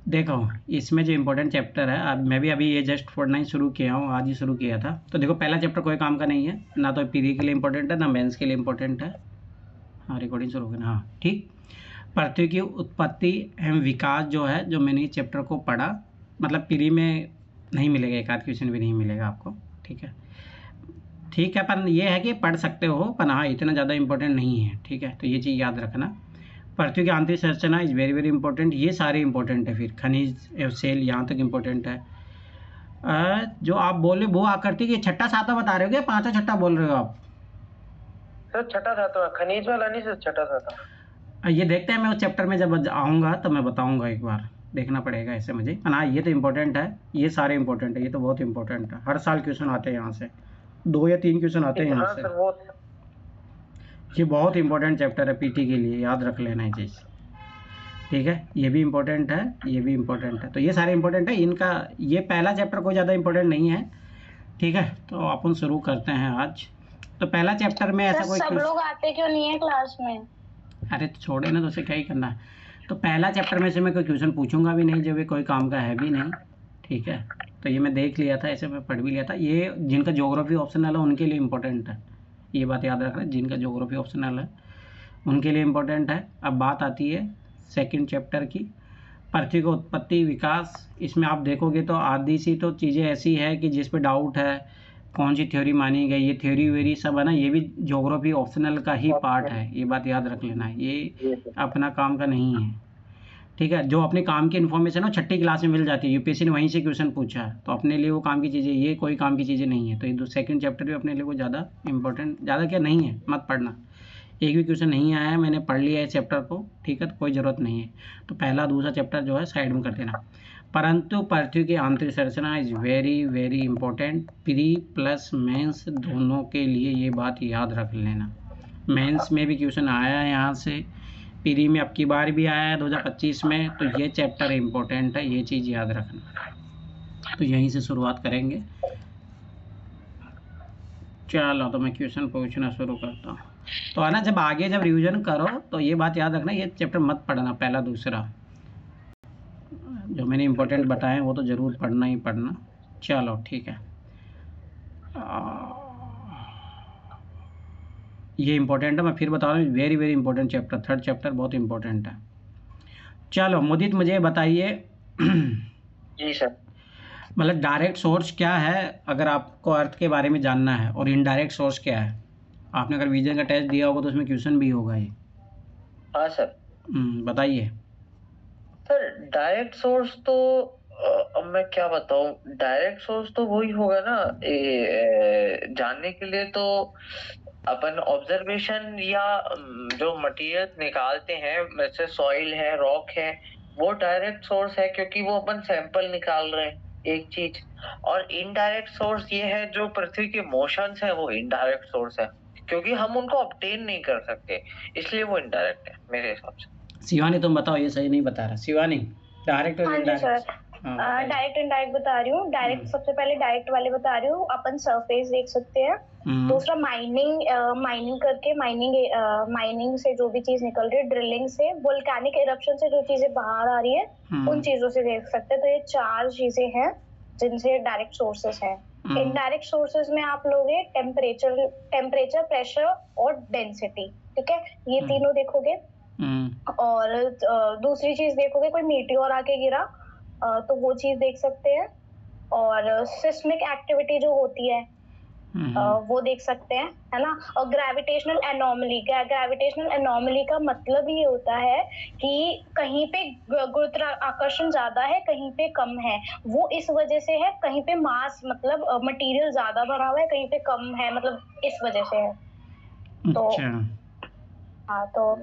देखो, इसमें जो इम्पोर्टेंट चैप्टर है, अब मैं भी अभी ये जस्ट पढ़ना ही शुरू किया हूँ, आज ही शुरू किया था। तो देखो, पहला चैप्टर कोई काम का नहीं है, ना तो पीरी के लिए इम्पोर्टेंट है, ना मेंस के लिए इम्पोर्टेंट है। हाँ, रिकॉर्डिंग शुरू हो गई ना, हाँ ठीक। पृथ्वी की उत्पत्ति एवं विकास जो है, जो मैंने इस चैप्टर को पढ़ा, मतलब पीरी में नहीं मिलेगा, एक आध क्वेश्चन भी नहीं मिलेगा आपको, ठीक है। ठीक है, पर ये है कि पढ़ सकते हो, पर हाँ इतना ज़्यादा इम्पोर्टेंट नहीं है, ठीक है। तो ये चीज़ याद रखना। पृथ्वी की आंतरिक संरचना इज़ वेरी वेरी इंपॉर्टेंट, ये सारे इंपॉर्टेंट है। फिर खनिज एवं सेल यहाँ तक इम्पोर्टेंट है। जो आप बोले भू आकृति की, छठा सातवां बता रहे हो क्या, पांचवा छठा बोल रहे हो आप? सर छठा सातवां, खनिज वाला नहीं सर, छठा सातवां। ये देखते हैं, मैं उस चैप्टर में जब आऊँगा तो मैं बताऊँगा, एक बार देखना पड़ेगा ऐसे मुझे। हाँ, ये तो इम्पोर्टेंट है, ये सारे इम्पोर्टेंट है, ये तो बहुत इम्पोर्टेंट है। हर साल क्वेश्चन आते हैं यहाँ से, 2 या 3 क्वेश्चन आते हैं यहाँ हाँ से। सर, वो ये बहुत इंपॉर्टेंट चैप्टर है पीटी के लिए, याद रख लेना ये चीज़, ठीक है। ये भी इम्पोर्टेंट है, ये भी इम्पोर्टेंट है, तो ये सारे इम्पोर्टेंट है। इनका ये पहला चैप्टर कोई ज़्यादा इम्पोर्टेंट नहीं है, ठीक है। तो अपन शुरू करते हैं आज। तो पहला चैप्टर में ऐसा कोई सब लोग आते क्यों नहीं है क्लास में? अरे तो छोड़े ना, तो उसे क्या ही करना है। तो पहला चैप्टर में से मैं कोई क्वेश्चन पूछूंगा भी नहीं, जब ये कोई काम का है भी नहीं, ठीक है। तो ये मैं देख लिया था, ऐसे मैं पढ़ भी लिया था। ये जिनका ज्योग्राफी ऑप्शनल है उनके लिए इम्पोर्टेंट है, ये बात याद रखना। जिनका ज्योग्राफी ऑप्शनल है उनके लिए इम्पोर्टेंट है। अब बात आती है सेकंड चैप्टर की, पृथ्वी का उत्पत्ति विकास। इसमें आप देखोगे तो आधी सी तो चीज़ें ऐसी है कि जिस पे डाउट है, कौन सी थ्योरी मानी गई, ये थ्योरी वेरी सब है ना, ये भी ज्योग्राफी ऑप्शनल का ही पार्ट है, ये बात याद रख लेना है। ये अपना काम का नहीं है, ठीक है। जो अपने काम की इन्फॉर्मेशन हो छठी क्लास में मिल जाती है, यूपीएससी ने वहीं से क्वेश्चन पूछा है, तो अपने लिए वो काम की चीज़ें, ये कोई काम की चीज़ें नहीं है। तो ये सेकंड चैप्टर भी अपने लिए कोई ज़्यादा इंपॉर्टेंट, ज़्यादा क्या नहीं है, मत पढ़ना। एक भी क्वेश्चन नहीं आया है, मैंने पढ़ लिया है चैप्टर को, ठीक है, तो कोई ज़रूरत नहीं है। तो पहला दूसरा चैप्टर जो है साइड में कर देना। परंतु पृथ्वी की आंतरिक संरचना is very very important, pre plus mains दोनों के लिए, ये बात याद रख लेना। मेंस में भी क्वेश्चन आया है यहाँ से, प्री में अब की बार भी आया है 2025 में, तो ये चैप्टर इम्पोर्टेंट है, ये चीज़ याद रखना। तो यहीं से शुरुआत करेंगे। चलो, तो मैं क्वेश्चन पूछना शुरू करता हूँ। तो है ना, जब आगे जब रिवीजन करो तो ये बात याद रखना, ये चैप्टर मत पढ़ना, पहला दूसरा जो मैंने इम्पोर्टेंट बताए वो तो ज़रूर पढ़ना ही पढ़ना। चलो ठीक है, ये इम्पोर्टेंट है, मैं फिर बता रहा हूँ, very very important chapter, third chapter बहुत इंपॉर्टेंट है। चलो मुदित, मुझे बताइए जी सर। मतलब डायरेक्ट सोर्स क्या है, अगर आपको अर्थ के बारे में जानना है, और इनडायरेक्ट सोर्स क्या है। आपने अगर विजन का टेस्ट दिया होगा तो उसमें क्वेश्चन भी होगा ये। हाँ सर। बताइए सर डायरेक्ट सोर्स तो अब मैं क्या बताऊं, डायरेक्ट सोर्स तो वही होगा ना, जानने के लिए तो अपन ऑब्जर्वेशन या जो मटेरियल निकालते हैं, जैसे सॉइल है, रॉक है, वो डायरेक्ट सोर्स है, क्योंकि वो अपन सैंपल निकाल रहे हैं, एक चीज। और इनडायरेक्ट सोर्स ये है, जो पृथ्वी के मोशंस है वो इनडायरेक्ट सोर्स है, क्योंकि हम उनको ऑब्टेन नहीं कर सकते, इसलिए वो इनडायरेक्ट है मेरे हिसाब से। शिवानी तुम बताओ, ये सही नहीं बता रहा। शिवानी, डायरेक्ट और इनडायरेक्ट? डायरेक्ट इनडायरेक्ट बता रही हूँ। डायरेक्ट सबसे पहले डायरेक्ट वाले बता रही हूँ। अपन सरफेस देख सकते हैं। दूसरा माइनिंग करके, माइनिंग से जो भी चीज निकल रही है, ड्रिलिंग से, वोल्केनिक इरप्शन से जो चीजें बाहर आ रही है, उन चीजों से देख सकते हैं। तो ये 4 चीजें हैं जिनसे डायरेक्ट सोर्सेस हैं। इनडायरेक्ट सोर्सेस में आप लोगे टेम्परेचर, प्रेशर और डेंसिटी, ठीक है, ये तीनों देखोगे। और दूसरी चीज देखोगे, कोई मीटियोर आके गिरा तो वो चीज देख सकते हैं। और सिस्मिक एक्टिविटी जो होती है वो देख सकते हैं, है ना। और ग्रेविटेशनल एनोमली का मतलब ये होता है कि कहीं पे गुरुत्वाकर्षण ज्यादा है, कहीं पे कम है। वो इस वजह से है, कहीं पे मास मतलब मटेरियल ज्यादा भरा हुआ है, कहीं पे कम है, मतलब इस वजह से है। तो हाँ, तो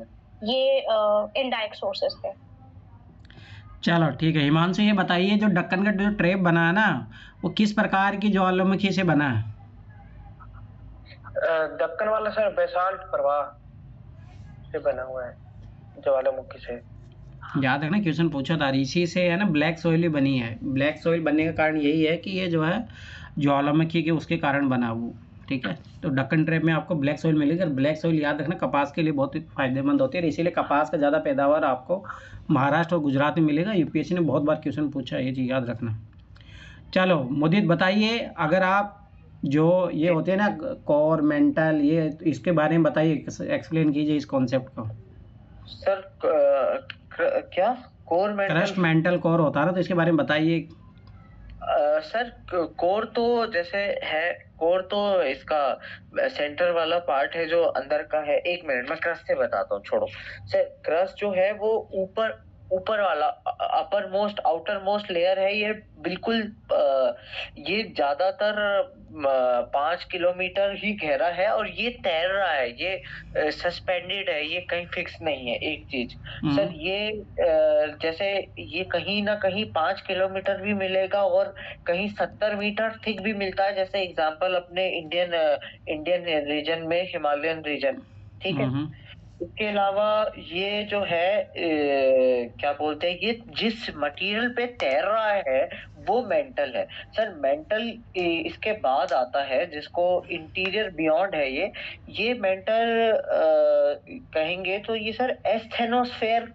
ये इनडायरेक्ट सोर्सेस थे। चलो ठीक है। हिमांशु, ये बताइए, जो दक्कन का जो ट्रेप बना है ना, वो किस प्रकार की ज्वालामुखी से बना है? दक्कन वाला सर बेसाल्ट प्रवाह से बना हुआ है, ज्वालामुखी से। याद रखना, क्वेश्चन पूछा था, इसी से है ना ब्लैक सॉइल ही बनी है। ब्लैक सॉइल बनने का कारण यही है कि ये जो है ज्वालामुखी के उसके कारण बना वो, ठीक है। तो डक्कन ट्रैप में आपको ब्लैक सॉइल मिलेगी, और ब्लैक सॉइल याद रखना कपास के लिए बहुत ही फायदेमंद होती है, इसीलिए कपास का ज़्यादा पैदावार आपको महाराष्ट्र और गुजरात में मिलेगा। यूपीएससी ने बहुत बार क्वेश्चन पूछा है, ये चीज़ याद रखना। चलो मुदीत बताइए, अगर आप जो ये होते हैं ना कोर मेंटल, ये इसके बारे में बताइए, एक्सप्लेन कीजिए इस कॉन्सेप्ट को। सर क्या core crust mantle? Mantle core होता है ना, तो इसके बारे में बताइए। सर कोर तो जैसे है, कोर तो इसका सेंटर वाला पार्ट है जो अंदर का है। एक मिनट, मैं क्रस्ट से बताता हूँ, छोड़ो। सर क्रस्ट जो है वो ऊपर वाला upper most outer most layer है। ये बिल्कुल ये ज्यादातर 5 किलोमीटर ही गहरा है, और ये तैर रहा है, ये सस्पेंडेड है, ये कहीं फिक्स नहीं है। एक चीज सर, ये जैसे ये कहीं ना कहीं 5 किलोमीटर भी मिलेगा और कहीं 70 मीटर थिक भी मिलता है। जैसे एग्जांपल अपने इंडियन रीजन में हिमालयन रीजन, ठीक है। इसके अलावा ये जो है क्या बोलते हैं, ये जिस मटेरियल पे तैर रहा है वो मेंटल है। सर मेंटल इसके बाद आता है, जिसको इंटीरियर बियॉन्ड है। ये मेंटल कहेंगे तो ये सर एस्थेनोस्फेयर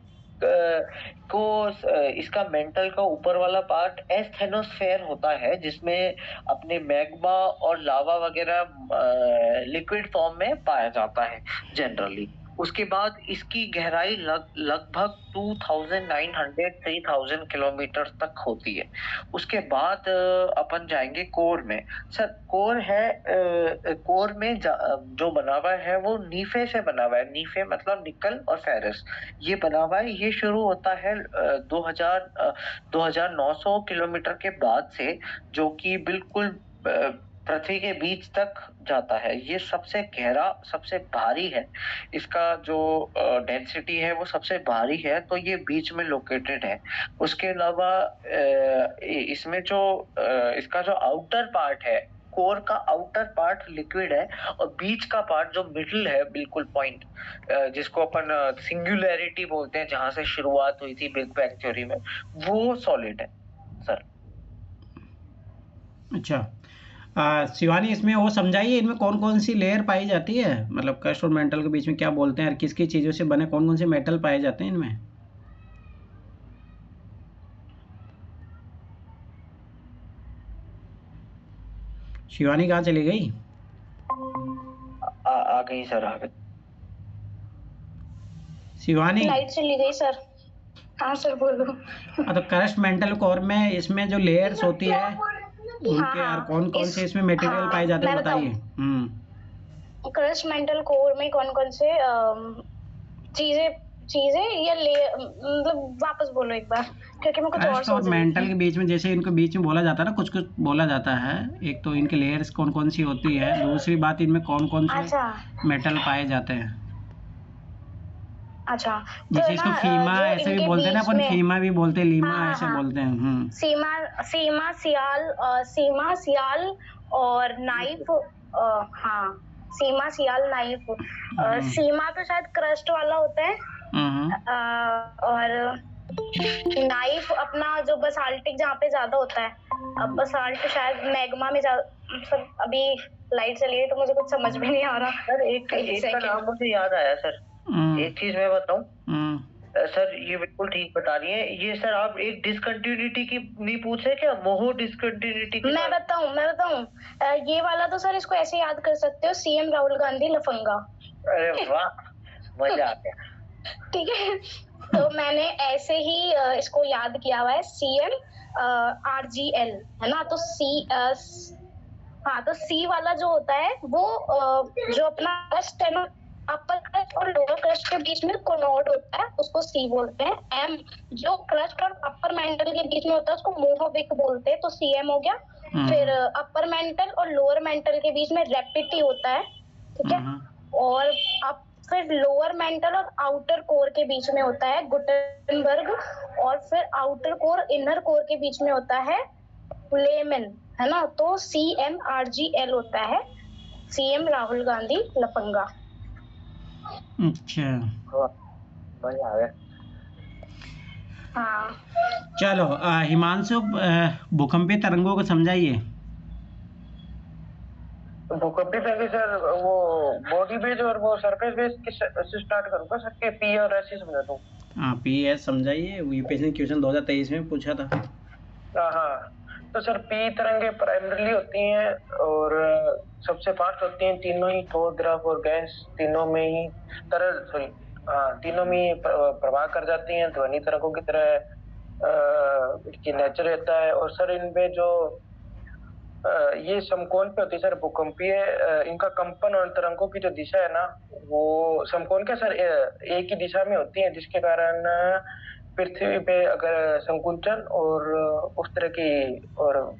को इसका मेंटल का ऊपर वाला पार्ट एस्थेनोस्फेयर होता है, जिसमें अपने मैग्मा और लावा वगैरह लिक्विड फॉर्म में पाया जाता है जनरली। उसके बाद इसकी गहराई लगभग 2900-3000 किलोमीटर तक होती है। उसके बाद अपन जाएंगे कोर में। सर कोर है, कोर में जो बना हुआ है वो नीफे से बना हुआ है। नीफे मतलब निकल और फेरस, ये बना हुआ है। ये शुरू होता है 2900 किलोमीटर के बाद से, जो कि बिल्कुल पृथ्वी के बीच तक जाता है। ये सबसे गहरा, सबसे भारी है। इसका जो डेंसिटी है वो सबसे भारी है, तो ये बीच में लोकेटेड है। उसके अलावा इसमें जो इसका जो आउटर पार्ट है, कोर का आउटर पार्ट लिक्विड है, और बीच का पार्ट जो मिडिल है, बिल्कुल पॉइंट, जिसको अपन सिंगुलैरिटी बोलते हैं, जहां से शुरुआत हुई थी बिग बैंग थ्योरी में, वो सॉलिड है सर। अच्छा शिवानी, इसमें वो समझाइए, इनमें कौन कौन सी लेयर पाई जाती है, मतलब क्रस्ट और मेंटल के बीच में क्या बोलते हैं, और किस किस चीज़ों से बने कौन कौन से मेटल पाए जाते हैं इनमें। शिवानी कहाँ चली गई? आ गई सर, आ गई शिवानी। लाइट चली गई सर। हाँ सर बोलो। तो क्रस्ट मेंटल कोर में इसमें जो लेयर्स होती है उनके और कौन कौन से इसमें मटेरियल पाए जाते हैं, बताइए। क्रस्ट मेंटल कोर में कौन कौन से चीजें या मतलब वापस बोलो एक बार, क्योंकि मैं कुछ क्रस्ट और मेंटल के बीच में, जैसे इनको बीच में बोला जाता है ना, कुछ कुछ बोला जाता है। एक तो इनके लेयर्स कौन कौन सी होती है, दूसरी बात इनमें कौन कौन से मेटल पाए जाते हैं। अच्छा, जैसे इसको फीमा ऐसे भी बोलते हैं ना अपन, फीमा भी बोलते हैं, लीमा ऐसे बोलते हैं। सीमा सियाल और नाइफ। हाँ, सीमा सियाल नाइफ। सीमा तो शायद क्रस्ट वाला होता है, और नाइफ अपना जो बसाल्टिक जहाँ पे ज्यादा होता है। अब बसाल्ट शायद मैग्मा में सब। अभी लाइट चली गई तो मुझे कुछ समझ भी नहीं आ रहा सर। एक का नाम मुझे याद आया सर। एक चीज मैं बताऊं सर, ये बिल्कुल ठीक बता रही है ये सर। आप एक डिसकंटिन्यूटी की नहीं पूछे क्या, मोहो डिसकंटिन्यूटी की? मैं बताऊं ये वाला तो सर इसको ऐसे याद कर सकते हो, सीएम राहुल गांधी लफंगा। अरे वाह, मजा आ गया। ठीक है, तो मैंने ऐसे ही इसको याद किया हुआ है, CM RGL है ना। तो सी वाला जो होता है वो जो अपना क्रस्ट है ना, अपर क्रस्ट और लोअर क्रस्ट के बीच में कोनोड होता है, उसको सी बोलते हैं। एम जो क्रस्ट और अपर मेंटल के बीच में होता है उसको मोहोविक बोलते हैं, तो CM हो गया। फिर अपर मेंटल और लोअर मेंटल के बीच में रेपिटी होता है, ठीक है। और अब फिर लोअर मेंटल और आउटर कोर के बीच में होता है गुटेनबर्ग, और फिर आउटर कोर इनर कोर के बीच में होता है लेमन, है ना। तो CM RGL होता है, CM राहुल गांधी लफंगा। अच्छा, मजा आ गया। हाँ चलो हिमांशु, भूकंपीय तरंगों को समझाइए। भूकंपी पहले सर वो बॉडी बेस और वो सरफेस बेस से स्टार्ट करूंगा सर के पी और एस ही समझा दूं। हाँ पी एस समझाइए, यूपीएससी ने क्वेश्चन 2023 में पूछा था। हाँ तो सर पी तरंगे प्राइमरीली होती हैं और सबसे फास्ट होती हैं, तीनों ही ठोस द्रव और गैस तीनों में ही तीनों में ही प्रवाह कर जाती हैं, ध्वनि तरंगों की तरह इसकी नेचर रहता है। और सर इनमें जो ये समकोण पे होती है सर भूकंपीय, इनका कंपन और तरंगों की जो दिशा है ना वो समकोण क्या सर एक ही दिशा में होती है, जिसके कारण पृथ्वी पे अगर संकुचन और उस तरह की और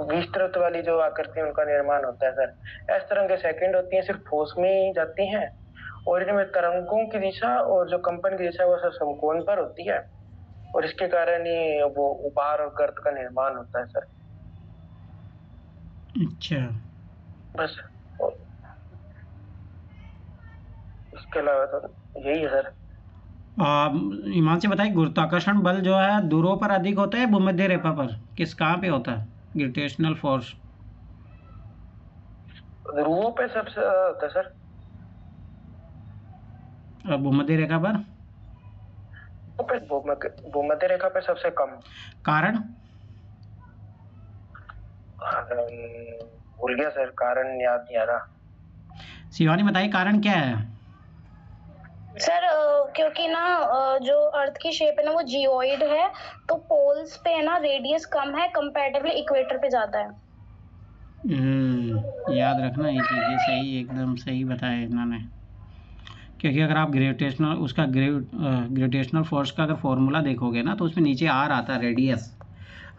विस्तृत वाली जो आकृति उनका निर्माण होता है सर। इस तरंगे सेकंड होती हैं, सिर्फ ठोस में ही जाती हैं और इनमें तरंगों की दिशा और जो कंपन की दिशा वो सब समकोण पर होती है और इसके कारण ही वो उभार और गर्त का निर्माण होता है सर। अच्छा, बस इसके अलावा तो यही है सर। ईमान से बताइए, गुरुत्वाकर्षण बल जो है ध्रुवों पर अधिक होता है भूमध्य रेखा पर, कहाँ पे होता है ग्रेविटेशनल फोर्स? ध्रुवों पे सबसे होता है सर। और भूमध्य रेखा पर? भूमध्य रेखा पे सबसे कम। कारण? भूल गया सर, कारण याद नहीं आ रहा। शिवानी बताइए कारण क्या है? सर क्योंकि ना जो अर्थ की शेप है ना वो जियोइड है, तो पोल्स पे है ना रेडियस कम है, कंपैरेटिवली इक्वेटर पे ज्यादा है। याद रखना ये चीज़ें, सही एकदम सही बताया इन्होंने। क्योंकि अगर आप ग्रेविटेशनल फोर्स का अगर फॉर्मूला देखोगे ना तो उसमें नीचे आर आता है, रेडियस।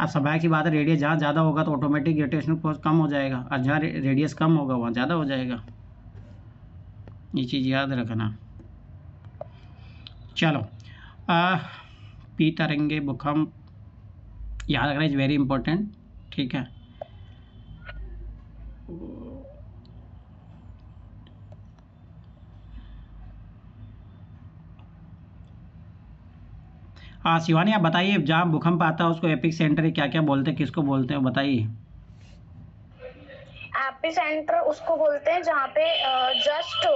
अब स्वाभाविक सी बात है, रेडियस जहाँ ज़्यादा होगा तो ऑटोमेटिक ग्रेविटेशनल फोर्स कम हो जाएगा, और जहाँ रेडियस कम होगा वहाँ ज़्यादा हो जाएगा। ये चीज़ याद रखना। चलो, पी तरंगे भूकंप याद रखना, इज़ वेरी इंपॉर्टेंट, ठीक है। हाँ शिवानी आप बताइए, जहाँ भूकंप आता है उसको एपिक सेंटर क्या क्या बोलते हैं, किसको बोलते हैं बताइए। एपिसेंटर उसको बोलते हैं जहाँ पे जस्ट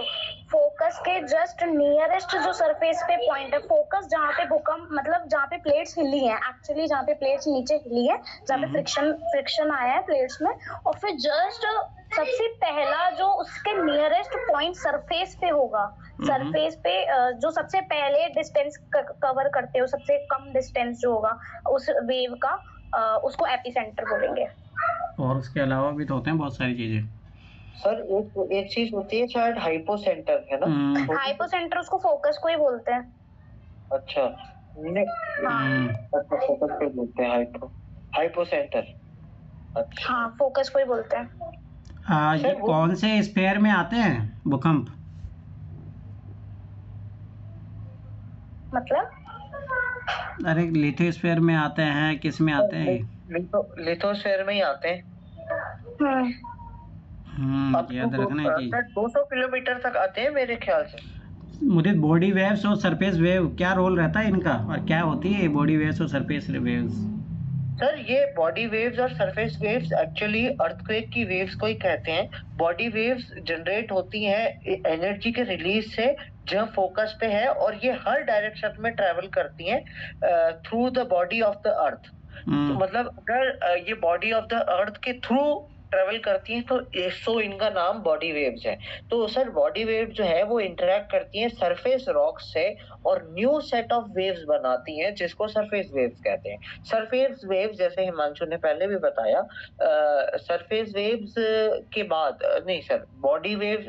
फोकस के जस्ट नियरेस्ट जो सरफेस पे पॉइंट है, फोकस जहाँ पे भूकंप मतलब जहाँ पे प्लेट्स हिली हैं, एक्चुअली जहाँ पे प्लेट्स नीचे हिली है, जहाँ पे फ्रिक्शन आया है प्लेट्स में, और फिर जस्ट सबसे पहला जो उसके नियरेस्ट पॉइंट सरफेस पे होगा, सरफेस पे जो सबसे पहले डिस्टेंस कवर करते हो, सबसे कम डिस्टेंस जो होगा उस वेव का, उसको एपिसेंटर बोलेंगे। और उसके अलावा भी तो होते हैं बहुत सारी चीजें सर। एक चीज होती है शायद हाइपोसेंटर, है ना? हाइपोसेंटर उसको फोकस को ही बोलते हैं। अच्छा, फोकस को बोलते हैं हाइपोसेंटर। अच्छा हाँ, फोकस को ही बोलते हैं। ये कौन से स्फीयर में आते हैं भूकंप? मतलब अरे लिथोस्फीयर में आते हैं, किस में आते हैं? लिथोस्फीयर में ही आते हैं। याद रखना है कि 200 किलोमीटर तक आते हैं मेरे ख्याल से। मुझे बॉडी वेव्स और सरफेस वेव क्या रोल रहता है इनका, और क्या होती है बॉडी वेव्स और सरफेस वेव्स? सर ये बॉडी वेव्स और सरफेस वेव्स एक्चुअली अर्थक्वेक की वेव्स को ही कहते हैं। बॉडी वेव्स जनरेट होती हैं एनर्जी के रिलीज से जो फोकस पे है, और ये हर डायरेक्शन में ट्रैवल करती हैं through the body of the earth. तो मतलब अगर ये बॉडी ऑफ द अर्थ के थ्रू ट्रेवल करती हैं तो इनका नाम बॉडी वेव्स है। तो सर बॉडी वेव जो है वो इंटरेक्ट करती हैं सरफेस रॉक्स से और न्यू सेट ऑफ वेव्स बनाती हैं, जिसको सरफेस वेव्स कहते हैं। सरफेस वेव्स जैसे हिमांशु ने पहले भी बताया, सरफेस वेव्स के बाद नहीं सर, बॉडी वेव्स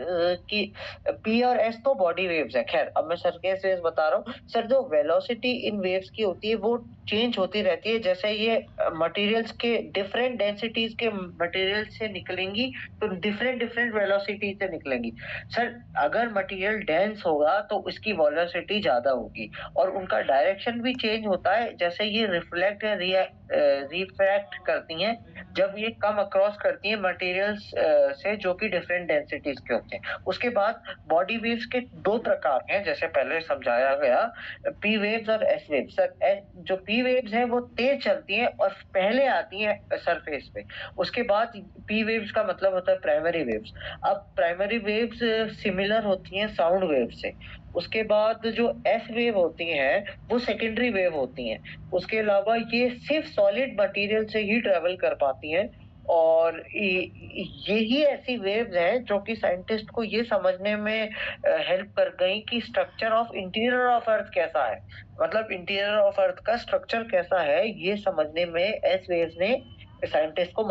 की पी और एस तो बॉडी वेव्स है। खैर अब मैं सरफेस वेव्स बता रहा हूँ। सर जो वेलोसिटी इन वेव्स की होती है वो चेंज होती रहती है, जैसे ये मटेरियल्स के डिफरेंट डेंसिटीज के मटेरियल से निकलेंगी तो डिफरेंट वेलोसिटी से निकलेंगी। सर अगर मटेरियल डेंस होगा तो उसकी वेलोसिटी ज्यादा होगी और उनका डायरेक्शन भी चेंज होता है, जैसे ये रिफ्लेक्ट या रिफ्रैक्ट करती हैं जब ये कम अक्रॉस करती हैं मटेरियल्स से जो कि डिफरेंट डेंसिटीज के होते हैं। उसके बाद बॉडी वेव्स के दो प्रकार हैं, जैसे पहले समझाया गया, पी वेव्स और एस वेव्स। सर जो पी वेव्स हैं वो तेज चलती हैं और पहले आती हैं सरफेस पे। उसके बाद पी वेव्स का मतलब होता है प्राइमरी वेव्स। अब प्राइमरी वेव्स सिमिलर होती हैं साउंड वेव से। उसके बाद जो एस वेव होती हैं वो सेकेंडरी वेव होती हैं। उसके अलावा ये सिर्फ सॉलिड मटेरियल से ही ट्रेवल कर पाती हैं। और यही ऐसी वेव्स हैं जो कि साइंटिस्ट को ये समझने में हेल्प कर गई कि structure of interior of earth कैसा है, मतलब इंटीरियर ऑफ अर्थ का स्ट्रक्चर कैसा है, ये समझने में एस वेव्स ने साइंटिस्ट को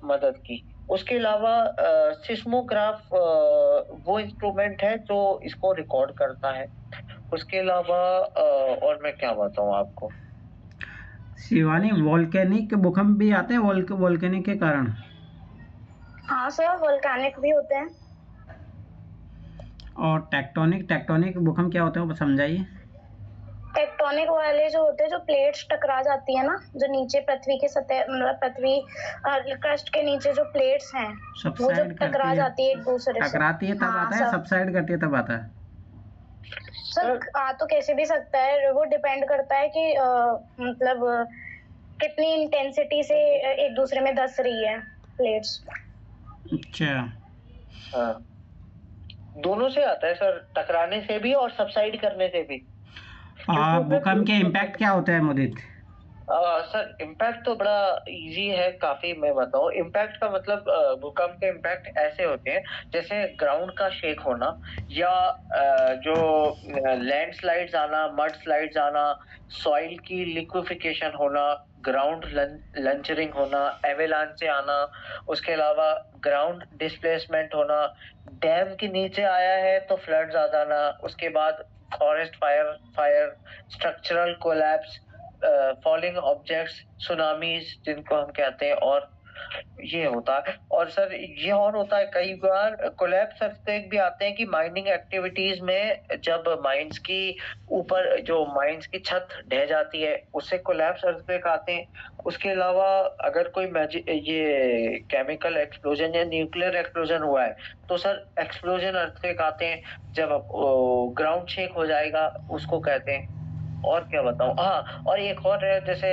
मदद की। उसके अलावा सिस्मोग्राफ वो इंस्ट्रूमेंट है जो इसको रिकॉर्ड करता है। उसके अलावा और मैं क्या बताऊं आपको। शिवानी, वोल्केनिक भूकंप भी आते हैं वोल्केनिक के कारण? हाँ सर, वोल्केनिक भी होते हैं। और टेक्टोनिक भूकंप क्या होते हैं वो समझाइए। टेक्टोनिक वाले जो होते हैं, जो प्लेट्स टकरा जाती है ना, जो नीचे पृथ्वी के सतह, मतलब पृथ्वी क्रस्ट के नीचे जो प्लेट्स हैं वो जब सबसाइड टकरा जाती है एक दूसरे से। टकराती है तब हाँ, आता है, सबसाइड करती है तब आता है? सर आ तो कैसे भी सकता है, वो डिपेंड करता है कि मतलब कितनी इंटेंसिटी से एक दूसरे में धंस रही है प्लेट्स। अच्छा, हाँ, दोनों से आता है सर, टकराने से भी और सबसाइड करने से भी। भूकंप के इम्पैक्ट क्या होता है मुदित? सर इम्पैक्ट तो बड़ा इजी है काफी। मैं बताऊं, इम्पैक्ट का मतलब भूकंप के इम्पैक्ट ऐसे होते हैं जैसे ग्राउंड का शेक होना, या जो लैंडस्लाइड्स आना, मड स्लाइड्स आना, सॉइल की लिक्विफिकेशन होना, ग्राउंड लंचरिंग होना, एवेलांचे आना। उसके अलावा ग्राउंड डिस्प्लेसमेंट होना, डैम के नीचे आया है तो फ्लड्स आ जाना। उसके बाद forest fire, structural collapse, falling objects, tsunamis जिनको हम कहते हैं, और ये होता है। और सर ये और होता है कई बार कोलैप्स अर्थक्वेक भी आते हैं कि माइनिंग एक्टिविटीज में जब माइंस की ऊपर जो माइंस की छत ढह जाती है उससे कोलैप्स अर्थक्वेक आते हैं। उसके अलावा अगर कोई ये केमिकल एक्सप्लोजन या न्यूक्लियर एक्सप्लोजन हुआ है तो सर एक्सप्लोजन अर्थक्वेक आते हैं। जब ग्राउंड शेक हो जाएगा उसको कहते हैं। और क्या बताऊं, हाँ, और एक और है जैसे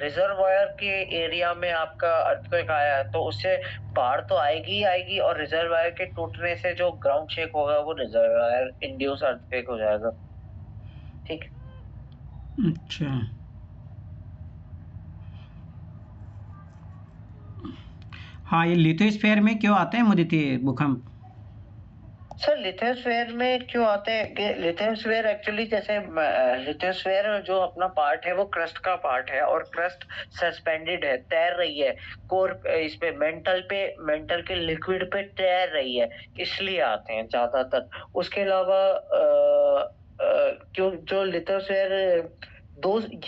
रिजर्वायर के एरिया में आपका अर्थक्वेक आया है तो उससे बाढ़ तो आएगी ही आएगी, और रिजर्वायर के टूटने से जो ग्राउंड शेक होगा वो रिजर्वायर इंड्यूस अर्थक्वेक हो जाएगा। ठीक। अच्छा, हाँ, ये लिथोस्फीयर में क्यों आते हैं मुदित ये भूकंप? सर लिथोस्फीयर में क्यों आते हैं कि लिथोस्फीयर एक्चुअली जैसे लिथोस्फीयर जो अपना पार्ट है वो क्रस्ट का पार्ट है, और क्रस्ट सस्पेंडेड है, तैर रही है कोर इस पे मेंटल के लिक्विड पे तैर रही है, इसलिए आते हैं ज्यादातर। उसके अलावा क्यों जो लिथोस्फीयर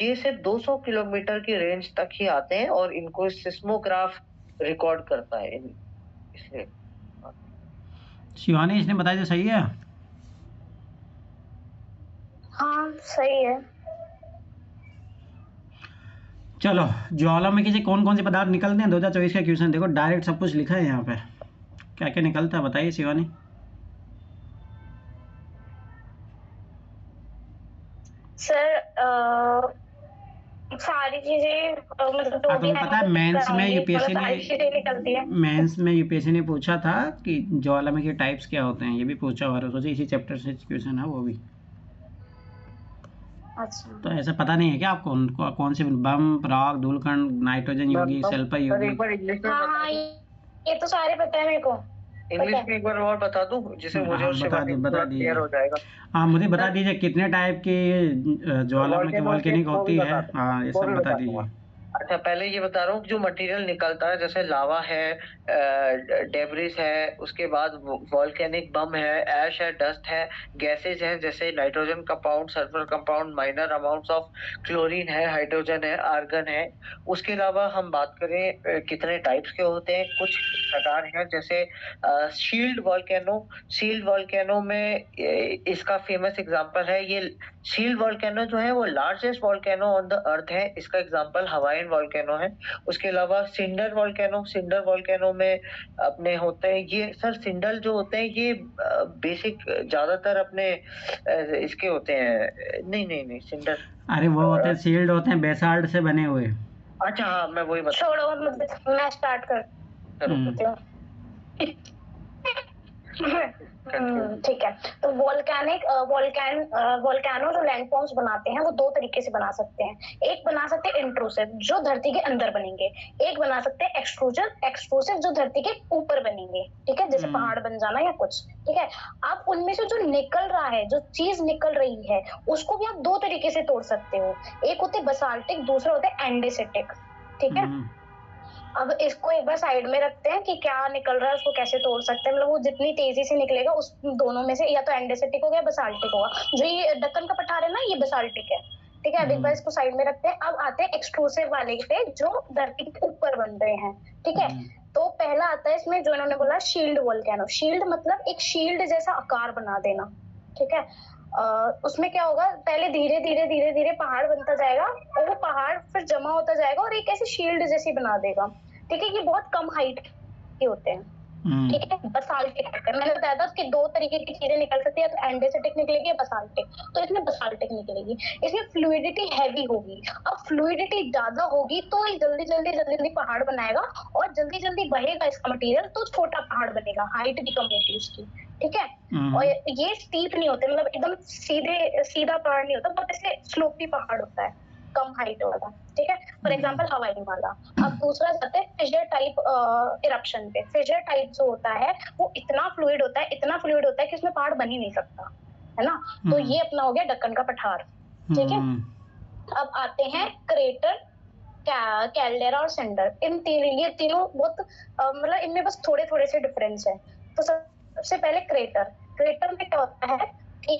ये सिर्फ 200 किलोमीटर की रेंज तक ही आते हैं, और इनको सिस्मोग्राफ रिकॉर्ड करता है इसलिए। शिवानी, इसने बताया जो सही है? हाँ सही है। चलो, ज्वालामुखी से कौन कौन से पदार्थ निकलते हैं 2024 का क्वेश्चन देखो, डायरेक्ट सब कुछ लिखा है यहाँ पे। क्या क्या निकलता है बताइए शिवानी। सर सारी चीजें मतलब तो तुम्हें पता है मेंस में यूपीएससी निकलती है। ने यूपीएससी ने पूछा था कि ज्वालामुखी के टाइप्स क्या होते हैं, ये भी पूछा हुआ है, सोचिए इसी चैप्टर से क्वेश्चन है वो भी। अच्छा, तो ऐसा पता नहीं है क्या आपको उनको कौन से बम, राख, धूलकण, नाइट्रोजन यौगिक, सल्फर सर यौगिक? एक बार इंग्लिश में हाँ बता हाँ, दूं, ये तो सारे पता है मेरे को। इंग्लिश में एक बार और बता दूं जिससे मुझे हाँ, उससे बता क्लियर दीजिए। हो जाएगा। हाँ, मुझे बता दीजिए कितने टाइप की ज्वालामुखी वोल्केनिक होती है। हाँ, ये सब बता दीजिए। अच्छा, पहले ये बता रहा हूँ जो मटेरियल निकलता है, जैसे लावा है, डेब्रिस है, उसके बाद वोल्केनिक बम है, ऐश है, डस्ट है, गैसेज हैं जैसे nitrogen compound, sulphur compound, minor amounts of chlorine है, हाइड्रोजन है, आर्गन है। उसके अलावा हम बात करें कितने टाइप्स के होते हैं, कुछ प्रकार हैं जैसे शील्ड वॉल्केनो में इसका फेमस एग्जांपल है, ये शील्ड वॉल्केनो जो है वो largest volcano on the earth है, इसका एग्जांपल हवाईन वॉल्केनो है। उसके अलावा सिंडर वॉल्केनो में अपने होते हैं ये सर, सिंडल जो होते हैं ये बेसिक ज्यादातर अपने इसके होते हैं, नहीं सिंडर, अरे वो होते हैं शील्ड, होते हैं बेसाल्ट से बने हुए। अच्छा हाँ, मैं वही बता छोड़ो, मैं स्टार्ट कर करूँ। देती हूँ। ठीक है। तो वोल्केनो जो लैंडफॉर्म्स बनाते हैं वो दो तरीके से बना सकते हैं। एक बना सकते हैं इंट्रूसिव, जो धरती के अंदर बनेंगे। एक बना सकते हैं एक्सट्रूसिव, जो धरती के ऊपर बनेंगे। ठीक है, जैसे पहाड़ बन जाना या कुछ। ठीक है, अब उनमें से जो निकल रहा है, जो चीज निकल रही है, उसको भी आप दो तरीके से तोड़ सकते हो। एक होते बसाल्टिक, दूसरा होता है एंडेसिटिक। ठीक है, अब इसको एक बार साइड में रखते हैं कि क्या निकल रहा है, उसको कैसे तोड़ सकते हैं। मतलब वो जितनी तेजी से निकलेगा उस दोनों में से या तो एंडेसिटिक होगा या बसाल्टिक होगा। जो ये दक्कन का पठार है ना, ये बसाल्टिक है। ठीक है, अब एक बार इसको साइड में रखते हैं। अब आते हैं एक्सक्लूसिव वाले पे, जो धरती के ऊपर बन रहे हैं। ठीक है, तो पहला आता है इसमें जो इन्होंने बोला शील्ड वोल्केनो। शील्ड मतलब एक शील्ड जैसा आकार बना देना। ठीक है, उसमें क्या होगा, पहले धीरे धीरे धीरे धीरे पहाड़ बनता जाएगा और वो पहाड़ फिर जमा होता जाएगा और एक ऐसी शील्ड जैसी बना देगा। ठीक है, ये बहुत कम हाइट के होते हैं। ठीक है, बसाल्टिक है। मैंने बताया था कि दो तरीके की चीजें निकल सकती है, तो एंडेसिटिक निकलेगी या बसाल्टिक। तो इसमें बसाल्टिक निकलेगी। इसमें फ्लूइडिटी हैवी होगी। अब फ्लूइडिटी ज्यादा होगी तो ये जल्दी जल्दी जल्दी जल्दी पहाड़ बनाएगा और जल्दी जल्दी बहेगा इसका मटेरियल, तो छोटा पहाड़ बनेगा, हाइट भी कम होगी उसकी। ठीक है, और ये स्टीप नहीं होते, मतलब एकदम सीधा पहाड़ नहीं होता, बहुत ऐसे स्लोपी पहाड़ होता है, कम हाइट वाला। ठीक है, फॉर एग्जांपल हवाई वाला। अब दूसरा जाते हैं फिशर टाइप इरप्शन पे। फिशर टाइप जो होता है वो इतना फ्लूइड होता है कि उसमें पहाड़ बन ही नहीं सकता, है ना। तो ये अपना हो गया दक्कन का पठार। ठीक है, अब आते हैं क्रेटर, कैल्डेरा और सिंडर। ये तीनों बहुत मतलब इनमें बस थोड़े थोड़े से डिफरेंस है। तो सबसे पहले क्रेटर में क्या होता है कि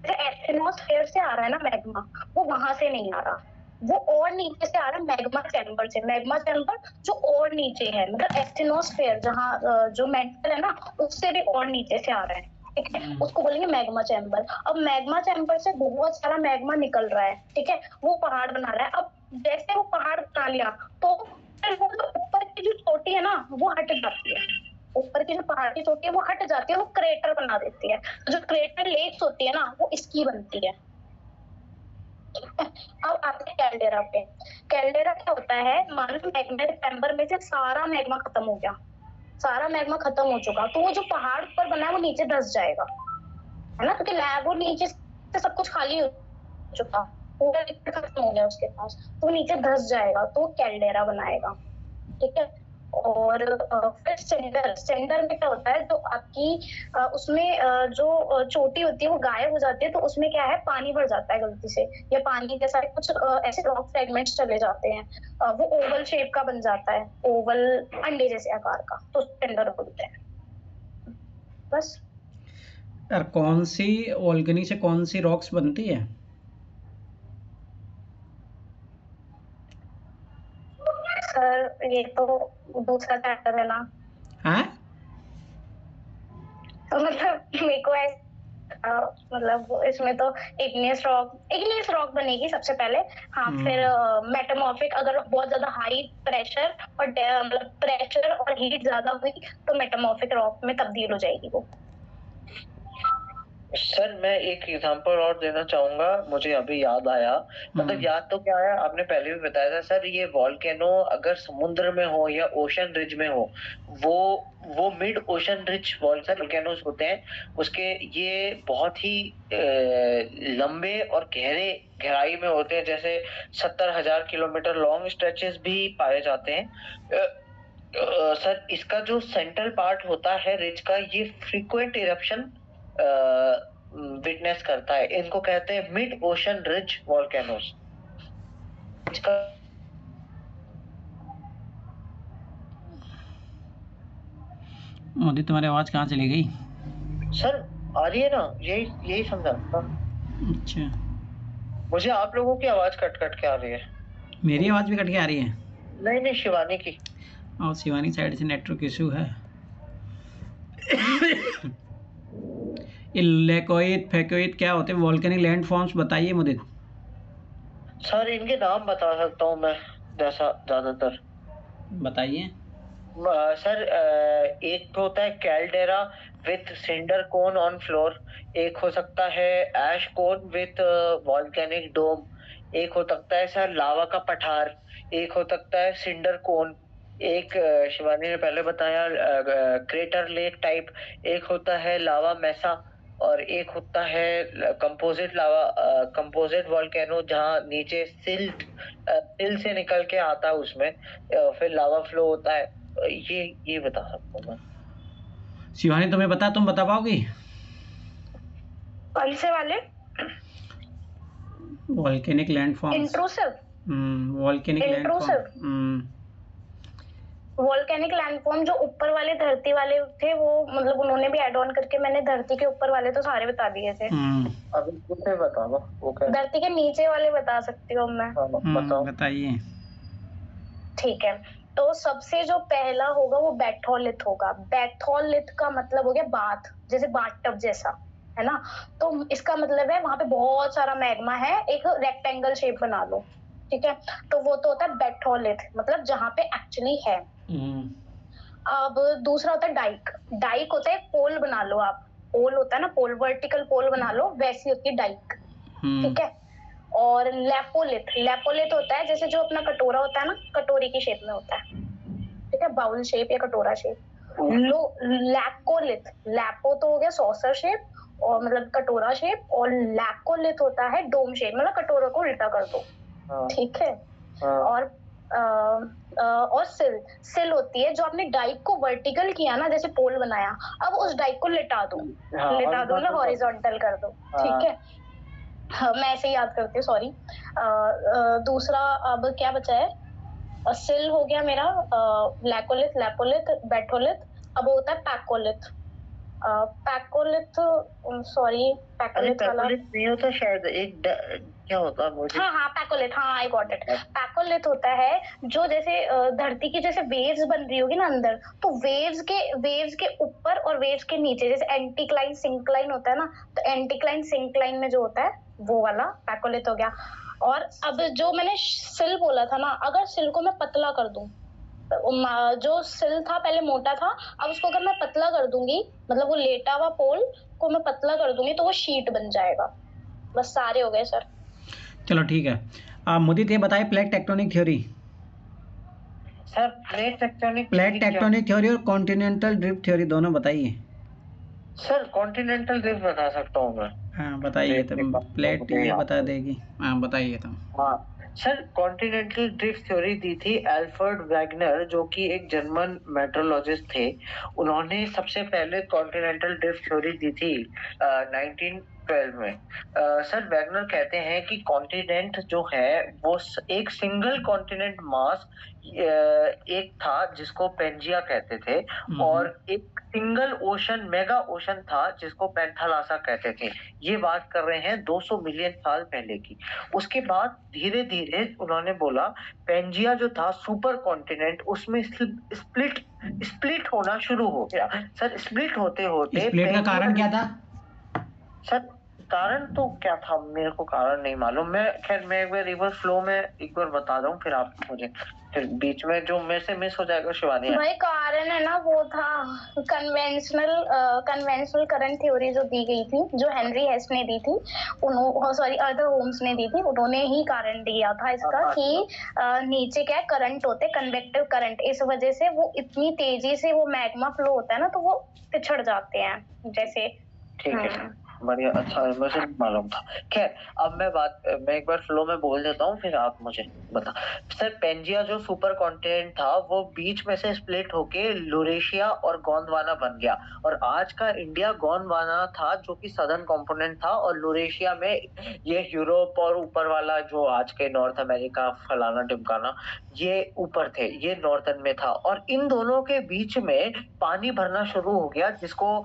एटमॉस्फेयर से आ रहा है ना मैग्मा, वो वहां से नहीं आ रहा, वो और नीचे से आ रहा है, मैग्मा चैम्बर से। मैग्मा चैम्बर जो और नीचे है, मतलब एस्टेनोस्फेयर जहाँ जो मेंटल है ना, उससे भी और नीचे से आ रहा है। ठीक है, उसको बोलेंगे मैग्मा चैम्बर। अब मैग्मा चैम्बर से बहुत सारा मैग्मा निकल रहा है। ठीक है, वो पहाड़ बना रहा है। अब जैसे वो पहाड़ बना लिया तो फिर वो जो ऊपर की जो चोटी है ना, वो हट जाती है। ऊपर की जो पहाड़ की चोटी है वो हट जाती है, वो क्रेटर बना देती है। जो क्रेटर लेक्स होती है ना, वो इसकी बनती है। अब आते हैं कैल्डेरा पे। कैल्डेरा क्या होता है, मान लो मैग्मा चैम्बर में से सारा मैग्मा खत्म हो गया, सारा मैग्मा खत्म हो चुका, तो वो जो पहाड़ पर बना है वो नीचे धंस जाएगा, है ना, क्योंकि लैब वो नीचे से सब कुछ खाली हो चुका, पूरा लिक्विड खत्म हो गया उसके पास, तो नीचे धंस जाएगा, तो कैल्डेरा बनाएगा। ठीक है, और फिर सेंडर में क्या होता है, जो आपकी उसमें जो चोटी होती है वो गायब हो जाती है, तो उसमें क्या है, पानी भर जाता है गलती से, या पानी जैसा कुछ ऐसे रॉक फ्रेगमेंट्स चले जाते हैं, वो ओवल शेप का बन जाता है, ओवल अंडे जैसे आकार का, तो सेंडर बोलते हैं। बस। यार कौन सी वोल्केनी से कौन सी रॉक्स बनती है? सर ये तो दूसरा चैप्टर है ना। हाँ, तो मतलब मेरे को मतलब इसमें तो इग्नियस रॉक बनेगी सबसे पहले। हाँ, फिर मेटामॉर्फिक, अगर बहुत ज्यादा हाई प्रेशर और मतलब प्रेशर और हीट ज्यादा हुई तो मेटामॉर्फिक रॉक में तब्दील हो जाएगी वो। सर मैं एक एग्जांपल और देना चाहूंगा, मुझे अभी याद आया। मतलब याद तो क्या आया, आपने पहले भी बताया था सर, ये वॉल्केनो अगर समुद्र में हो या ओशन रिज में हो, वो मिड ओशन रिज वॉल्केनोस होते हैं। उसके ये बहुत ही लंबे और गहराई में होते हैं, जैसे 70,000 किलोमीटर लॉन्ग स्ट्रेचेस भी पाए जाते हैं। सर इसका जो सेंट्रल पार्ट होता है रिज का, ये फ्रीक्वेंट इरप्शन विटनेस करता है। इनको कहते हैं mid ocean ridge volcanoes. Modi तुम्हारी आवाज कहाँ चली गई? सर आ रही है ना, यही समझा था। अच्छा, मुझे आप लोगों की आवाज कट कट के आ रही है। मेरी आवाज भी कट के आ रही है? नहीं शिवानी की। और शिवानी साइड से नेटवर्क इशू है। ये लेकोइड फेकोइड क्या होते हैं? वोल्केनिक लैंडफॉर्म्स बताइए मुझे। सर इनके नाम बता सकता हूँ मैं, जैसा ज्यादातर। बताइए सर एक होता है caldera with cinder cone on floor, एक हो सकता है ऐश कोन विथ वॉल्केनिक डोम, एक हो सकता है सर लावा का पठार, एक हो सकता है सिंडर कोन, एक शिवानी ने पहले बताया क्रेटर लेक टाइप, एक होता है लावा मैसा, और एक होता है कंपोजिट लावा, कंपोजिट वॉल्केनो, जहाँ नीचे सिल से निकल के आता है उसमें फिर लावा फ्लो होता है। ये बता सकता हूँ मैं। शिवानी तुम्हें बता, तुम बता पाओगी? कौन से वाले? Volcanic landforms. Intrusive. Volcanic Intrusive? Landform. Volcanic landform जो ऊपर वाले धरती वाले थे वो मतलब उन्होंने भी ऐड ऑन करके, मैंने धरती के ऊपर वाले तो सारे बता दिए थे। अभी कितने बता दो वो क्या? धरती के नीचे वाले बता सकती हूँ मैं। बताओ। बताइए। ठीक है, तो सबसे जो पहला होगा वो बैथोलिथ होगा। बैथोलिथ का मतलब हो गया बाथ, जैसे बाथटब जैसा, है ना। तो इसका मतलब है वहां पे बहुत सारा मैग्मा है, एक रेक्टेंगल शेप बना लो, ठीक है। तो वो तो होता है बैथोलिथ, मतलब जहाँ पे एक्चुअली है। अब दूसरा होता है डाइक। डाइक होता है पोल बना लो आप, पोल होता है ना, पोल, वर्टिकल पोल बना लो, वैसी होती है डाइक, ठीक है। और लेपोलिथ, लेपोलिथ होता है जैसे जो अपना कटोरा होता है ना, कटोरी की शेप में होता है, ठीक है, बाउल शेप या कटोरा शेप। लैकोलिथ, लैपो तो हो गया सॉसर शेप और मतलब कटोरा शेप, और लैकोलिथ होता है डोम शेप, मतलब कटोरा को उल्टा कर दो, ठीक है। और सिल, सिल होती है जो आपने डाइक को वर्टिकल किया ना, जैसे पोल बनाया, अब उस डाइक को लिटा दो, लिटा दो मतलब हॉरिजॉन्टल कर दो, ठीक है। हाँ, मैं ऐसे ही याद करती हूँ, सॉरी। दूसरा अब क्या बचा है? सिल हो गया मेरा, लैकोलिथ, लेपोलिथ, बैथोलिथ। अब होता है पैकोलिथ। पैकोलिथ, सॉरी, पैकोलिथ वाला नहीं होता शायद, एक क्या होता है मुझे। हाँ, पैकोलिथ, हाँ, आई गॉट इट। पैकोलिथ होता है जो जैसे धरती की जैसे वेव्स बन रही होगी ना अंदर, तो वेव्स के ऊपर और वेव्स के नीचे, जैसे एंटीक्लाइन सिंक्लाइन होता है ना, तो एंटीक्लाइन सिंक्लाइन में जो होता है वो वाला पैकोलिथ हो गया। और अब जो मैंने सिल बोला था ना, अगर सिल को मैं पतला कर दूं, जो सिल था पहले मोटा था, अब उसको अगर मैं पतला कर दूंगी, मतलब वो लेटा हुआ पोल को मैं पतला कर दूंगी तो वो शीट बन जाएगा। बस सारे हो गए सर। चलो ठीक है। मुदित ये बताइए plate tectonic theory. Sir plate tectonic theory और कॉन्टिनेंटल ड्रिफ्ट थ्योरी दोनों बताइए। सर कॉन्टिनेंटल ड्रिफ्ट बता सकता हूँ मैं। हाँ बताइए, तो प्लेट ये बता देगी। हाँ बताइए तो। हाँ सर, कॉन्टिनेंटल ड्रिफ्ट थ्योरी दी थी एल्फ्रेड वैगनर, जो कि एक जर्मन मेट्रोलॉजिस्ट थे। उन्होंने सबसे पहले कॉन्टिनेंटल ड्रिफ्ट थ्योरी दी थी 1912 में। सर वैगनर कहते हैं कि कॉन्टिनेंट जो है वो एक सिंगल कॉन्टिनेंट मास एक था जिसको पेंजिया कहते थे, और एक सिंगल ओशन, मेगा ओशन था जिसको पेंथालासा कहते थे। ये बात कर रहे हैं 200 मिलियन साल पहले की। उसके बाद धीरे धीरे उन्होंने बोला पेंजिया जो था सुपर कॉन्टिनेंट, उसमें स्प्लिट होना शुरू हो गया। सर स्प्लिट होते होते स्प्लिट का कारण क्या था? सर कारण तो क्या था मेरे को कारण नहीं मालूम। मैं एक बार रिवर्स फ्लो में एक बार बता दूं, फिर आप मुझे, फिर बीच में जो मेरे से मिस हो जाएगा शिवानी। भाई कारण है ना, वो था कन्वेंशनल करंट थ्योरी जो दी गई थी, जो हेनरी हेस ने दी थी, सॉरी आर्थर होम्स ने दी थी, उन्होंने ही कारण दिया था इसका कि नीचे क्या करंट होते, कन्वेक्टिव करंट, इस वजह से वो इतनी तेजी से वो मैग्मा फ्लो होता है ना, तो वो पिछड़ जाते हैं जैसे। ठीक है, बढ़िया, अच्छा मुझे मालूम था। खैर अब मैं एक बार फ्लो में बोल देता हूँ, फिर आप मुझे बता। सर पेंजिया जो सुपर कॉन्टिनेंट था वो बीच में से स्प्लिट होके लुरेशिया और गोंडवाना बन गया, और आज का इंडिया गोंडवाना था जो कि सदर्न कंपोनेंट था, और लुरेशिया में ये यूरोप और ऊपर वाला जो आज के नॉर्थ अमेरिका फलाना टिमकाना ये ऊपर थे, ये नॉर्थन में था। और इन दोनों के बीच में पानी भरना शुरू हो गया, जिसको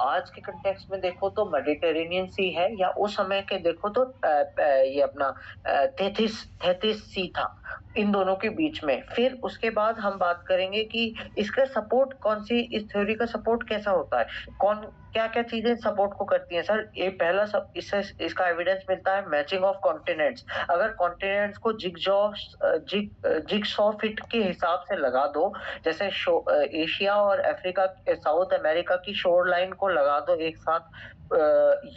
आज के कंटेक्स्ट में देखो तो मेडिटेरेनियन सी है, या उस समय के देखो तो ये अपना थेथिस सी था इन दोनों के बीच में। फिर उसके बाद हम बात करेंगे कि इसका सपोर्ट कौन सी, इस थ्योरी का सपोर्ट कैसा होता है, क्या क्या चीजें सपोर्ट को करती हैं सर? ये पहला सब इससे इसका एविडेंस मिलता है मैचिंग ऑफ कॉन्टिनेंट्स। अगर कॉन्टिनेंट्स को जिगसॉ फिट के हिसाब से लगा दो, जैसे एशिया और अफ्रीका, साउथ अमेरिका की शोर लाइन को लगा दो एक साथ,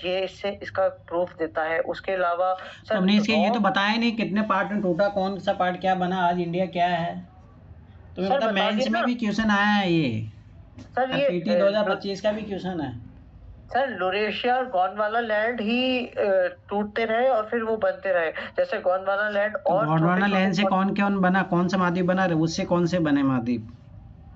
ये इससे इसका प्रूफ देता है। उसके अलावा तो हमने इसके ये तो बताया नहीं कितने पार्ट में टूटा, कौन सा पार्ट क्या बना, आज इंडिया क्या है। तो सर मतलब बता मेंस दिया में ना भी क्वेश्चन आया है ये, सर। ये पीटी 2025 का भी क्वेश्चन है। सर लुरेशिया और गोंडवाना लैंड ही टूटते रहे और फिर वो बनते रहे, जैसे गोंडवाना लैंड तो और गोंडवाना लैंड से कौन कौन बना, कौन सा महाद्वीप बना, उससे कौन से बने महाद्वीप?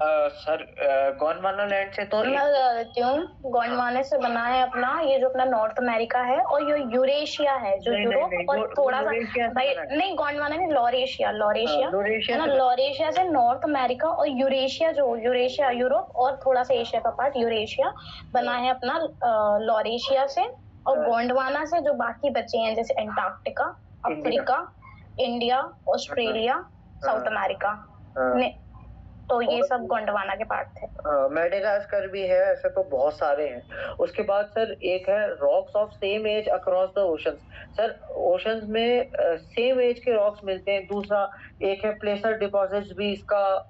सर गोंडवाना लैंड से तो मैं बता देती हूँ। गोंडवाना से बना है अपना ये जो अपना नॉर्थ अमेरिका है, और ये यूरेशिया है जो नहीं, यूरोप नहीं, और वो थोड़ा लुरेशिया सा से भाई बना है। नहीं, गोंडवाना नहीं, लॉरेशिया लुरेशिया है ना। से- लॉरेशिया से नॉर्थ अमेरिका, और यूरेशिया जो यूरेशिया यूरोप और थोड़ा सा एशिया का पार्ट यूरेशिया बना है अपना लॉरेशिया से। और गोंडवाना से जो बाकी बचे हैं जैसे Antarctica, Africa, India, Australia, south America, तो ये सब गोंडवाना के पार्ट थे। मेडागास्कर भी है, ऐसे तो बहुत सारे हैं। उसके बाद सर एक है rocks of same age across the oceans. Sir oceans में सेम एज के रॉक्स मिलते हैं। दूसरा एक है प्लेसर डिपॉजिट्स भी इसका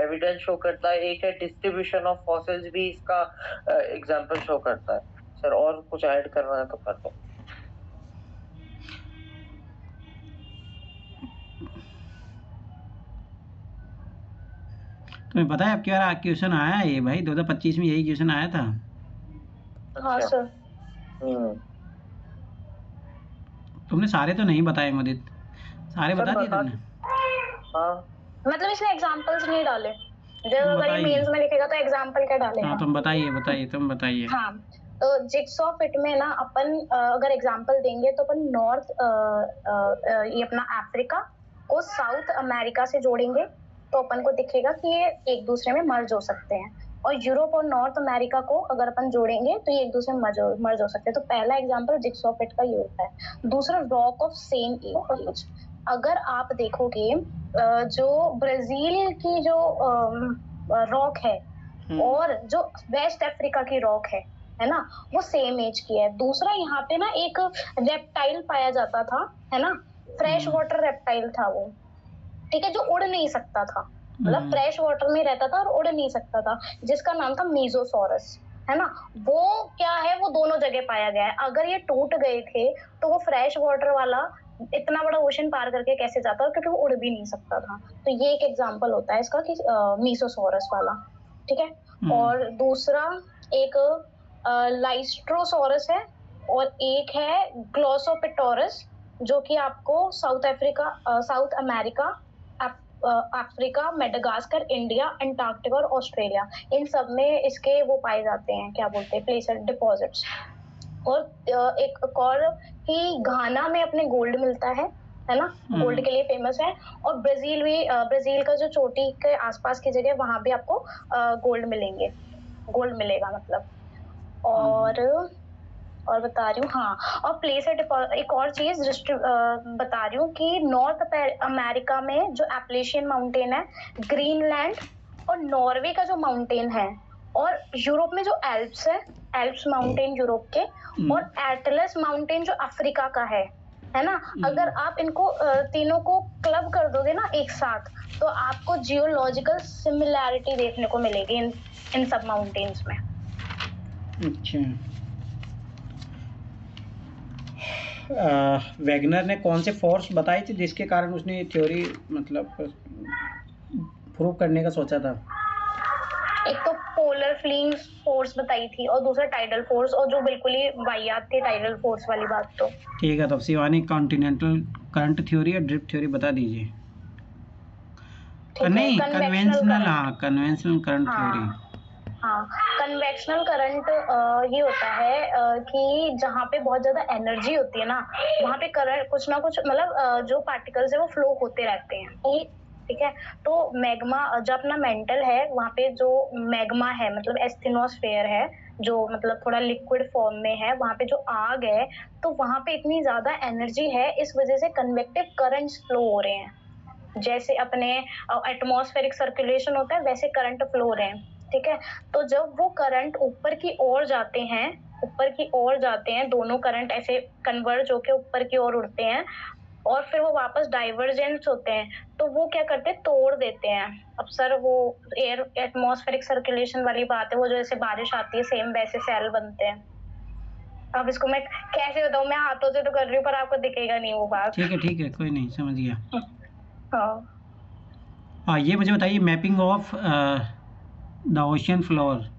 एविडेंस शो करता है। एक है डिस्ट्रीब्यूशन ऑफ फॉसिल्स भी इसका एग्जांपल शो करता है। सर और कुछ ऐड करना है तो कर दो। तुम्हें पता है अब क्या क्वेश्चन आया है ये भाई, 2025 में यही क्वेश्चन आया था। हाँ अच्छा। सर। तुमने सारे तो नहीं बताए मुदित, सारे सर बता दिए बता- तुमने? हाँ मतलब इसने एग्जांपल्स नहीं डाले, जब तुम अगर ये बताइए। मेंस में लिखेगा तो एग्जांपल क्या डालेगा। हाँ तुम बताइए, तुम बताइए। हाँ, तो जिक्सॉ फिट में ना अपन अगर एग्जांपल देंगे तो अपन नॉर्थ ये अपना अफ्रीका को साउथ अमेरिका से जोड़ेंगे तो अपन को दिखेगा कि ये एक दूसरे में मर्ज हो सकते हैं। और यूरोप और नॉर्थ अमेरिका को अगर अपन जोड़ेंगे तो ये एक दूसरे में मर्ज हो सकते हैं। तो पहला एग्जांपल जिक्सॉ फिट का ये होता है। दूसरा रॉक ऑफ सेम एज। अगर आप देखोगे जो ब्राजील की जो रॉक है और जो वेस्ट अफ्रीका की रॉक है ना, वो सेम एज की है। दूसरा यहाँ पे ना एक रेप्टाइल पाया जाता था, है ना, फ्रेश वाटर रेप्टाइल था वो, ठीक है, जो उड़ नहीं सकता था, मतलब फ्रेश वाटर में रहता था और उड़ नहीं सकता था, जिसका नाम था मीजोसॉरस, है ना। वो क्या है, वो दोनों जगह पाया गया है। अगर ये टूट गए थे तो वो फ्रेश वाटर वाला इतना बड़ा ओशन पार करके कैसे जाता, क्योंकि वो उड़ भी नहीं सकता था। तो ये एक एग्जांपल होता है इसका कि मीसोसॉरस वाला, ठीक है। और दूसरा एक लाइस्ट्रोसॉरस है और एक है ग्लोसोपिटोरस, जो कि आपको south America, Africa, Madagascar, India, Antarctica और ऑस्ट्रेलिया, इन सब में इसके वो पाए जाते हैं, क्या बोलते हैं, प्लेसर डिपॉजिट्स। और एक और कि घाना में अपने गोल्ड मिलता है ना, गोल्ड के लिए फेमस है। और ब्राजील का जो चोटी के आसपास की जगह, वहां भी आपको गोल्ड मिलेगा मतलब। और बता रही हूँ, हाँ, और प्लेसर एक और चीज बता रही हूँ कि नॉर्थ अमेरिका में जो एप्लेशियन माउंटेन है, ग्रीनलैंड और नॉर्वे का जो माउंटेन है, और यूरोप में जो एल्प्स है, एल्प्स माउंटेन यूरोप के, और एटलस माउंटेन जो अफ्रीका का है ना। अगर आप इनको तीनों को क्लब कर दोगे ना एक साथ, तो आपको जियोलॉजिकल सिमिलैरिटी देखने को मिलेगी इन सब माउंटेन्स में। अच्छा, वैगनर ने कौन से फोर्स बताई थी जिसके कारण उसने ये थ्योरी मतलब प्रूव करने का सोचा था? एक तो पोलर फ्लिंग फोर्स बताई थी, और दूसरा टाइडल फोर्स, और जो बिल्कुल ही वाहियात थी टाइडल फोर्स वाली बात। तो ठीक है, तब शिवानी कॉन्टिनेंटल करंट थ्योरी और ड्रिफ्ट थ्योरी बता दीजिए। नहीं, कन्वेंशनल, हाँ, कन्वेंशनल करंट थ्योरी। हाँ, कन्वेक्शनल करंट ये होता है कि जहाँ पे बहुत ज्यादा एनर्जी होती है ना, वहाँ पे करंट कुछ ना कुछ, मतलब जो पार्टिकल्स है वो फ्लो होते रहते हैं, ठीक है। तो मैग्मा जो अपना मेंटल है, वहाँ पे जो मैग्मा है, मतलब एस्थेनोस्फेयर है, जो मतलब थोड़ा लिक्विड फॉर्म में है, वहाँ पे जो आग है, तो वहाँ पे इतनी ज्यादा एनर्जी है, इस वजह से कन्वेक्टिव करंट्स फ्लो हो रहे हैं। जैसे अपने एटमॉस्फेरिक सर्कुलेशन होता है, वैसे करंट फ्लो हो रहे हैं, ठीक है। तो जब वो करंट ऊपर की ओर जाते हैं, दोनों करंट ऐसे कन्वर्ज होके ऊपर की ओर उड़ते हैं और फिर वो वापस डाइवर्जेंस होते हैं, तो वो क्या करते हैं, तोड़ देते हैं। अब सर वो एयर एटमॉस्फेरिक सर्कुलेशन वाली बात है, वो जो जैसे बारिश आती है सेम वैसे सेल बनते हैं। अब इसको मैं कैसे बताऊं, मैं हाथों से तो कर रही हूँ पर आपको दिखेगा नहीं वो बात। ठीक है, कोई नहीं, समझ गया। हाँ, ये मुझे बताइए, mapping of the ocean floor.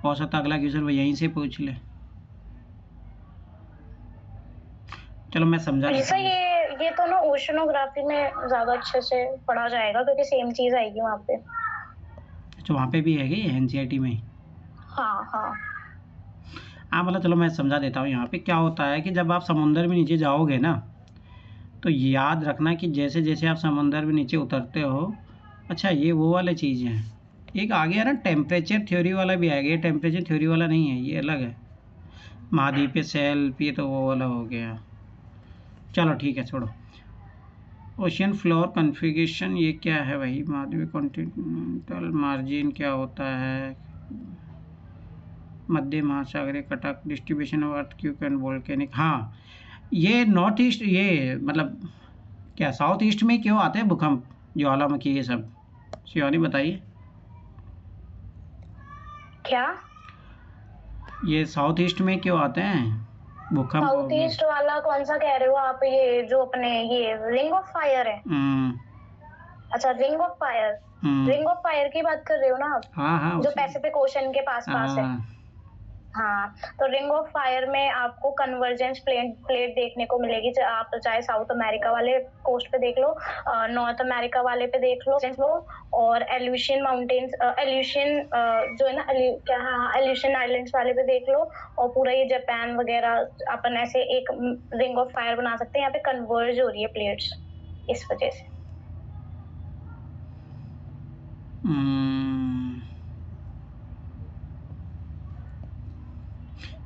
हो सकता अगला क्वेश्चन वो यहीं से पूछ ले। चलो मैं समझा जैसा देता हूँ। ये तो ना ओशनोग्राफी में ज्यादा अच्छे से पढ़ा जाएगा क्योंकि सेम चीज आएगी वहाँ पे। अच्छा, वहाँ पे भी है क्या एनसीईआरटी में? हाँ, मतलब चलो मैं समझा देता हूँ। यहाँ पे क्या होता है कि जब आप समुंदर में नीचे जाओगे ना, तो याद रखना कि जैसे जैसे आप समुंदर में नीचे उतरते हो, अच्छा ये वो वाले चीज़ हैं। एक आ गया ना टेम्परेचर थ्योरी वाला भी आ गया। टेम्परेचर थ्योरी वाला नहीं है, ये अलग है। महाद्वीपीय शेल्फ, ये तो वो वाला हो गया। चलो ठीक है, छोड़ो। ओशियन फ्लोर कॉन्फ़िगरेशन ये क्या है भाई? महाद्वीपीय कॉन्टिनेंटल मार्जिन क्या होता है? मध्य महासागरीय कटक, distribution of earthquake and volcanic. हाँ, ये नॉर्थ ईस्ट, ये मतलब क्या साउथ ईस्ट में क्यों आते हैं भूकंप, ज्वालामुखी, ये सब? शिवानी बताइए। क्या ये साउथ ईस्ट में क्यों आते हैं भूकंप? साउथ ईस्ट वाला कौन सा कह रहे हो आप? ये जो अपने ये रिंग ऑफ फायर है। अच्छा, रिंग ऑफ फायर की बात कर रहे हो ना आप? हाँ, जो पैसिफिक ओशन के पास है। हाँ, तो रिंग ऑफ फायर में आपको कन्वर्जेंस प्लेट देखने को मिलेगी। आप चाहे साउथ अमेरिका वाले कोस्ट पे देख लो, नॉर्थ अमेरिका वाले पे देख लो, और एल्यूशियन माउंटेन्स, जो है ना, एल्यूशियन आइलैंड्स वाले पे देख लो, और पूरा ये जापान वगैरह, अपन ऐसे एक रिंग ऑफ फायर बना सकते हैं। यहाँ पे कन्वर्ज हो रही है प्लेट्स इस वजह से।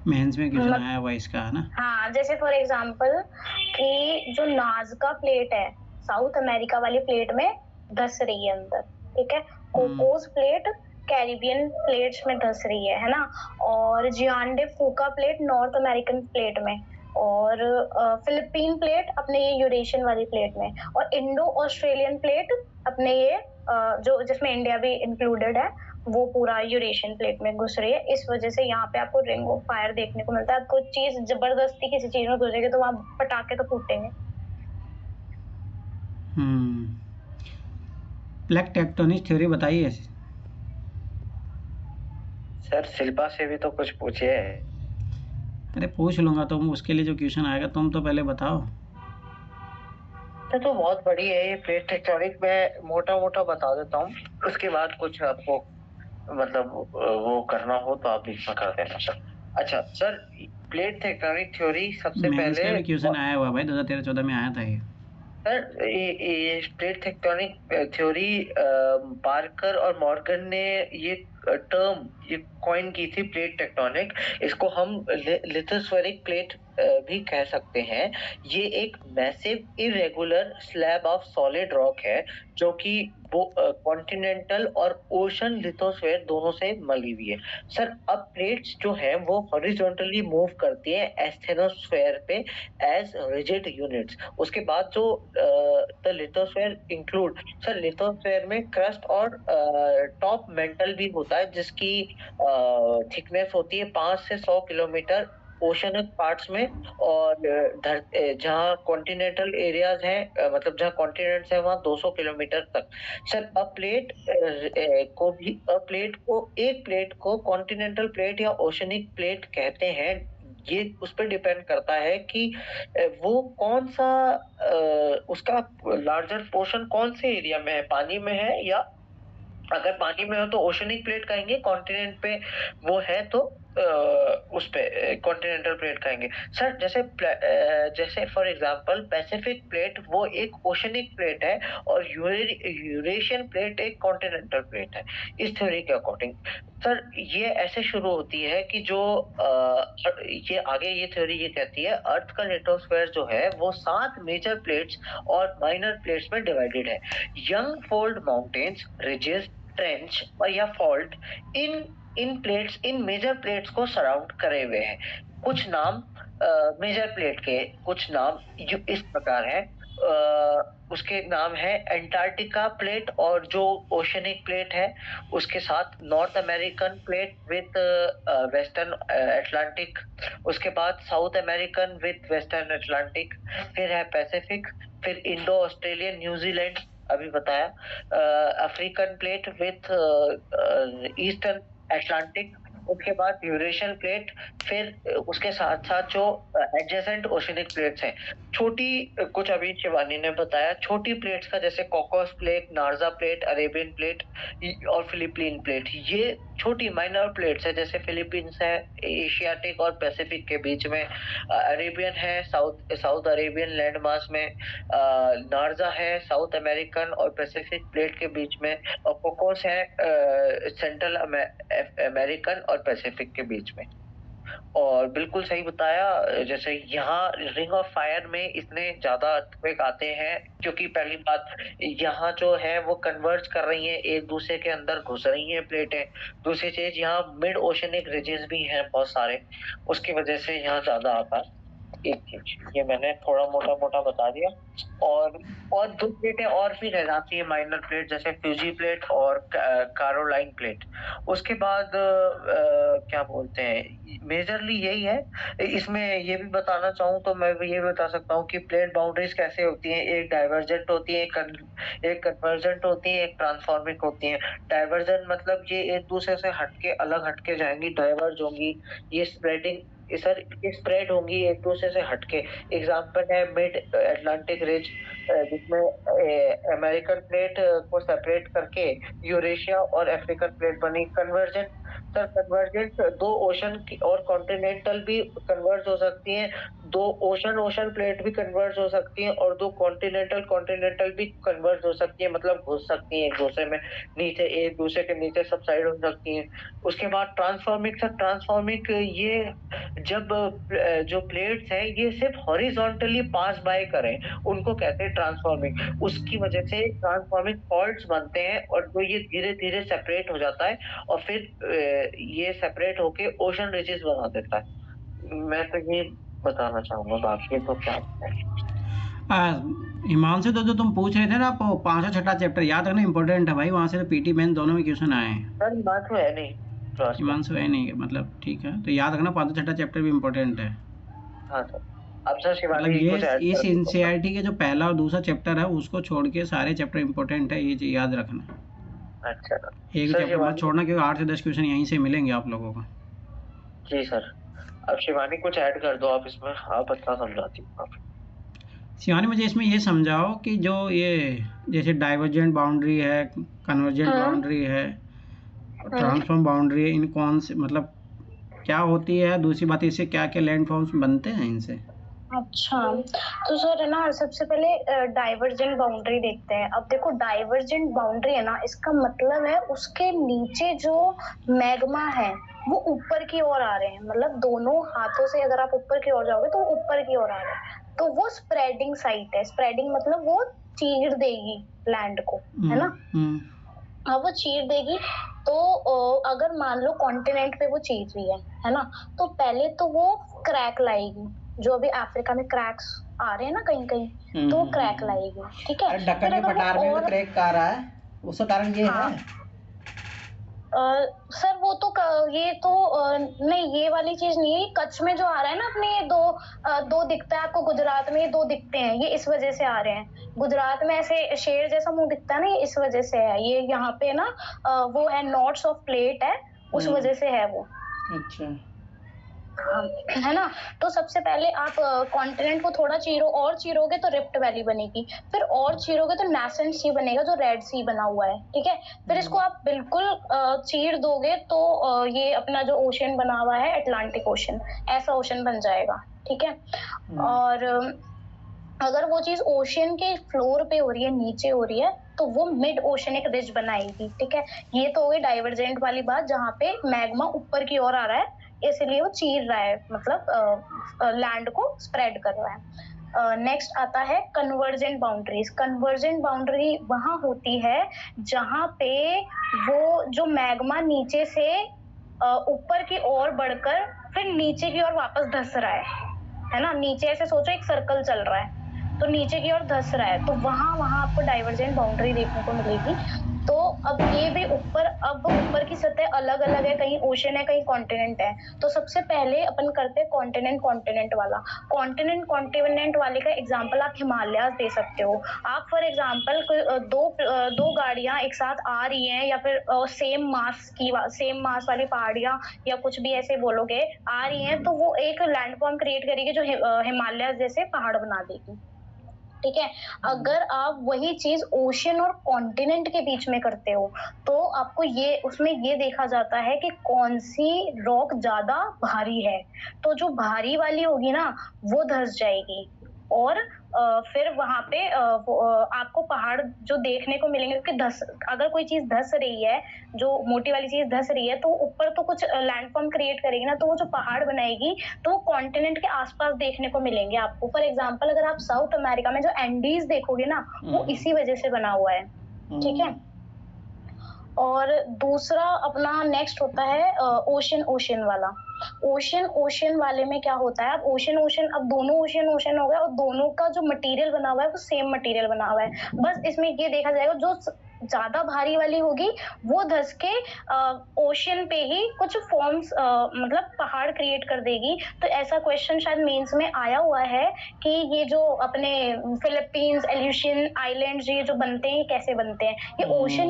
मेंस में क्वेश्चन आया हुआ इसका, है ना? हाँ, जैसे फॉर एग्जांपल कि जो नाज़का प्लेट है साउथ अमेरिका वाली प्लेट में धस रही है अंदर, ठीक है। कोकोस प्लेट कैरिबियन प्लेट्स में धस रही है ना। और जियांडे फूका प्लेट नॉर्थ अमेरिकन प्लेट में, और फिलिपीन प्लेट अपने ये यूरेशियन वाली प्लेट में, और इंडो ऑस्ट्रेलियन प्लेट अपने ये जो जिसमें इंडिया भी इंक्लूडेड है, वो पूरा यूरेशियन प्लेट में घुस रही है। इस वजह से यहाँ पे आपको रिंग ऑफ फायर देखने को मिलता है। कुछ चीज जबरदस्ती किसी चीज में घुसेगी तो वहाँ पटाखे तो फूटेंगे। प्लेट टेक्टोनिक थ्योरी बताइए। सर शिल्पा से भी तो कुछ पूछिए। अरे पूछ लूंगा, तुम उसके लिए जो क्वेश्चन आएगा तुम तो पहले बताओ। तो बहुत बड़ी है ये प्लेट टेक्टोनिक। मैं मोटा मोटा बता देता हूँ, उसके बाद कुछ आपको मतलब वो करना हो तो आप बीच में कर देना सर। अच्छा सर, प्लेट टेक्टोनिक थ्योरी सबसे पहले भी क्वेश्चन आया हुआ भाई, 2013-14 में आया था ये। सर ये प्लेट टेक्टोनिक थ्योरी पार्कर और मॉर्गन ने ये टर्म ये कॉइन की थी, प्लेट टेक्टोनिक। इसको हम लिथोस्फेरिक प्लेट भी कह सकते हैं। ये एक massive irregular slab of solid rock है जो कि वो कॉन्टिनेंटल और ओशन लिथोस्फेयर दोनों से मली हुई है। सर अब प्लेट्स जो है वो हॉरिजॉन्टली मूव करती है एस्थेनोस्फेयर पे एज रिजिड यूनिट्स। उसके बाद जो the lithosphere include, sir lithosphere में क्रस्ट और टॉप मेंटल भी होता है जिसकी थिकनेस होती है 5 से 100 किलोमीटर ओशनिक पार्ट्स में, और जहाँ कॉन्टिनेंटल एरियाज हैं, मतलब जहाँ कॉन्टिनेंट्स हैं वहाँ 200 किलोमीटर तक। सर एक प्लेट को कॉन्टिनेंटल प्लेट या ओशनिक प्लेट कहते हैं। ये उस पर डिपेंड करता है कि वो कौन सा उसका लार्जर पोर्शन कौन से एरिया में है, पानी में है, या अगर पानी में हो तो ओशनिक प्लेट कहेंगे, कॉन्टिनेंट पे वो है तो उस पे कॉन्टिनेंटल प्लेट कहेंगे। सर जैसे फॉर एग्जांपल पैसिफिक प्लेट वो एक ओशनिक प्लेट है और यूरेशियन प्लेट एक कॉन्टिनेंटल प्लेट है इस थ्योरी के अकॉर्डिंग। सर ये ऐसे शुरू होती है कि जो ये आगे ये थ्योरी ये कहती है अर्थ का लिथोस्फेयर जो है वो 7 मेजर प्लेट्स और माइनर प्लेट्स में डिवाइडेड है। Young fold mountains, ridges, trench और या फॉल्ट इन इन प्लेट्स, इन मेजर प्लेट्स को सराउंड करे हुए हैं। कुछ नाम मेजर प्लेट के, कुछ नाम इस प्रकार है। उसके नाम है एंटार्क्टिका प्लेट, और जो ओशनिक प्लेट है उसके साथ north American plate with western Atlantic, उसके बाद south American with western Atlantic, फिर है पैसिफिक, फिर इंडो ऑस्ट्रेलियन न्यूजीलैंड अभी बताया, African plate with eastern Atlantic, उसके बाद यूरेशियन प्लेट, फिर उसके साथ साथ जो एडजेसेंट ओशनिक प्लेट्स हैं छोटी, कुछ अभी शिवानी ने बताया छोटी प्लेट्स का, जैसे कॉकस प्लेट, नार्जा प्लेट, अरेबियन प्लेट और फिलीपीन प्लेट। ये छोटी माइनर प्लेट्स है, जैसे फिलीपींस है एशियाटिक और पैसिफिक के बीच में, अरेबियन है साउथ अरेबियन लैंड मास में, नार्जा है साउथ अमेरिकन और पैसिफिक प्लेट के बीच में, और कोकोस है सेंट्रल अमेरिकन और पैसिफिक के बीच में। और बिल्कुल सही बताया, जैसे यहाँ रिंग ऑफ फायर में इतने ज्यादा अर्थक्वेक आते हैं क्योंकि पहली बात यहाँ जो है वो कन्वर्ज कर रही है, एक दूसरे के अंदर घुस रही हैं प्लेटें। दूसरी चीज यहाँ मिड ओशनिक रिजेस भी हैं बहुत सारे, उसकी वजह से यहाँ ज्यादा आता है। एक चीज ये मैंने थोड़ा मोटा बता दिया। और दो प्लेटें और भी रह जाती है माइनर प्लेट, जैसे फ्यूजी प्लेट और कैरोलाइन प्लेट। उसके बाद क्या बोलते हैं, मेजरली यही है। इसमें ये भी बताना चाहूँ तो मैं ये बता सकता हूँ कि प्लेट बाउंड्रीज कैसे होती हैं। एक डाइवर्जेंट होती है, एक कन्वर्जेंट होती है, एक ट्रांसफॉर्मिक होती है। डाइवर्जेंट मतलब ये एक दूसरे से हटके अलग हटके जाएंगी, डाइवर्ज होंगी। ये स्प्रेड होंगी एक दूसरे से हटके। एग्जांपल है मिड अटलांटिक रिज, जिसमें अमेरिकन प्लेट को सेपरेट करके यूरेशिया और अफ्रीकन प्लेट बनी। कन्वर्जेंट दो ओशन और कॉन्टिनेंटल भी कन्वर्ज हो सकती हैं, दो ओशन प्लेट भी कन्वर्ज हो सकती हैं, और दो कॉन्टिनेंटल भी कन्वर्ज हो सकती है, मतलब घुस सकती हैं एक दूसरे में, नीचे एक दूसरे के नीचे सबसाइड हो सकती हैं। उसके बाद ट्रांसफॉर्मिक ये जब जो प्लेट्स हैं ये सिर्फ हॉरिजॉन्टली पास बाय करें, उनको कहते हैं ट्रांसफॉर्मिक। उसकी वजह से ट्रांसफॉर्मिक फॉल्ट्स बनते हैं और जो ये धीरे धीरे सेपरेट हो जाता है और फिर ये सेपरेट होके ओशन रिजेस बना देता है। मैं तो ये बताना चाहूंगा, बाकी तो क्या है। हिमांशु, तो जो तुम पूछ रहे थे ना, आप 5 और 6 चैप्टर याद रखना इंपॉर्टेंट है भाई, वहाँ से तो पीटी मेन दोनों में क्वेश्चन आए हैं। सर बात तो है नहीं, हिमांशु है नहीं, मतलब ठीक है, तो याद रखना 5 और 6 चैप्टर भी इम्पोर्टेंट है। हाँ सर। अब सर शिवानी मतलब कुछ ऐड ये इस कर दो। एनसीईआरटी के जो पहला और दूसरा चैप्टर है उसको छोड़ के सारे चैप्टर इंपॉर्टेंट है, ये चीज़ याद रखना। अच्छा एक सर, चैप्टर मत छोड़ना, क्योंकि 8 से 10 क्वेश्चन यहीं से मिलेंगे आप लोगों को। जी सर। अब शिवानी कुछ ऐड कर दो आप इसमें, आप अच्छा समझाती हो। शिवानी, मुझे इसमें ये समझाओ कि जो ये जैसे डाइवर्जेंट बाउंड्री है, कन्वर्जेंट बाउंड्री है, ट्रांसफॉर्म बाउंड्री है, इन कौन से मतलब क्या होती है, दूसरी बात इससे क्या क्या लैंड फॉर्म्स बनते हैं इनसे। अच्छा, तो सर है ना, सबसे पहले डाइवर्जेंट बाउंड्री देखते हैं। अब देखो डाइवर्जेंट बाउंड्री है ना, इसका मतलब है उसके नीचे जो मैग्मा है वो ऊपर की ओर आ रहे हैं, मतलब दोनों हाथों से अगर आप ऊपर की ओर जाओगे तो ऊपर की ओर आ रहे हैं, तो वो स्प्रेडिंग साइट है। स्प्रेडिंग मतलब वो चीर देगी लैंड को, है ना। हाँ, वो चीर देगी। तो अगर मान लो कॉन्टिनेंट पे वो चीर रही है ना, तो पहले तो वो क्रैक लाएगी, जो अभी अफ्रीका में क्रैक्स आ रहे हैं ना कहीं कहीं, तो वो क्रैक लाएगी, ठीक है। दक्कन के पठार में भी क्रैक आ रहा है, उसका कारण ये है। सर वो तो ये तो नहीं, ये वाली चीज नहीं है। कच्छ में जो आ रहा है ना अपने, ये दो दिखता है आपको, गुजरात में ये 2 दिखते हैं, ये इस वजह से आ रहे हैं। गुजरात में ऐसे शेर जैसा मुंह दिखता है ना, ये इस वजह से है। ये यहाँ पे ना वो है नॉट्स ऑफ प्लेट है, उस वजह से है वो। अच्छा, है ना। तो सबसे पहले आप कॉन्टिनेंट को थोड़ा चीरो, और चीरोगे तो रिफ्ट वैली बनेगी, फिर और चीरोगे तो नैसेंट सी बनेगा, जो रेड सी बना हुआ है, ठीक है। फिर इसको आप बिल्कुल चीर दोगे तो ये अपना जो ओशन बना हुआ है अटलांटिक ओशन, ऐसा ओशन बन जाएगा, ठीक है। और अगर वो चीज ओशन के फ्लोर पे हो रही है, नीचे हो रही है, तो वो मिड ओशनिक रिज बनाएगी, ठीक है। ये तो हो गई डाइवर्जेंट वाली बात, जहाँ पे मैग्मा ऊपर की ओर आ रहा है, इसलिए वो चीर रहा है, मतलब लैंड को स्प्रेड कर रहा है। नेक्स्ट आता है कन्वर्जेंट बाउंड्रीज। कन्वर्जेंट बाउंड्री वहां होती है जहां पे वो जो मैग्मा नीचे से ऊपर की ओर बढ़कर फिर नीचे की ओर वापस धंस रहा है ना। नीचे ऐसे सोचो एक सर्कल चल रहा है तो नीचे की ओर धंस रहा है, तो वहां आपको डाइवर्जेंट बाउंड्री देखने को मिलेगी। तो अब ये भी ऊपर की सतह अलग अलग है, कहीं ओशन है कहीं कॉन्टिनेंट है। तो सबसे पहले अपन करते हैं कॉन्टिनेंट वाला। कॉन्टिनेंट वाले का एग्जांपल आप हिमालयाज दे सकते हो। आप फॉर एग्जांपल दो गाड़ियां एक साथ आ रही हैं या फिर सेम मास वाली पहाड़ियां या कुछ भी ऐसे बोलोगे आ रही हैं, तो वो एक लैंडफॉर्म क्रिएट करेगी जो हिमालयाज जैसे पहाड़ बना देगी। ठीक है, अगर आप वही चीज ओशन और कॉन्टिनेंट के बीच में करते हो तो आपको उसमें ये देखा जाता है कि कौन सी रॉक ज्यादा भारी है। तो जो भारी वाली होगी ना वो धंस जाएगी और फिर वहां पे आपको पहाड़ जो देखने को मिलेंगे, क्योंकि अगर कोई चीज धंस रही है, जो मोटी वाली चीज धंस रही है, तो ऊपर तो कुछ लैंडफॉर्म क्रिएट करेगी ना, तो वो जो पहाड़ बनाएगी तो वो कॉन्टिनेंट के आसपास देखने को मिलेंगे आपको। फॉर एग्जांपल अगर आप साउथ अमेरिका में जो एंडीज देखोगे ना वो इसी वजह से बना हुआ है। ठीक है, और दूसरा अपना नेक्स्ट होता है ओशन वाला। ओशन वाले में क्या होता है, अब ओशन अब दोनों ओशन हो गए और दोनों का जो मटेरियल बना हुआ है वो सेम मटेरियल बना हुआ है। बस इसमें ये देखा जाएगा जो ज्यादा भारी वाली होगी वो धंस के ओशन पे ही कुछ फॉर्म्स मतलब पहाड़ क्रिएट कर देगी। तो ऐसा क्वेश्चन शायद मेंस में आया हुआ है कि ये जो अपने फिलीपींस, एल्यूशियन आइलैंड्स ये जो बनते हैं कैसे बनते हैं। ये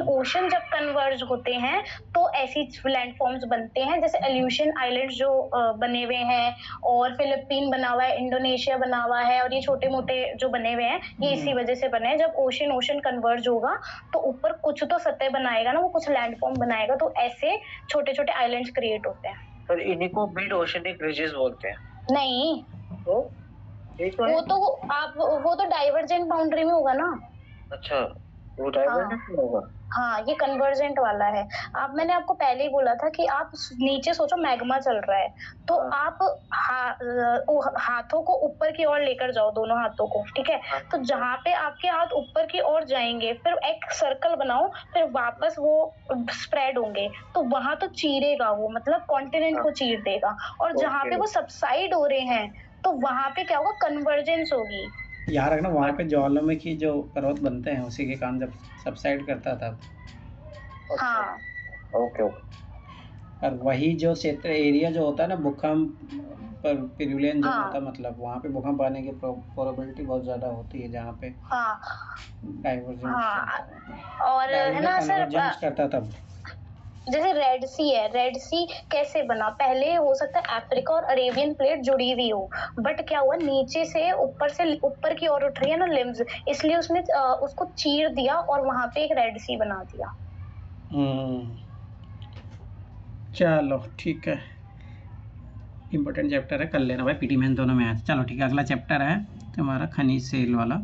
ओशन जब कन्वर्ज होते हैं तो ऐसी लैंडफॉर्म्स बनते हैं, जैसे एल्यूशियन आइलैंड्स जो बने हुए हैं और फिलीपीन बना हुआ है, इंडोनेशिया बना हुआ है, और ये छोटे मोटे जो बने हुए हैं ये इसी वजह से बने हैं। जब ओशन कन्वर्ज होगा तो ऊपर कुछ तो सतह बनाएगा ना, वो कुछ लैंडफॉर्म बनाएगा, तो ऐसे छोटे छोटे आइलैंड्स क्रिएट होते हैं। पर इन्हीं को मिड ओशनिक रिजेस बोलते हैं। नहीं, तो वो तो डाइवर्जेंट बाउंड्री में होगा ना। अच्छा, वो डाइवर्जेंट में होगा। हाँ, ये कन्वर्जेंट वाला है। मैंने आपको पहले ही बोला था कि आप नीचे सोचो मैग्मा चल रहा है, तो आप हाथों को ऊपर की ओर लेकर जाओ, दोनों हाथों को। ठीक है, तो जहाँ पे आपके हाथ ऊपर की ओर जाएंगे फिर एक सर्कल बनाओ, फिर वापस वो स्प्रेड होंगे, तो वहां तो चीरेगा वो, मतलब कॉन्टिनेंट को चीर देगा। और जहाँ पे वो सबसाइड हो रहे हैं तो वहां पे क्या होगा, कन्वर्जेंस होगी। याद रखना वहाँ पे ज्वालामुखी जो पर्वत बनते हैं उसी के कारण जब सबसाइड करता था। हाँ, ओके। और वही जो क्षेत्र एरिया जो होता है ना भूकंप पर पिरुलियन जो होता है, मतलब वहाँ पे भूकंप आने की प्रोबेबिलिटी बहुत ज्यादा होती है जहाँ पे डाइवर्जेंस और है ना सर, करता तब। जैसे रेड सी है, रेड सी कैसे बना, पहले हो सकता है अफ्रीका और अरेबियन प्लेट जुड़ी हुई हो, बट क्या हुआ नीचे से ऊपर की ओर उठ रही है ना लिम्स, इसलिए उसने उसको चीर दिया और वहां पे एक रेड सी बना दिया। चलो ठीक है, इम्पोर्टेंट चैप्टर है, कर लेना भाई, पीटी में दोनों में आया। चलो ठीक है, अगला चैप्टर है तुम्हारा खनिज सेल वाला।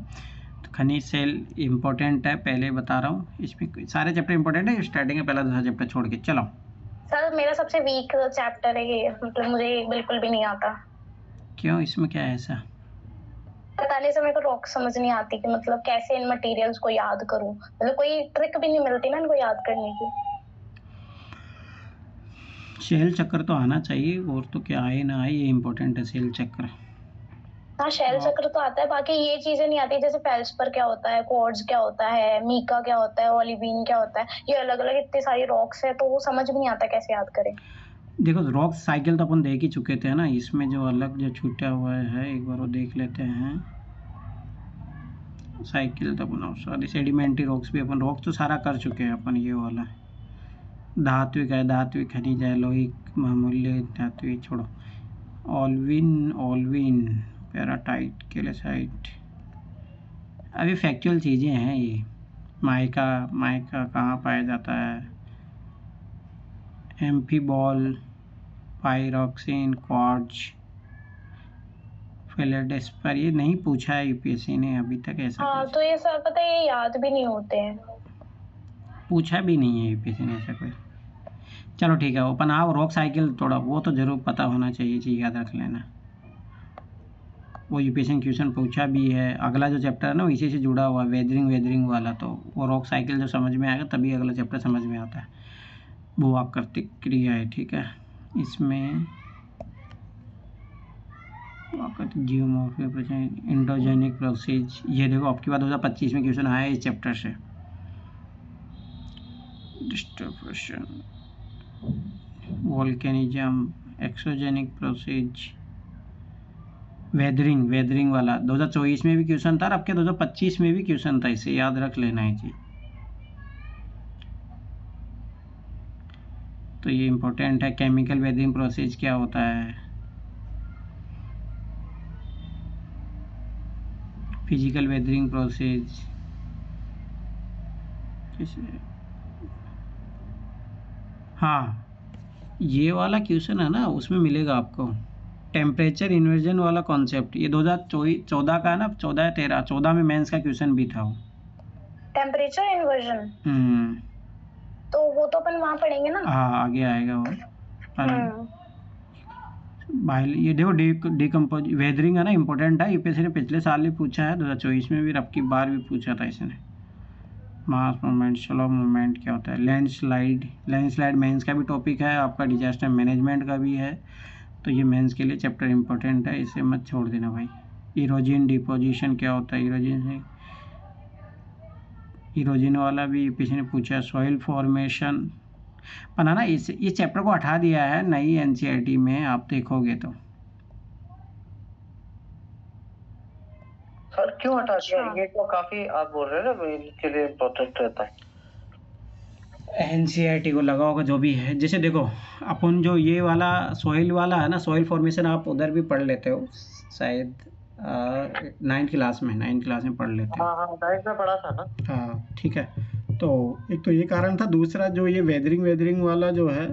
तो खनिज सेल इम्पोर्टेंट है, पहले बता रहा हूँ, इसमें सारे चैप्टर इम्पोर्टेंट है, स्टार्टिंग में पहला दूसरा चैप्टर छोड़ के। चलो सर, मेरा सबसे वीक चैप्टर है ये, मतलब मुझे बिल्कुल भी नहीं आता। क्यों, इसमें क्या है ऐसा? बताने से मेरे को रॉक समझ नहीं आती कि मतलब कैसे इन मटेरियल्स को याद करूं, मतलब कोई ट्रिक भी नहीं मिलती ना इनको याद करने की। शेल चक्र तो आना चाहिए, और तो क्या आए ना आए, ये इम्पोर्टेंट है शेल चक्र। हाँ, शेल चक्र तो आता है, बाकी ये चीजें नहीं आती, जैसे फेल्सपर क्या होता है, क्वार्ट्ज क्या होता है, मीका क्या होता है, ओलिवीन क्या होता है, ये अलग अलग इतनी सारी रॉक्स है, तो वो समझ भी नहीं आता कैसे याद करें। देखो रॉक साइकिल तो अपन देख ही चुके थे ना, इसमें जो अलग जो छूटा हुआ है एक बार वो देख लेते हैं। साइकिल तो बनाओ, सॉरी सेडिमेंट्री रॉक्स भी अपन, रॉक्स तो सारा कर चुके हैं अपन, ये वाला धात्विक है, धात्विक खनिज है, लोहिक मामूली धात्विक छोड़ो, ऑल्विन पैराटाइट, केलेसाइट, अभी फैक्चुअल चीज़ें हैं ये। माइका कहाँ पाया जाता है, एम्फीबॉल, पायरोक्सिन, क्वार्ट्ज, फेल्डेस्पर, ये नहीं पूछा है यूपीएससी ने अभी तक ऐसा। हाँ, तो ये सब पता है, ये याद भी नहीं होते हैं, पूछा भी नहीं है यूपीएससी ने ऐसा कोई। चलो ठीक है, ओपन आओ, रॉक साइकिल थोड़ा वो तो जरूर पता होना चाहिए, चीज़ याद रख लेना। वो यूपीएससी क्वेश्चन पूछा भी है। अगला जो चैप्टर है ना वो इसी से जुड़ा हुआ है, वेदरिंग वाला, तो वो रॉक साइकिल जो समझ में आएगा तभी अगला चैप्टर समझ में आता है। भू आकृतिक क्रिया है, ठीक है। इसमें जियोमॉर्फी, इंडोजेनिक प्रोसेस, ये देखो आपकी बात 2025 में क्वेश्चन आया है इस चैप्टर से। Distribution, volcanism, exogenic process, weathering वाला 2024 में भी क्वेश्चन था और आपके 2025 में भी क्वेश्चन था, इसे याद रख लेना है जी। तो ये इम्पोर्टेंट है। केमिकल वेदरिंग प्रोसेस क्या होता है, फिजिकल वेदरिंग प्रोसेस, हाँ ये वाला क्वेश्चन है ना उसमें मिलेगा आपको। टेम्परेचर इन्वर्जन वाला कॉन्सेप्ट, ये 2014 का है ना, 14 या 13, 14 में मेंस का क्वेश्चन भी था वो। टेम्परेचर इन्वर्जन तो वो तो अपन वहाँ पढ़ेंगे ना। हाँ आगे आएगा वो। ये देखो डिकम्पोज वेदरिंग है ना, इम्पोर्टेंट है। यूपीएससी ने पिछले साल भी पूछा है, 2024 में भी, अब की बार भी पूछा था इसने। मास मूवमेंट, स्लो मूवमेंट क्या होता है, लैंडस्लाइड मेंस का भी टॉपिक है आपका, डिजास्टर मैनेजमेंट का भी है। तो ये मेंस के लिए चैप्टर इम्पोर्टेंट है, इसे मत छोड़ देना भाई। इरोजन डिपोजिशन क्या होता है, इरोजन वाला भी यूपीएससी ने पूछा। सॉइल फॉर्मेशन बनाना, इस चैप्टर को हटा दिया है नई एनसीईआरटी में, आप देखोगे तो। सर क्यों हटा दिया? ये तो काफी आप बोल रहे हैं ना इनके लिए इम्पोर्टेंट रहता है। एनसीईआरटी को लगा होगा जो भी है। जैसे देखो अपन जो ये वाला सॉइल वाला है ना, सॉइल फॉर्मेशन आप उधर भी पढ़ लेते हो शायद, 9th क्लास में पढ़ लेते हो। हाँ 9th में पढ़ा था ना। हाँ ठीक है। तो एक तो ये कारण था, दूसरा जो ये वेदरिंग वाला जो है,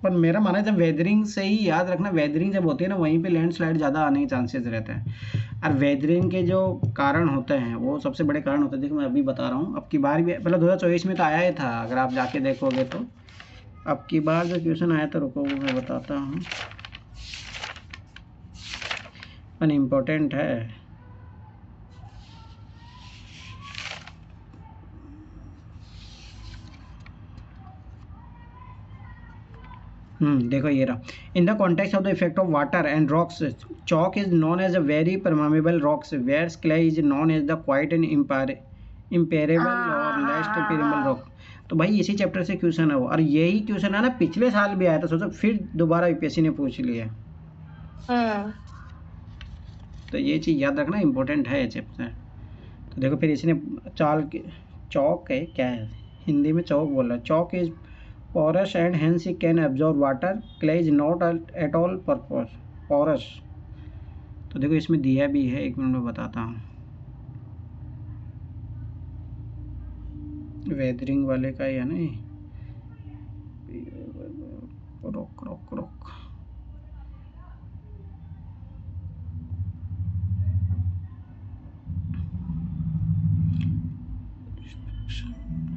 पर मेरा मानना है जब वेदरिंग से ही याद रखना, वेदरिंग जब होती है ना वहीं पे लैंडस्लाइड ज़्यादा आने के चांसेस रहते हैं। और वेदरिंग के जो कारण होते हैं वो सबसे बड़े कारण होते हैं, देखो मैं अभी बता रहा हूँ। अब की बार भी मतलब 2024 में तो आया ही था, अगर आप जाके देखोगे तो। अब की बार जो क्वेश्चन आया था, रुको वो मैं बताता हूँ, पर इम्पोर्टेंट है। देखो ये रहा। In the context of the effect of water and rocks, chalk is known as a very permeable rocks, whereas clay is known as the quite and impermeable और लेस पेरेबल रॉक। तो भाई इसी chapter से question है वो, और यही question है ना पिछले साल भी आया था, सोचो फिर दोबारा यूपीएससी ने पूछ लिया। तो ये चीज़ याद रखना, इम्पोर्टेंट है ये चैप्टर। तो देखो फिर इसने चॉक है, क्या है हिंदी में चौक बोल रहा है। Chalk is porous and hence it can absorb water. Clay is not at all porous. तो देखो इसमें दिया भी है, एक मिनट में बताता हूँ। वेदरिंग वाले का ही है ना, रोक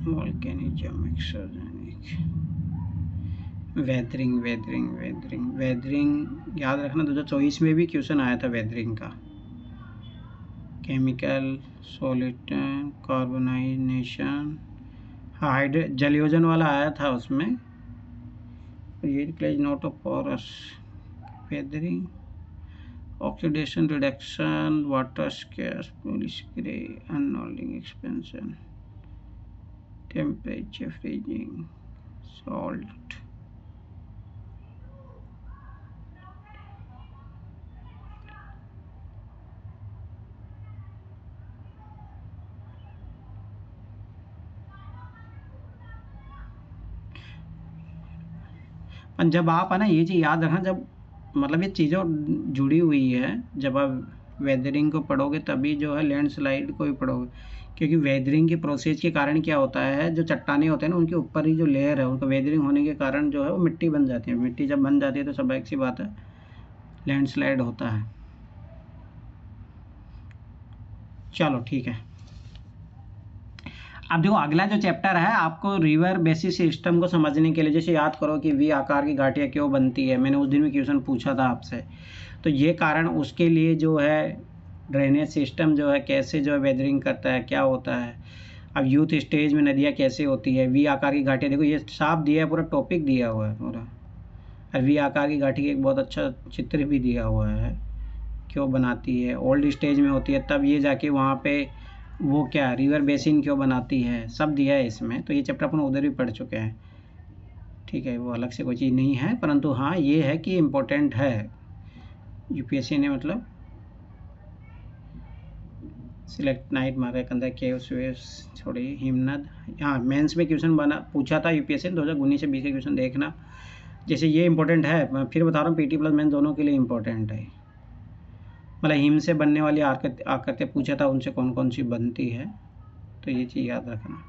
वोल्केनिज्म, एक्सोजेनिक, वेदरिंग याद रखना। 2024 में भी क्वेश्चन आया था वेदरिंग का। केमिकल सॉलिड कार्बोनाइजेशन, जलयोजन वाला आया था उसमें। ये clays note of porous, weathering, oxidation reduction, water scars, polish grey, unrolling expansion, temperature freezing, salt. जब आप है ना ये चीज़ याद रखना, जब मतलब ये चीज़ें जुड़ी हुई है, जब आप वेदरिंग को पढ़ोगे तभी जो है लैंडस्लाइड को भी पढ़ोगे, क्योंकि वेदरिंग के प्रोसेस के कारण क्या होता है, जो चट्टानें होते हैं ना उनके ऊपर ही जो लेयर है, उनका वेदरिंग होने के कारण जो है वो मिट्टी बन जाती है। मिट्टी जब बन जाती है तो स्वाभाविक सी बात है लैंडस्लाइड होता है। चलो ठीक है। अब देखो अगला जो चैप्टर है आपको रिवर बेसिस सिस्टम को समझने के लिए, जैसे याद करो कि वी आकार की घाटियाँ क्यों बनती है, मैंने उस दिन भी क्वेश्चन पूछा था आपसे। तो ये कारण उसके लिए जो है ड्रेनेज सिस्टम जो है कैसे जो है वेदरिंग करता है, क्या होता है। अब यूथ स्टेज में नदियाँ कैसे होती है, वी आकार की घाटियाँ, देखो ये साफ दिया है, पूरा टॉपिक दिया हुआ है पूरा। और वी आकार की घाटी एक बहुत अच्छा चित्र भी दिया हुआ है, क्यों बनाती है, ओल्ड स्टेज में होती है तब ये जाके वहाँ पे वो क्या रिवर बेसिन क्यों बनाती है, सब दिया है इसमें। तो ये चैप्टर अपन उधर भी पढ़ चुके हैं, ठीक है, वो अलग से कोई चीज़ नहीं है, परंतु हाँ ये है कि इम्पोर्टेंट है यूपीएससी ने मतलब सिलेक्ट नाइट मारे कंधा केव्स वेव्स छोड़ी हिमनद। हाँ मेंस में क्वेश्चन बना पूछा था यूपीएससी 2019 से 20 के क्वेश्चन देखना, जैसे ये इंपॉर्टेंट है, मैं फिर बता रहा हूँ पीटी प्लस मेंस दोनों के लिए इंपॉर्टेंट है। मतलब हिम से बनने वाली आकृति पूछा था, उनसे कौन कौन सी बनती है, तो ये चीज़ याद रखना।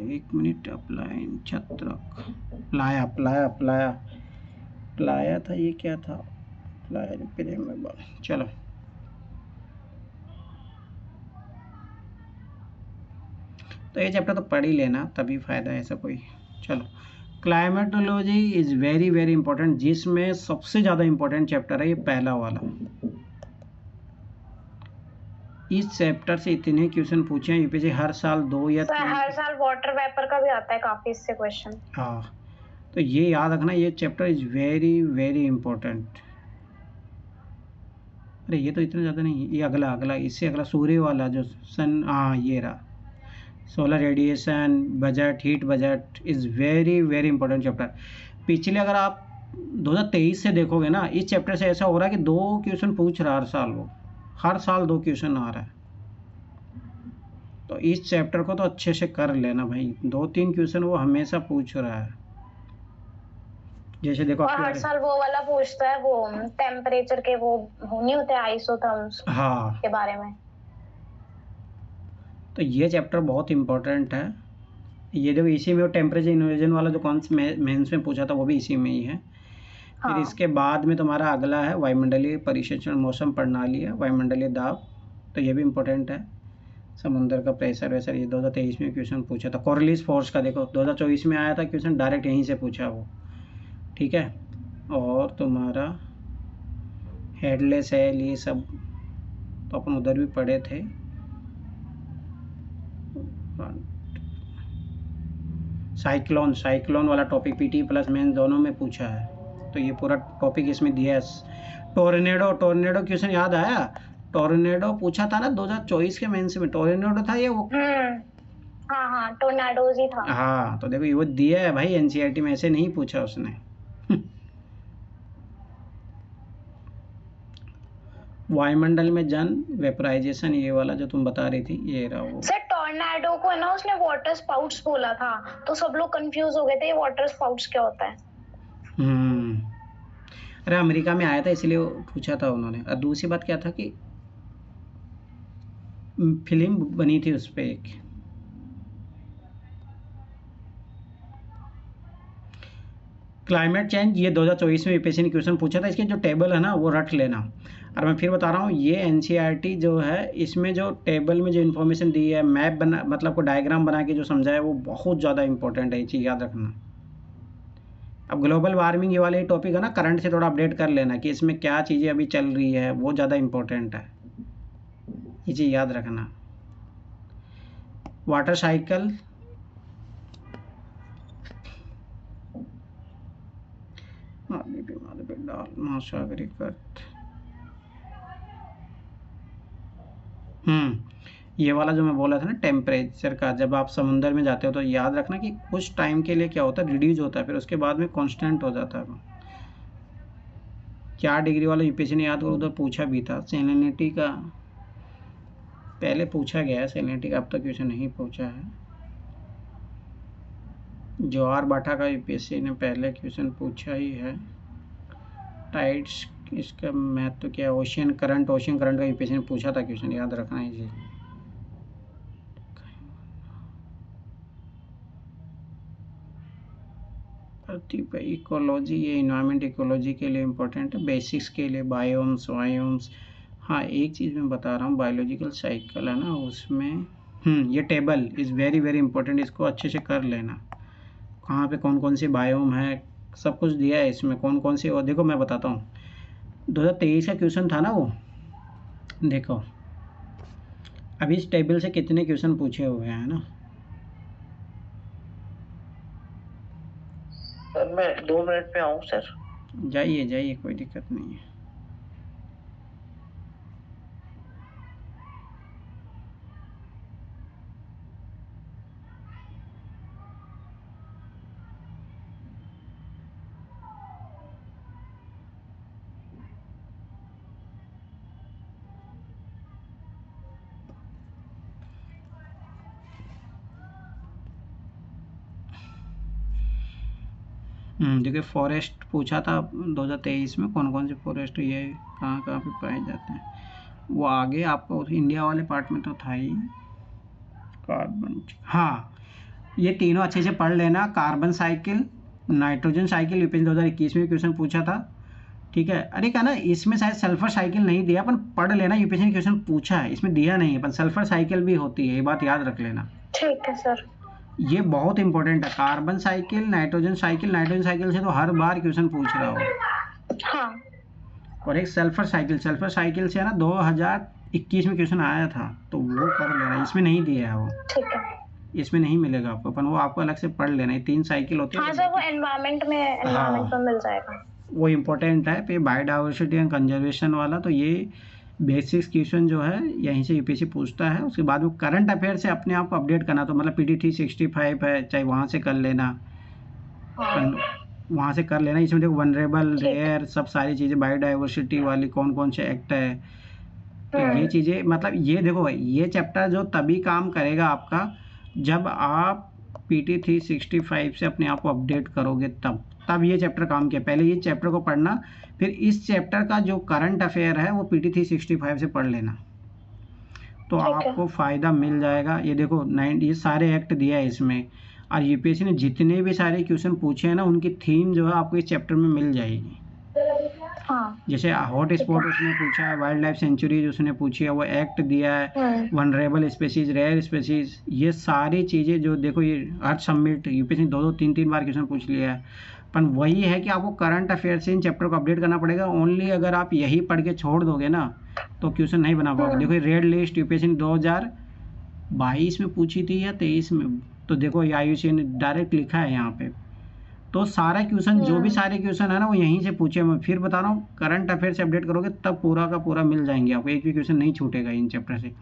एक मिनट, अप्लाई छत्रक प्लाया प्लाया प्लाया प्लाया था, ये क्या था, प्लाया। चलो तो ये चैप्टर तो पढ़ ही लेना, तभी फायदा है, ऐसा कोई। चलो climatology is very very important, जिसमें सबसे ज़्यादा इंपॉर्टेंट चैप्टर है ये पहला वाला। इस चैप्टर से इतने क्वेश्चन पूछे हैं यूपीएससी हर साल 2 या 3। हर साल वाटर वेपर का भी आता है काफी इससे क्वेश्चन। हाँ तो ये याद रखना, ये chapter is very very important. अरे ये तो इतना ज़्यादा नहीं, ये अगला अगला इससे अगला सूर्य वाला जो सन, हाँ ये रहा, solar radiation budget, heat budget is very very important chapter. पिछले अगर आप 2023 से देखोगे ना, इस चैप्टर से ऐसा हो रहा है कि 2 क्वेश्चन पूछ रहा है हर साल, वो हर साल 2 क्वेश्चन आ रहा है। तो इस चैप्टर को तो अच्छे से कर लेना भाई, 2-3 क्वेश्चन वो हमेशा पूछ रहा है। जैसे देखो और हर साल वो वाला पूछता है, वो टेम्परेचर के वो नहीं होते आइसोथर्म्स हाँ के बारे में। तो ये चैप्टर बहुत इंपॉर्टेंट है। ये देखो इसी में वो टेम्परेचर इन्वर्जन वाला जो कौन मेंस में पूछा था वो भी इसी में ही है। फिर हाँ। इसके बाद में तुम्हारा अगला है वायुमंडलीय परिक्षेक्षण मौसम प्रणाली है, वायुमंडलीय दाब, तो ये भी इम्पोर्टेंट है। समुद्र का प्रेशर वैसर, ये 2023 में क्वेश्चन पूछा था। कॉर्लिस फोर्स का देखो 2024 में आया था क्वेश्चन, डायरेक्ट यहीं से पूछा वो, ठीक है। और तुम्हारा हेडलेस है, ये सब तो अपन उधर भी पढ़े थे। साइक्लोन, साइक्लोन वाला टॉपिक पीटी प्लस मेंस दोनों में पूछा है, तो ये पूरा टॉपिक इसमें दिया है। टोर्नेडो, टोर्नेडो क्वेश्चन याद आया, टोर्नेडो पूछा था ना 2024 के मेंस में, टोर्नेडो था ये वो। हाँ हाँ टोर्नाडोज ही था। हाँ तो देखो ये वो दिया है भाई एनसीईआरटी में, ऐसे नहीं पूछा उसने। वायुमंडल में जन वेपराइजेशन, ये वाला जो तुम बता रही थी, ये रहा वो। सर टोर्नाडो को है ना उसने वाटर स्पाउट्स बोला था, तो सब लोग कंफ्यूज हो गए थे ये वाटर स्पाउट्स क्या होता है। अरे अमेरिका में आया था इसलिए पूछा था उन्होंने। और दूसरी बात क्या था कि फिल्म बनी थी उस पर एक, क्लाइमेट चेंज, ये 2024 में यूपीएससी ने क्वेश्चन पूछा था। इसके जो टेबल है ना वो रट लेना। और मैं फिर बता रहा हूँ, ये एनसीईआरटी जो है इसमें जो टेबल में जो इन्फॉर्मेशन दी है, मैप बना मतलब को डायग्राम बना के जो समझाया, वो बहुत ज़्यादा इंपॉर्टेंट है, ये चीज़ याद रखना। अब ग्लोबल वार्मिंग ये वाले टॉपिक है ना, करंट से थोड़ा अपडेट कर लेना कि इसमें क्या चीज़ें अभी चल रही है, वो ज़्यादा इंपॉर्टेंट है, ये चीज़ याद रखना। वाटर साइकिल, ये वाला जो मैं बोला था ना टेम्परेचर का, जब आप समुंदर में जाते हो तो याद रखना कि कुछ टाइम के लिए क्या होता है, रिड्यूस होता है, फिर उसके बाद में कांस्टेंट हो जाता है। 4 डिग्री वाला यूपीएससी ने याद करो उधर पूछा भी था। सैलिनिटी का पहले पूछा गया है, सैलिनिटी का अब तक क्वेश्चन नहीं पूछा है। ज्वार बाटा का यूपीएससी ने पहले क्वेश्चन पूछा ही है। टाइड्स, इसका महत्व तो क्या है, ओशियन करंट, ओशियन करंट का यूपीएससी ने पूछा था क्वेश्चन, याद रखना है जी। पृथ्वी पर इकोलॉजी, ये इन्वायरमेंट इकोलॉजी के लिए इम्पोर्टेंट है, बेसिक्स के लिए बायोम्स वायोम्स। हाँ एक चीज़ मैं बता रहा हूँ, बायोलॉजिकल साइकिल है ना उसमें, ये table is very very important, इसको अच्छे से कर लेना। कहाँ पे कौन कौन सी बायोम है, सब कुछ दिया है इसमें, कौन कौन सी, और देखो मैं बताता हूँ 2023 का क्वेश्चन था ना वो, देखो अभी इस टेबल से कितने क्वेश्चन पूछे हुए हैं ना। सर मैं 2 मिनट में आऊँ सर? जाइए जाइए, कोई दिक्कत नहीं है। देखिए फॉरेस्ट पूछा था 2023 में, कौन कौन से फॉरेस्ट ये कहाँ कहाँ पे पाए जाते हैं, वो आगे आपको इंडिया वाले पार्ट में तो था ही। कार्बन, हाँ ये तीनों अच्छे से पढ़ लेना। Carbon cycle, nitrogen cycle UPSC 2021 में क्वेश्चन पूछा था, ठीक है। अरे क्या ना, इसमें शायद सल्फर साइकिल नहीं दिया, अपन पढ़ लेना, यूपीएससी क्वेश्चन पूछा है, इसमें दिया नहीं है, पर सल्फर साइकिल भी होती है, ये बात याद रख लेना। ठीक है सर। ये बहुत इंपॉर्टेंट है, carbon cycle, nitrogen cycle. Nitrogen cycle से तो हर बार क्वेश्चन पूछ रहा हो। हाँ। और एक सल्फर साइकिल, सल्फर साइकिल से है ना 2021 में क्वेश्चन आया था, तो वो कर लेना, इसमें नहीं दिया है वो। ठीक है। इसमें नहीं मिलेगा आपको, अपन वो आपको अलग से पढ़ लेना है। 3 साइकिल होती है। हाँ सर, वो एनवायरनमेंट में मिल जाएगा, वो इम्पोर्टेंट है। फिर बायोडाइवर्सिटी एंड कंजर्वेशन वाला, तो ये बेसिक्स क्वेश्चन जो है यहीं से यूपीएससी पूछता है। उसके बाद वो करंट अफेयर से अपने आप को अपडेट करना, तो मतलब पीडी 365 है, चाहे वहाँ से कर लेना, वहाँ से कर लेना। इसमें देखो वनरेबल, रेयर, सब सारी चीज़ें, बायोडाइवर्सिटी वाली कौन कौन से एक्ट है, तो ये चीज़ें, मतलब ये देखो भाई, ये चैप्टर जो तभी काम करेगा आपका जब आप पीटी 365 से अपने आप को अपडेट करोगे, तब ये चैप्टर काम किया। पहले ये चैप्टर को पढ़ना, फिर इस चैप्टर का जो करंट अफेयर है वो पीटी 365 से पढ़ लेना, तो आपको फ़ायदा मिल जाएगा। ये देखो ये सारे एक्ट दिया है इसमें, और यूपीएससी ने जितने भी सारे क्वेश्चन पूछे हैं ना, उनकी थीम जो है आपको इस चैप्टर में मिल जाएगी। हाँ। जैसे हॉट स्पॉट उसने पूछा है, वाइल्ड लाइफ सेंचुरीज उसने पूछी है, वो एक्ट दिया है, वनरेबल स्पेसीज, रेयर स्पेसीज, ये सारी चीज़ें जो देखो, ये अर्थ समिट यूपीएससी 2-2, 3-3 बार क्वेश्चन पूछ लिया है। पर वही है कि आपको करंट अफेयर से इन चैप्टर को अपडेट करना पड़ेगा। ओनली अगर आप यही पढ़ के छोड़ दोगे ना, तो क्वेश्चन नहीं बना पाओगे। देखो रेड लिस्ट यूपीएससी 2022 में पूछी थी या 23 में, तो देखो आईयूसी ने डायरेक्ट लिखा है यहाँ पे। तो सारा क्वेश्चन, जो भी सारे क्वेश्चन है ना, वो यहीं से पूछे। मैं फिर बता रहा हूँ, करंट अफेयर से अपडेट करोगे तब पूरा का पूरा मिल जाएंगे आपको, एक भी क्वेश्चन नहीं छूटेगा इन चैप्टर से।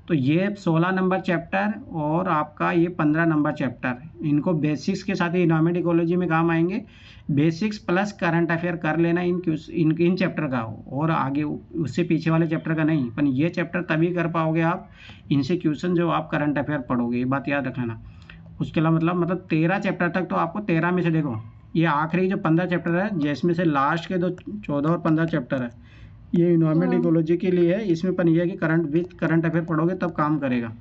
तो ये 16 नंबर चैप्टर और आपका ये 15 नंबर चैप्टर, इनको बेसिक्स के साथ ही इन्वायरमेंट इकोलॉजी में काम आएंगे। बेसिक्स प्लस करंट अफेयर कर लेना इन चैप्टर का, और आगे उससे पीछे वाले चैप्टर का नहीं। पर ये चैप्टर तभी कर पाओगे आप इनसे क्वेश्चन जो आप करंट अफेयर पढ़ोगे, ये बात याद रख लेना। उसके अलावा मतलब 13 चैप्टर तक तो आपको 13 में से देखो, ये आखिरी जो 15 चैप्टर है, जिसमें से लास्ट के 14 और 15 चैप्टर है, ये इन्वायरमेंट इकोलॉजी के लिए है। इसमें पर यह है कि करंट अफेयर पढ़ोगे तब काम करेगा।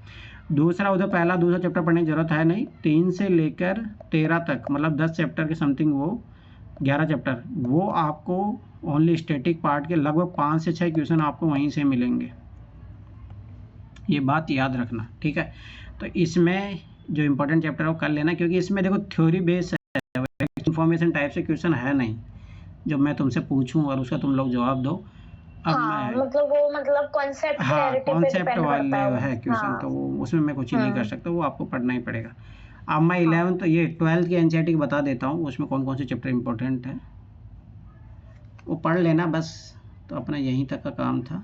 दूसरा, उधर पहला दूसरा चैप्टर पढ़ने की जरूरत है नहीं। 3 से लेकर 13 तक, मतलब 10 चैप्टर के समथिंग, वो 11 चैप्टर, वो आपको ओनली स्टैटिक पार्ट के लगभग 5 से 6 क्वेश्चन आपको वहीं से मिलेंगे, ये बात याद रखना, ठीक है। तो इसमें जो इम्पोर्टेंट चैप्टर है वो कर लेना, क्योंकि इसमें देखो थ्योरी बेस्ड है, इन्फॉर्मेशन टाइप से क्वेश्चन है नहीं जब मैं तुमसे पूछूं और उसका तुम लोग जवाब दो। अब मतलब कॉन्सेप्ट वाले है क्वेश्चन, तो वो उसमें मैं कुछ ही नहीं कर सकता, वो आपको पढ़ना ही पड़ेगा। अब मैं 11 तो ये 12th की एनसीईआरटी बता देता हूँ, उसमें कौन कौन से चैप्टर इंपॉर्टेंट है वो पढ़ लेना बस। तो अपना यहीं तक का काम था।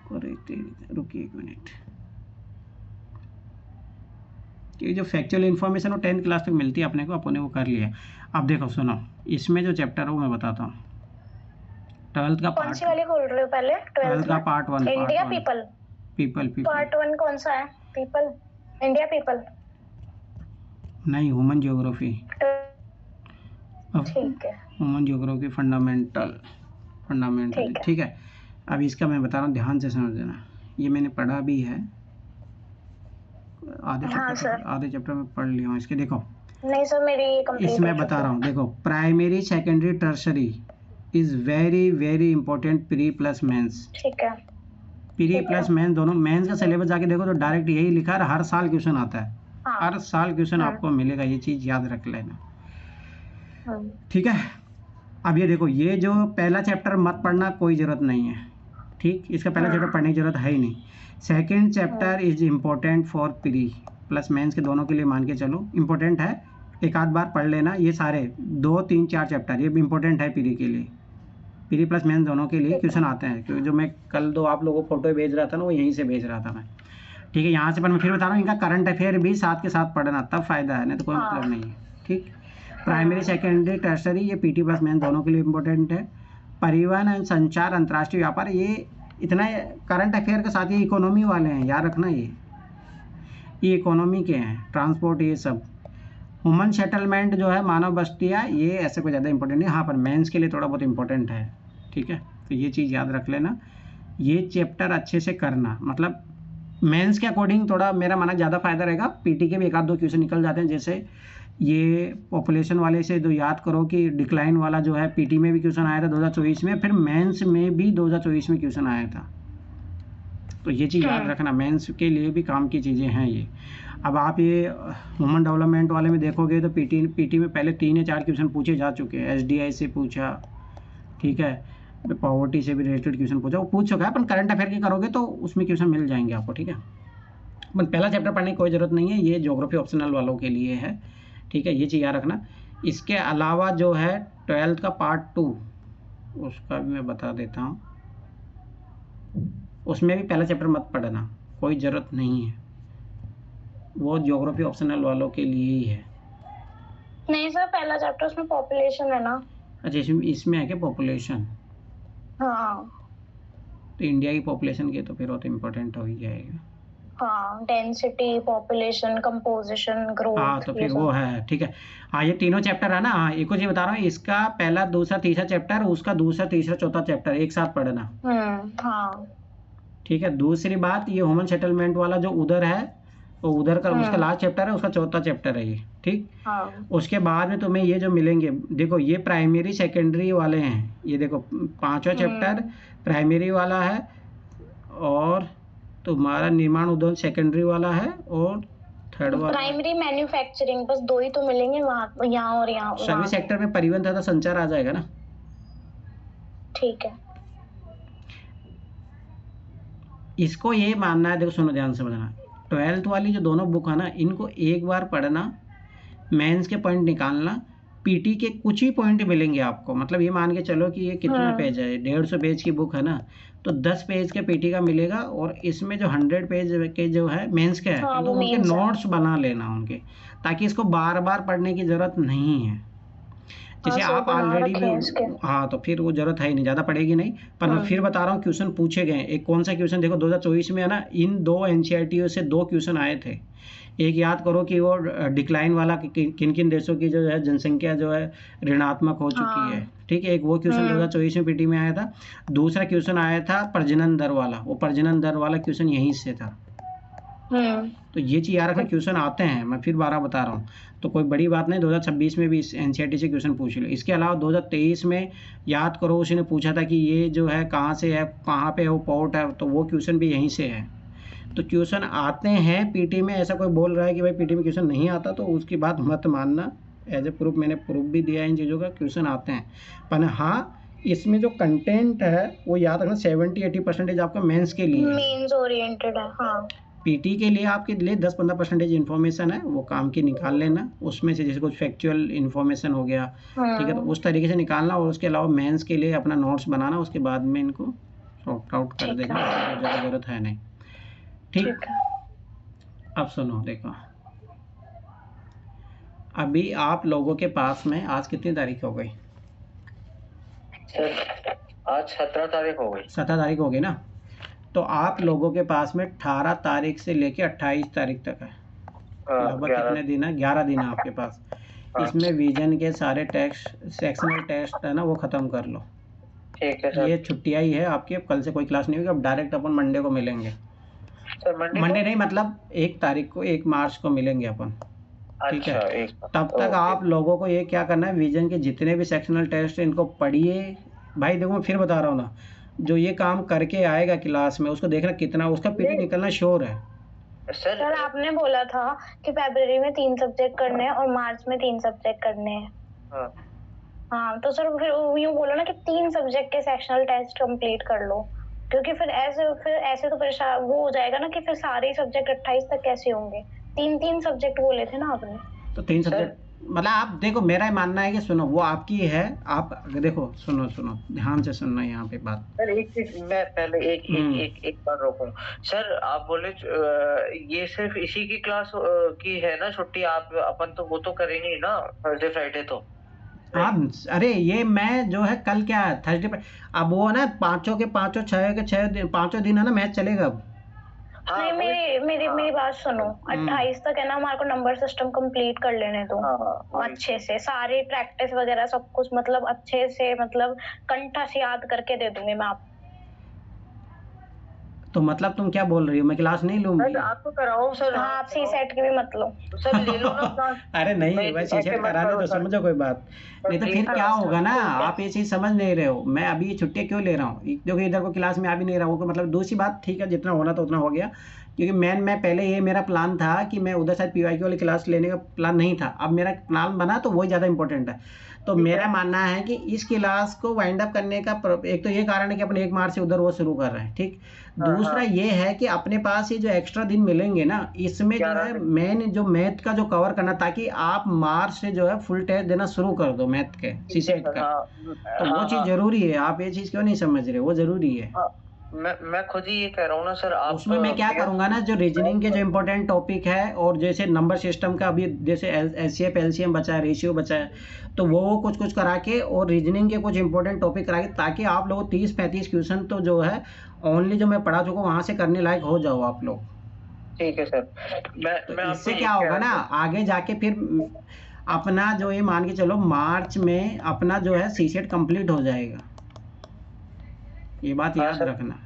और रुकिए 1 मिनट, कि जो फैक्चुअल इन्फॉर्मेशन वो 10th क्लास तक मिलती है अपने को, अपने वो कर लिया। अब देखो सुनो, इसमें जो चैप्टर है वो मैं बताता हूँ। 12th का कौन सी वाली खोल रहे हो पहले? 12th का पार्ट 1, इंडिया पीपल पार्ट 1 कौन सा है? पीपल, इंडिया पीपल नहीं, ह्यूमन ज्योग्राफी। ठीक है, ह्यूमन ज्योग्राफी फंडामेंटल, ठीक है। अब इसका मैं बता रहा हूँ, ध्यान से समझ लेना, ये मैंने पढ़ा भी है, आधे चैप्टर में पढ़ लिया हूँ इसके। देखो नहीं सर, मेरी कंप्लीट इसमें बता रहा हूँ, देखो primary, secondary, tertiary is very very important, pre plus mains. ठीक है, प्री प्लस मेंस दोनों। मेंस का सिलेबस जाके देखो तो डायरेक्ट यही लिखा है, हर साल क्वेश्चन आता है, हर साल क्वेश्चन आपको मिलेगा, ये चीज याद रख लेना। ठीक है। अब ये देखो, ये जो पहला चैप्टर मत पढ़ना, कोई ज़रूरत नहीं है, ठीक, इसका पहला चैप्टर पढ़ने की ज़रूरत है ही नहीं। Second chapter is important for pre plus mains के दोनों के लिए, मान के चलो इम्पोर्टेंट है, एक आध बार पढ़ लेना। ये सारे 2 3 4 चैप्टर ये भी इम्पोर्टेंट है प्री के लिए, प्री प्लस मेंस दोनों के लिए क्वेश्चन आते हैं, क्योंकि जो मैं कल दो आप लोगों को फोटो भेज रहा था ना, वो यहीं से भेज रहा था मैं, ठीक है। यहाँ से पर मैं फिर बता रहा हूँ, इनका करंट अफेयर भी साथ के साथ पढ़ना, तब फायदा है, नहीं तो कोई मतलब नहीं है, ठीक। प्राइमरी सेकेंडरी टर्सरी ये पीटी प्लस मेंस दोनों के लिए इम्पोर्टेंट है। परिवहन एंड संचार, अंतर्राष्ट्रीय व्यापार, ये इतना करंट अफेयर के साथ ये इकोनॉमी वाले हैं, याद रखना, ये इकोनॉमी के हैं, ट्रांसपोर्ट ये सब। ह्यूमन सेटलमेंट जो है, मानव बस्तियाँ, ये ऐसे कोई ज़्यादा इंपॉर्टेंट नहीं, हाँ पर मेंस के लिए थोड़ा बहुत इंपॉर्टेंट है, ठीक है। तो ये चीज़ याद रख लेना, ये चैप्टर अच्छे से करना, मतलब मेंस के अकॉर्डिंग थोड़ा मेरा माना ज़्यादा फायदा रहेगा। पीटी के भी 1-2 क्वेश्चन निकल जाते हैं, जैसे ये पॉपुलेशन वाले से तो याद करो कि डिक्लाइन वाला जो है पीटी में भी क्वेश्चन आया था 2024 में, फिर मेंस में भी 2024 में क्वेश्चन आया था, तो ये चीज़ याद रखना, मेंस के लिए भी काम की चीज़ें हैं ये। अब आप ये ह्यूमन डेवलपमेंट वाले में देखोगे तो पीटी में पहले 3 या 4 क्वेश्चन पूछे जा चुके हैं, एसडीआई से पूछा, ठीक है, पॉवर्टी से भी रिलेटेड क्वेश्चन पूछा, वो पूछ चुका है, अपन करंट अफेयर की करोगे तो उसमें क्वेश्चन मिल जाएंगे आपको, ठीक है। अपन पहला चैप्टर पढ़ने की कोई ज़रूरत नहीं है, ये ज्योग्राफी ऑप्शनल वालों के लिए है, ठीक है, ये चीज़ याद रखना। इसके अलावा जो है 12th का पार्ट 2, उसका भी मैं बता देता हूँ, उसमें भी पहला चैप्टर मत पढ़ना, कोई ज़रूरत नहीं है, वो ज्योग्राफी ऑप्शनल वालों के लिए ही है। नहीं सर, पहला चैप्टर उसमें पॉपुलेशन है ना। अच्छा, इसमें है क्या पॉपुलेशन? हाँ, तो इंडिया की पॉपुलेशन के तो फिर वो तो इम्पोर्टेंट हो ही जाएगा। हाँ, डेंसिटी, पॉपुलेशन, कंपोजिशन, ग्रोथ, हाँ, तो फिर वो है, ठीक है। हाँ, ये तीनों चैप्टर है ना, हाँ, एक को जी बता रहा हूँ, इसका पहला दूसरा तीसरा चैप्टर, उसका दूसरा तीसरा चौथा चैप्टर एक साथ पढ़ना, हाँ, ठीक है। दूसरी बात, ये ह्यूमन सेटलमेंट वाला जो उधर है, वो उधर का उसका लास्ट चैप्टर है, उसका चौथा चैप्टर है ये, ठीक। हाँ, उसके बाद में तुम्हें ये जो मिलेंगे, देखो ये प्राइमरी सेकेंडरी वाले हैं, ये देखो 5वां चैप्टर प्राइमरी वाला है, और तुम्हारा निर्माण उद्योग सेकेंडरी वाला है, और थर्ड वाला प्राइमरी मैन्युफैक्चरिंग, बस 2 ही तो मिलेंगे वहाँ, यहाँ और यहाँ। सर्विस सेक्टर में परिवहन तथा संचार आ जाएगा ना, ठीक है। इसको ये मानना है, देखो सुनो ध्यान से समझना, 12th वाली जो दोनों बुक है ना, इनको एक बार पढ़ना, मेंस के पॉइंट निकालना, पीटी के कुछ ही पॉइंट मिलेंगे आपको, मतलब ये मान के चलो कि ये कितना पेज है, 150 पेज की बुक है ना, तो 10 पेज के पीटी का मिलेगा, और इसमें जो 100 पेज के जो है मेंस के है, तो उनके नोट्स बना लेना उनके, ताकि इसको बार बार पढ़ने की ज़रूरत नहीं है। जैसे आप ऑलरेडी भी, हाँ, तो फिर वो जरूरत है ही नहीं, ज़्यादा पड़ेगी नहीं। पर मैं फिर बता रहा हूँ, क्वेश्चन पूछे गए, एक कौन सा क्वेश्चन देखो 2024 में है ना, इन 2 एनसीईआरटी से 2 क्वेश्चन आए थे। एक याद करो कि वो डिक्लाइन वाला किन किन देशों की जो है जनसंख्या जो है ऋणात्मक हो चुकी है, ठीक है, एक वो क्वेश्चन 2024 में पीटी में आया था। दूसरा क्वेश्चन आया था प्रजनन दर वाला, वो प्रजनन दर वाला क्वेश्चन यहीं से था। तो ये चीज़ याद रखना, क्वेश्चन आते हैं, मैं फिर 12 बता रहा हूँ, तो कोई बड़ी बात नहीं। 2026 में भी इस एनसीईआरटी से क्वेश्चन पूछ लो। इसके अलावा 2023 में याद करो, उसने पूछा था कि ये जो है कहाँ से है, कहाँ पे है वो पोर्ट है, तो वो क्वेश्चन भी यहीं से है। तो क्वेश्चन आते हैं पीटी में, ऐसा कोई बोल रहा है कि भाई पीटी में क्वेश्चन नहीं आता, तो उसकी बात मत मानना, एज ए प्रूफ मैंने प्रूफ भी दिया है इन चीज़ों का, क्वेश्चन आते हैं। पर हाँ, इसमें जो कंटेंट है वो याद रखना 70-80% आपका मेंस के लिए, मेंस ओरिएंटेड है। हाँ, पीटी के लिए आपके लिए 10-15% इन्फॉर्मेशन है, वो काम की निकाल लेना, उसमें से जैसे कुछ फैक्चुअल इन्फॉर्मेशन हो गया, ठीक है, तो उस तरीके से निकालना, और उसके अलावा मेंस के लिए अपना नोट्स बनाना, उसके बाद में इनको सॉर्ट आउट कर देना, ज़्यादा ज़रूरत है नहीं, ठीक। अब सुनो, देखो अभी आप लोगों के पास में आज कितनी तारीख हो गई? सर आज 17 तारीख हो गई। 17 तारीख हो गई ना, तो आप लोगों के पास में 18 तारीख से लेके 28 तारीख तक है, लगभग कितने दिन है? 11 दिन है आपके पास। इसमें विजन के सारे टेस्ट, सेक्शनल टेस्ट है ना, वो ख़त्म कर लो, ठीक है सर। ये छुट्टियाँ ही है आपकी, कल से कोई क्लास नहीं होगी, अब डायरेक्ट अपन मंडे को मिलेंगे। सर मंडे नहीं, मतलब 1 तारीख को, 1 मार्च को मिलेंगे अपन, ठीक है। तब तक आप लोगों को ये क्या करना है, विजन के जितने भी सेक्शनल टेस्ट हैं इनको पढ़िए। भाई देखो मैं फिर बता रहा हूँ ना, जो ये काम करके आएगा क्लास में, उसको देखना कितना उसका पीटी निकलना श्योर है। सर आपने बोला था कि फरवरी में 3 सब्जेक्ट करने हैं और मार्च में 3 सब्जेक्ट करने हैं। हाँ तो सर फिर यूँ बोलो ना कि 3 सब्जेक्ट के सेक्शनल टेस्ट कंप्लीट कर लो, क्योंकि फिर ऐसे तो परेशान वो हो जाएगा ना कि फिर सारे सब्जेक्ट 28 तक कैसे होंगे। 3 सब्जेक्ट बोले थे ना आपने। तो 3 सर सब्जेक्ट मतलब आप देखो, मेरा मानना है कि सुनो, वो आपकी है, आप देखो, सुनो ध्यान से सुनना यहाँ पे बात। सर एक मैं पहले एक बार रोकूं। सर आप बोले ये सिर्फ इसी की क्लास की है ना छुट्टी, आप अपन तो वो तो करेंगे ही ना थर्सडे फ्राइडे तो। आप अरे ये मैं जो है कल क्या थर्सडे पे, अब वो ना पाँचों के पाँचों, 6 के 6 दिन, 5 दिन है ना मैच चलेगा अब। हाँ नहीं मेरी बात सुनो, 28 तक है ना, हमारे को नंबर सिस्टम कंप्लीट कर लेने दो। अच्छे से सारी प्रैक्टिस वगैरह सब कुछ मतलब अच्छे से, मतलब कंठा से याद करके दे दूंगी मैं आपको। तो मतलब तुम क्या बोल रही हो, मैं क्लास नहीं लूंगी? सर आपको कराओ सर। हाँ आप सी सेट की भी मत लो। सर ले लो ना क्लास। अरे नहीं, वह सी सेट कराना तो समझो कोई बात नहीं, तो फिर क्या होगा ना, आप ये चीज़ समझ नहीं रहे हो। मैं अभी ये छुट्टियाँ क्यों ले रहा हूँ, क्योंकि इधर को क्लास में आ भी नहीं रहा हूँ, मतलब दूसरी बात, ठीक है जितना होना था उतना हो गया, क्योंकि मैं पहले ये मेरा प्लान था कि मैं उधर शायद PYQ वाली क्लास लेने का प्लान नहीं था, अब मेरा प्लान बना तो वही ज़्यादा इंपॉर्टेंट है। तो मेरा मानना है कि इस क्लास को वाइंड अप करने का एक तो ये कारण है कि अपन 1 मार्च से उधर वो शुरू कर रहे हैं, ठीक। दूसरा ये है कि अपने पास ये जो एक्स्ट्रा दिन मिलेंगे ना, इसमें जो है मेन जो मैथ का जो कवर करना, ताकि आप मार्च से जो है फुल टेस्ट देना शुरू कर दो मैथ के सीसेट का। तो वो चीज़ जरूरी है, आप ये चीज़ क्यों नहीं समझ रहे, वो जरूरी है। मैं खुद ही ये कह रहा हूँ ना सर। आप उसमें मैं क्या करूंगा ना, जो रीजनिंग के जो इम्पोर्टेंट टॉपिक है, और जैसे नंबर सिस्टम का अभी जैसे LCF LCM बचा है, रेशियो बचा है, तो वो कुछ करा के, और रीजनिंग के कुछ इंपॉर्टेंट टॉपिक करा के, ताकि आप लोग 30-35 क्वेश्चन तो जो है ओनली जो मैं पढ़ा चुका हूँ वहाँ से करने लायक हो जाओ आप लोग। ठीक है सर। तो इससे क्या होगा ना, आगे जाके फिर अपना जो ये मान के चलो मार्च में अपना जो है सीसेट कंप्लीट हो जाएगा, ये बात याद रखना।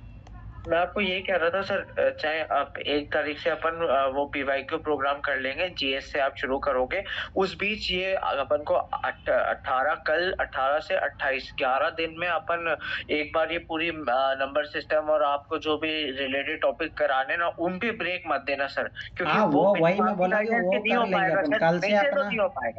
मैं आपको यही कह रहा था सर, चाहे आप 1 तारीख से अपन वो PYQ प्रोग्राम कर लेंगे, GS से आप शुरू करोगे, उस बीच ये अपन को 18 से 28 11 दिन में अपन एक बार ये पूरी नंबर सिस्टम और आपको जो भी रिलेटेड टॉपिक कराने ना, उन पे ब्रेक मत देना सर, क्योंकि वो वही मैं बोला कि वो कर लेंगे अपन कल से, अपना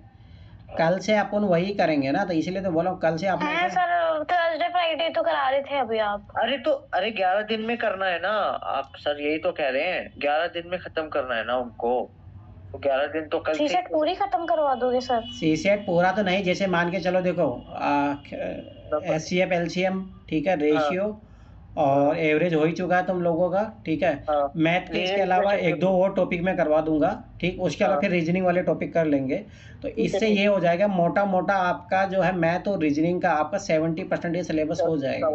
कल से अपन वही करेंगे ना, तो इसीलिए तो बोला कल से अपन। सर थर्सडे फ्राइडे तो करा रहे थे अभी आप। अरे 11 दिन में करना है ना आप सर, यही तो कह रहे हैं, 11 दिन में खत्म करना है ना उनको, तो 11 दिन तो कल सीसेट पूरी खत्म करवा दोगे सर? सीसेट पूरा तो नहीं, जैसे मान के चलो देखो SCF LCM, ठीक है, रेशियो और एवरेज हो ही चुका है तुम लोगों का, ठीक है। मैथ के इसके अलावा 1-2 और टॉपिक मैं करवा दूंगा, ठीक। उसके अलावा फिर रीजनिंग वाले टॉपिक कर लेंगे, तो इससे ये हो जाएगा मोटा मोटा आपका जो है मैथ और रीजनिंग का आपका 70% ये सिलेबस हो जाएगा।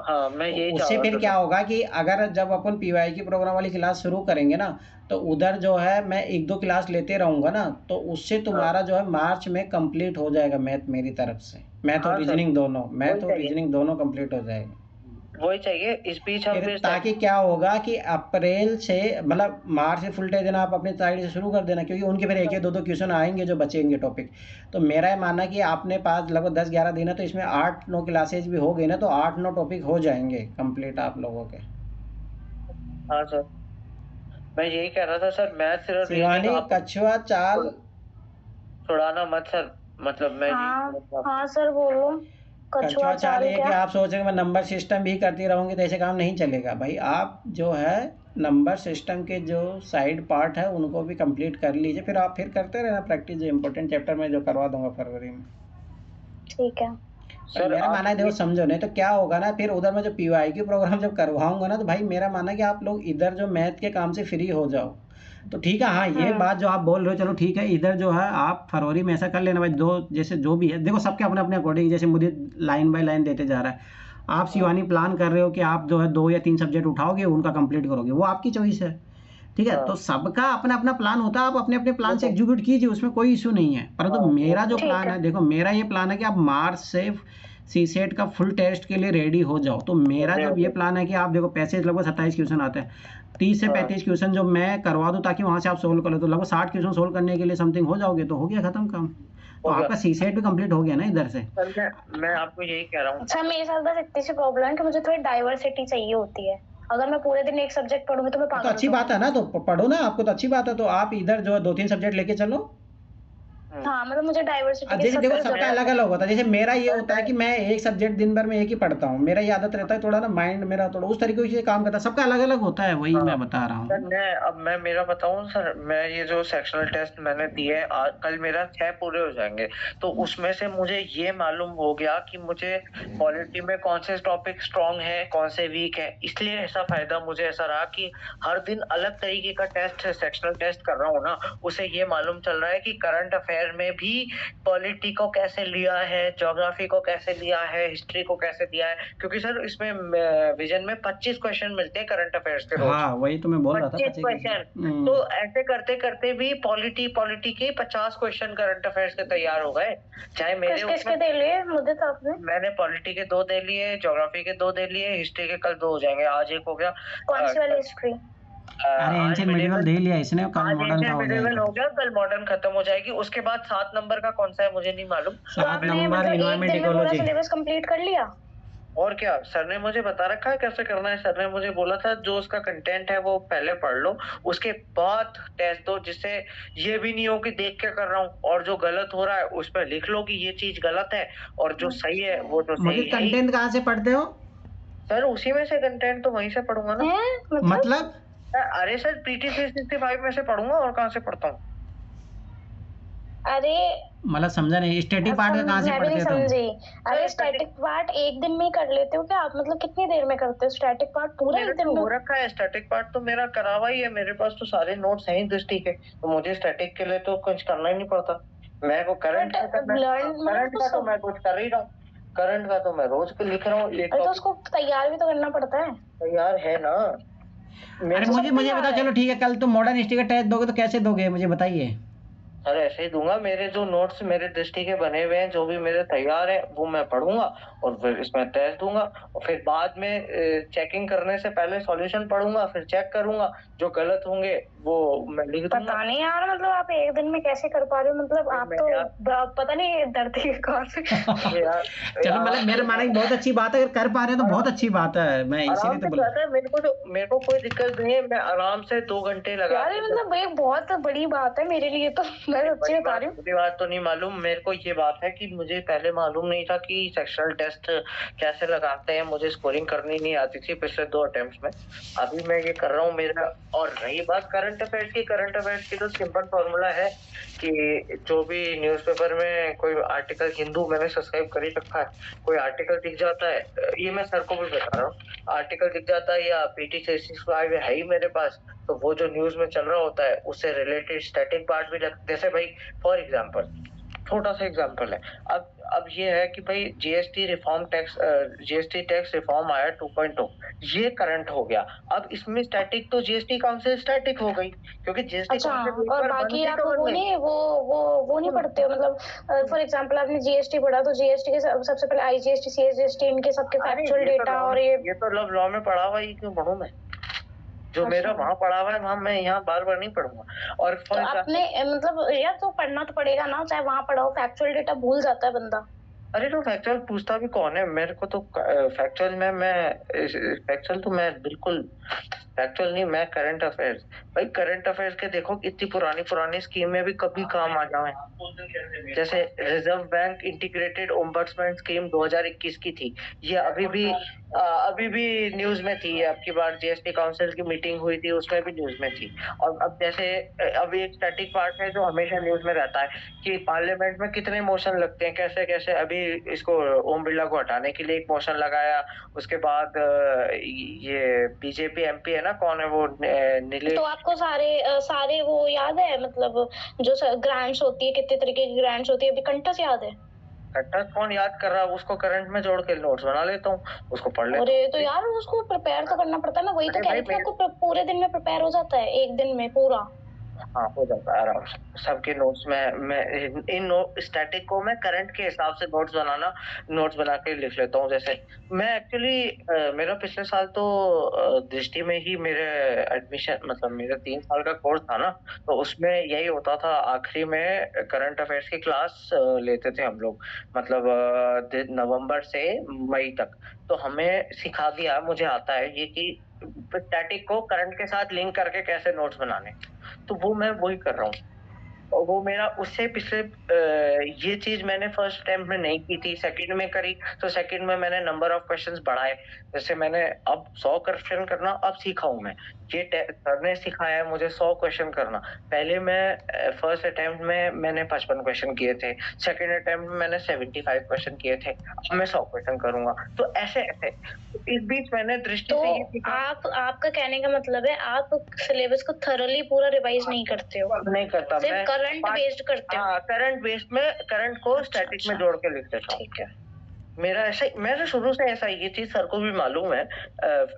हाँ, मैं यही उससे फिर क्या होगा कि अगर जब अपन PYQ प्रोग्राम वाली क्लास शुरू करेंगे ना, तो उधर जो है मैं 1-2 क्लास लेते रहूंगा ना, तो उससे तुम्हारा जो है मार्च में कंप्लीट हो जाएगा मैथ मेरी तरफ से, मैथ और रीजनिंग दोनों, मैथ और रीजनिंग दोनों कंप्लीट हो जाएगा। वही चाहिए। इस बीच हम फिर ताकि क्या होगा कि अप्रैल से मतलब मार्च से फुल टेस्ट देना आप अपनी साइड से शुरू कर देना, क्योंकि उनके फिर 1-2 क्वेश्चन आएंगे जो बचेंगे टॉपिक। तो मेरा ये मानना कि आपने पास लगभग 10-11 दिन है, तो इसमें 8-9 क्लासेज भी हो गई ना, तो 8-9 टॉपिक हो जाएंगे कंप्लीट आप लोगों के। हाँ सर, मैं यही कह रहा था सर, मैथ सिर्फ शिवानी कछुआ चाल छुड़ाना मत सर, मतलब मैं हाँ सर बोलो। कछुआ चाल है कि आप सोच रहे हैं मैं नंबर सिस्टम भी करती रहूंगी तो ऐसे काम नहीं चलेगा भाई। आप जो है नंबर सिस्टम के जो साइड पार्ट है उनको भी कंप्लीट कर लीजिए, फिर आप फिर करते रहना प्रैक्टिस, जो इम्पोर्टेंट चैप्टर में जो करवा दूंगा फरवरी में। ठीक है सर, मेरा मानना है देखो समझो, नहीं तो क्या होगा ना, फिर उधर मैं जो PYQ प्रोग्राम जब करवाऊंगा ना, तो भाई मेरा मानना है कि आप लोग इधर जो मैथ के काम से फ्री हो जाओ, तो ठीक है। हाँ, ये बात जो आप बोल रहे हो चलो ठीक है, इधर जो है आप फरवरी में ऐसा कर लेना भाई, दो जैसे जो भी है, देखो सबके अपने अपने अकॉर्डिंग, जैसे मुझे लाइन बाय लाइन देते जा रहा है, आप शिवानी प्लान कर रहे हो कि आप जो है 2 या 3 सब्जेक्ट उठाओगे, उनका कंप्लीट करोगे, वो आपकी चॉइस है, ठीक है। तो सबका अपना अपना प्लान होता है, आप अपने अपने प्लान से एग्जीक्यूट कीजिए, उसमें कोई इशू नहीं है। परंतु मेरा जो प्लान है, देखो मेरा ये प्लान है कि आप मार्च से सीसेट का फुल टेस्ट के लिए रेडी हो जाओ। तो मेरा जब ये प्लान है कि आप देखो पैसेज लगभग 27 क्वेश्चन आते हैं, 30 से 35 क्वेश्चन जो मैं करवा दूं ताकि वहां से आप सोल्व कर लो, तो लगभग 60 क्वेश्चन सोल्व करने के लिए समथिंग हो जाओगे, तो हो गया खत्म काम, तो आपका सीसेट भी कंप्लीट हो गया ना इधर से। मैं आपको यही कह रहा हूँ। अच्छा, मेरे साथ बस इतनी सी प्रॉब्लम है कि मुझे थोड़ी डाइवर्सिटी चाहिए होती है। अगर मैं पूरे दिन एक सब्जेक्ट पढ़ूंगी तो मैं पागल तो अच्छी बात है ना, तो पढ़ो ना, आपको तो अच्छी बात है, तो आप इधर जो है 2-3 सब्जेक्ट लेके चलो। हाँ मतलब मुझे डाइवर्सिटी अब के जैसे देखो सबसे सबका ज्यादा अलग अलग होता है। जैसे मेरा ये होता है कि मैं एक सब्जेक्ट दिन भर में एक ही पढ़ता हूँ, मेरा ये आदत रहता है थोड़ा ना, माइंड मेरा थोड़ा उस तरीके से काम करता है। सबका अलग अलग होता है, वही हाँ मैं बता रहा सर, हूँ। मैं मेरा बताऊं सर, मैं ये जो सेक्शनल टेस्ट मैंने दिए कल मेरा 6 पूरे हो जाएंगे, तो उसमें से मुझे ये मालूम हो गया कि मुझे पॉलिटी में कौन से टॉपिक स्ट्रांग है, कौन से वीक है। इसलिए ऐसा फायदा मुझे ऐसा रहा कि हर दिन अलग तरीके का टेस्ट, सेक्शनल टेस्ट कर रहा हूँ ना, उसे ये मालूम चल रहा है कि करंट अफेयर में भी पॉलिटी को कैसे लिया है, ज्योग्राफी को कैसे लिया है, हिस्ट्री को कैसे दिया है। क्योंकि सर इसमें विजन में 25 क्वेश्चन मिलते हैं करंट अफेयर्स के रोज, हाँ वही तो मैं बोल रहा था 25 25 क्वेश्चन। तो ऐसे करते करते भी पॉलिटी के 50 क्वेश्चन करंट अफेयर्स के तैयार हो गए। चाहे मेरे किस किसके दे लिए मुझे तो आपने? मैंने पॉलिटी के 2 दे लिए, ज्योग्राफी के 2 दे लिए, हिस्ट्री के कल 2 हो जाएंगे। आज एक हो गया। कौन सी वाली हिस्ट्री? अरे आज एंशिएंट मिडिवल दे लिया इसने, कल आज मॉडर्न का एंशिएंट हो मिडिवल जाएगा। हो गया, कल मॉडर्न खत्म हो जाएगी। उसके बाद 7 नंबर का कौन सा है मुझे नहीं मालूम। तो 7 आपने नंबर मतलब एक इन्वायरमेंट दिन में पूरा इकोलॉजी। सिलेबस कंप्लीट कर लिया? और क्या, सर ने मुझे बता रखा है कैसे करना है। सर ने मुझे बोला था जो उसका कंटेंट है वो पहले पढ़ लो, उसके बाद टेस्ट दो, जिससे ये भी नहीं हो कि देख के कर रहा हूँ और जो गलत हो रहा है उस पर लिख लो कि ये चीज गलत है, और जो सही है वो तो मुझे सही है ही। कंटेंट कहाँ से पढ़ते हो? सर उसी में से कंटेंट तो वहीं से पढ़ूंगा ना। हैं मतलब अरे सर पीटी 365 में से पढ़ूंगा, और कहाँ से पढ़ता हूँ। अरे मतलब समझा नहीं, स्टैटिक पार्ट का कहाँ से मैं भी पढ़ते नहीं हो तुम? समझी। अरे स्टैटिक पार्ट एक दिन में ही कर लेते हो क्या आप? मतलब कितनी देर में करते हो स्टैटिक पार्ट पूरा मेरा एक दिन तो में? हो रखा है स्टैटिक पार्ट, तो मेरा करा हुआ ही है। मेरे पास तो सारे नोट्स हैं ही दृष्टि के, तो मुझे स्टैटिक के लिए तो कुछ करना ही नहीं पड़ता। मैं को करंट But का learn- करंट का तो मैं कुछ कर ही रहा हूँ। करंट का तो मैं रोज लिख रहा हूँ। एक अरे तो topic उसको तैयार भी तो करना पड़ता है। तैयार है ना। अरे मेरे मुझे सब मुझे तैयार बताओ, है। चलो ठीक है, कल तुम मॉडर्न हिस्ट्री का टेस्ट दोगे तो कैसे दोगे मुझे बताइए। सर ऐसे ही दूंगा। मेरे जो नोट्स मेरे दृष्टि के बने हुए हैं, जो भी मेरे तैयार है, वो मैं पढ़ूंगा और फिर इसमें टेस्ट दूंगा, और फिर बाद में चेकिंग करने से पहले सॉल्यूशन पढ़ूंगा, फिर चेक करूंगा, जो गलत होंगे वो मैं लिख दूंगा। पता नहीं यार, मतलब आप एक दिन में कैसे कर पा रहे हो? मतलब आप तो पता नहीं धरती के कौन से चलो मतलब मेरा माना कि बहुत अच्छी बात है, अगर कर पा रहे हैं तो बहुत अच्छी बात है, मैं इसीलिए आराम तो से बोला। करता है। मेरे को कोई दिक्कत नहीं है। मैं आराम से 2 घंटे लगा यार ये मतलब एक बहुत बड़ी बात है मेरे लिए, तो मैं सच्ची बता रही हूँ। बड़ी बात तो नहीं मालूम मेरे को। ये बात है कि मुझे पहले मालूम नहीं था कि सेक्शनल टेस्ट कैसे लगाते हैं। मुझे स्कोरिंग करनी नहीं आती थी पिछले 2 अटेम्प्ट्स में। अभी मैं ये कर रहा हूँ मेरा। और रही बात करंट अफेयर्स की तो सिंपल फॉर्मूला है कि जो भी न्यूज़पेपर में कोई आर्टिकल, हिंदू मैंने सब्सक्राइब कर ही रखा है, कोई आर्टिकल दिख जाता है, ये मैं सर को भी बता रहा हूँ, आर्टिकल दिख जाता है या पीटी 365 है ही मेरे पास, तो वो जो न्यूज में चल रहा होता है उससे रिलेटेड स्टैटिक पार्ट भी जैसे भाई फॉर एग्जांपल, छोटा सा एग्जांपल है। अब ये है कि भाई जीएसटी टैक्स रिफॉर्म आया 2.0, ये करंट हो गया। अब इसमें स्टैटिक तो जीएसटी काउंसिल स्टैटिक हो गई, क्योंकि जीएसटी अच्छा, काउंसिल और बाकी आप वो नहीं वो नहीं पढ़ते हो? मतलब फॉर एग्जांपल आपने जीएसटी पढ़ा, तो जीएसटी के सबसे पहले आईजीएसटी, सीएसजीएसटी, इनके सबके फैक्चुअल डेटा, और ये तो लॉ में पढ़ा हुआ ही क्यों पढ़ूं मैं? जो मेरा वहां पढ़ा हुआ है वहां मैं यहाँ बार बार नहीं पढ़ूंगा। और तो आपने मतलब यार तो पढ़ना तो पड़ेगा ना, चाहे वहां पढ़ाओ, फैक्चुअल डेटा भूल जाता है बंदा। अरे तो फैक्चुअल पूछता भी कौन है मेरे को? तो फैक्चुअल तो मैं बिल्कुल फैक्चुअल नहीं, मैं करंट अफेयर्स। भाई करंट अफेयर्स के देखो, इतनी पुरानी स्कीमें भी कभी काम आ जाए। जैसे reserve bank integrated ombudsman scheme 2021 की थी, ये अभी भी न्यूज में थी। आपकी बार जीएसटी काउंसिल की मीटिंग हुई थी, उसमें भी न्यूज में थी। और अब जैसे अभी एक स्टैटिक पार्ट है जो हमेशा न्यूज में रहता है कि पार्लियामेंट में कितने मोशन लगते हैं, कैसे कैसे। अभी इसको ओम बिरला को हटाने के लिए एक मोशन लगाया, उसके बाद ये बीजेपी एमपी है ना, कौन है वो, नीलेश। तो आपको सारे वो याद है? मतलब जो ग्रांट्स होती है, कितने तरीके की ग्रांट्स होती है, अभी कंटस याद है? कंटस कौन याद कर रहा है? उसको करंट में जोड़ के नोट्स बना लेता हूँ, उसको पढ़ लेता हूँ। अरे तो यार उसको प्रिपेयर तो करना पड़ता है ना, वही तो कह रही थी आपको, पूरे दिन में प्रिपेयर हो जाता है, एक दिन में पूरा। हाँ हो जाता है आराम से। सबके नोट्स में मैं इन स्टैटिक को मैं करंट के हिसाब से नोट्स बना के लिख लेता हूँ। जैसे मैं एक्चुअली मेरा पिछले साल तो दृष्टि में ही मेरे एडमिशन, मतलब मेरा 3 साल का कोर्स था ना, तो उसमें यही होता था, आखिरी में करंट अफेयर्स की क्लास लेते थे हम लोग, मतलब नवंबर से मई तक। तो हमें सिखा दिया, मुझे आता है ये कि स्टैटिक को करंट के साथ लिंक करके कैसे नोट्स बनाने, तो वो मैं वही कर रहा हूँ। वो मेरा उससे पिछले ये चीज मैंने फर्स्ट अटेम्प्ट में नहीं की थी, सेकंड में करी। तो सेकंड में मैंने नंबर ऑफ क्वेश्चंस बढ़ाए। जैसे मैंने अब 100 क्वेश्चन करना अब सीखा हूँ मैं। ये सर ने सिखाया है मुझे 100 क्वेश्चन करना। पहले मैं फर्स्ट अटेम्प्ट में मैंने 55 क्वेश्चन किए थे, सेकंड अटेम्प्ट में मैंने 75 क्वेश्चन किए थे, अब मैं 100 क्वेश्चन करूंगा। तो ऐसे ऐसे इस बीच मैंने दृष्टि तो से ये सीखा। आपका कहने का मतलब है आप सिलेबस को थरोली पूरा रिवाइज नहीं करते हो, नहीं करता, सिर्फ मैं करंट बेस्ड करते हो। हाँ, करंट बेस्ड में करंट को स्टैटिक में जोड़ के लिख देता हूँ। ठीक है। मेरा ऐसा मेरा शुरू से ऐसा ही, ये चीज सर को भी मालूम है,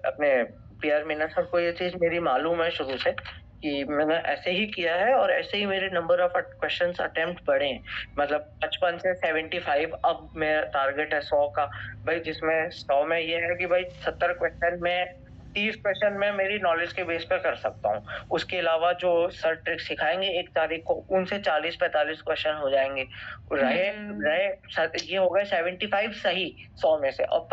अपने पीआर मीना सर को ये चीज मेरी मालूम है शुरू से कि मैंने ऐसे ही किया है और ऐसे ही मेरे नंबर ऑफ क्वेश्चंस अटेम्प्ट बढ़े हैं। मतलब 55 से 75, अब मेरा टारगेट है 100 का भाई, जिसमें 100 में ये है कि भाई 70 क्वेश्चन में 30 क्वेश्चन मैं मेरी नॉलेज के बेस पे कर सकता हूँ। उसके अलावा जो सर ट्रिक सिखाएंगे 1 तारीख को, उनसे 40-45 क्वेश्चन हो जाएंगे। ये हो गए 75 सही 100 में से, और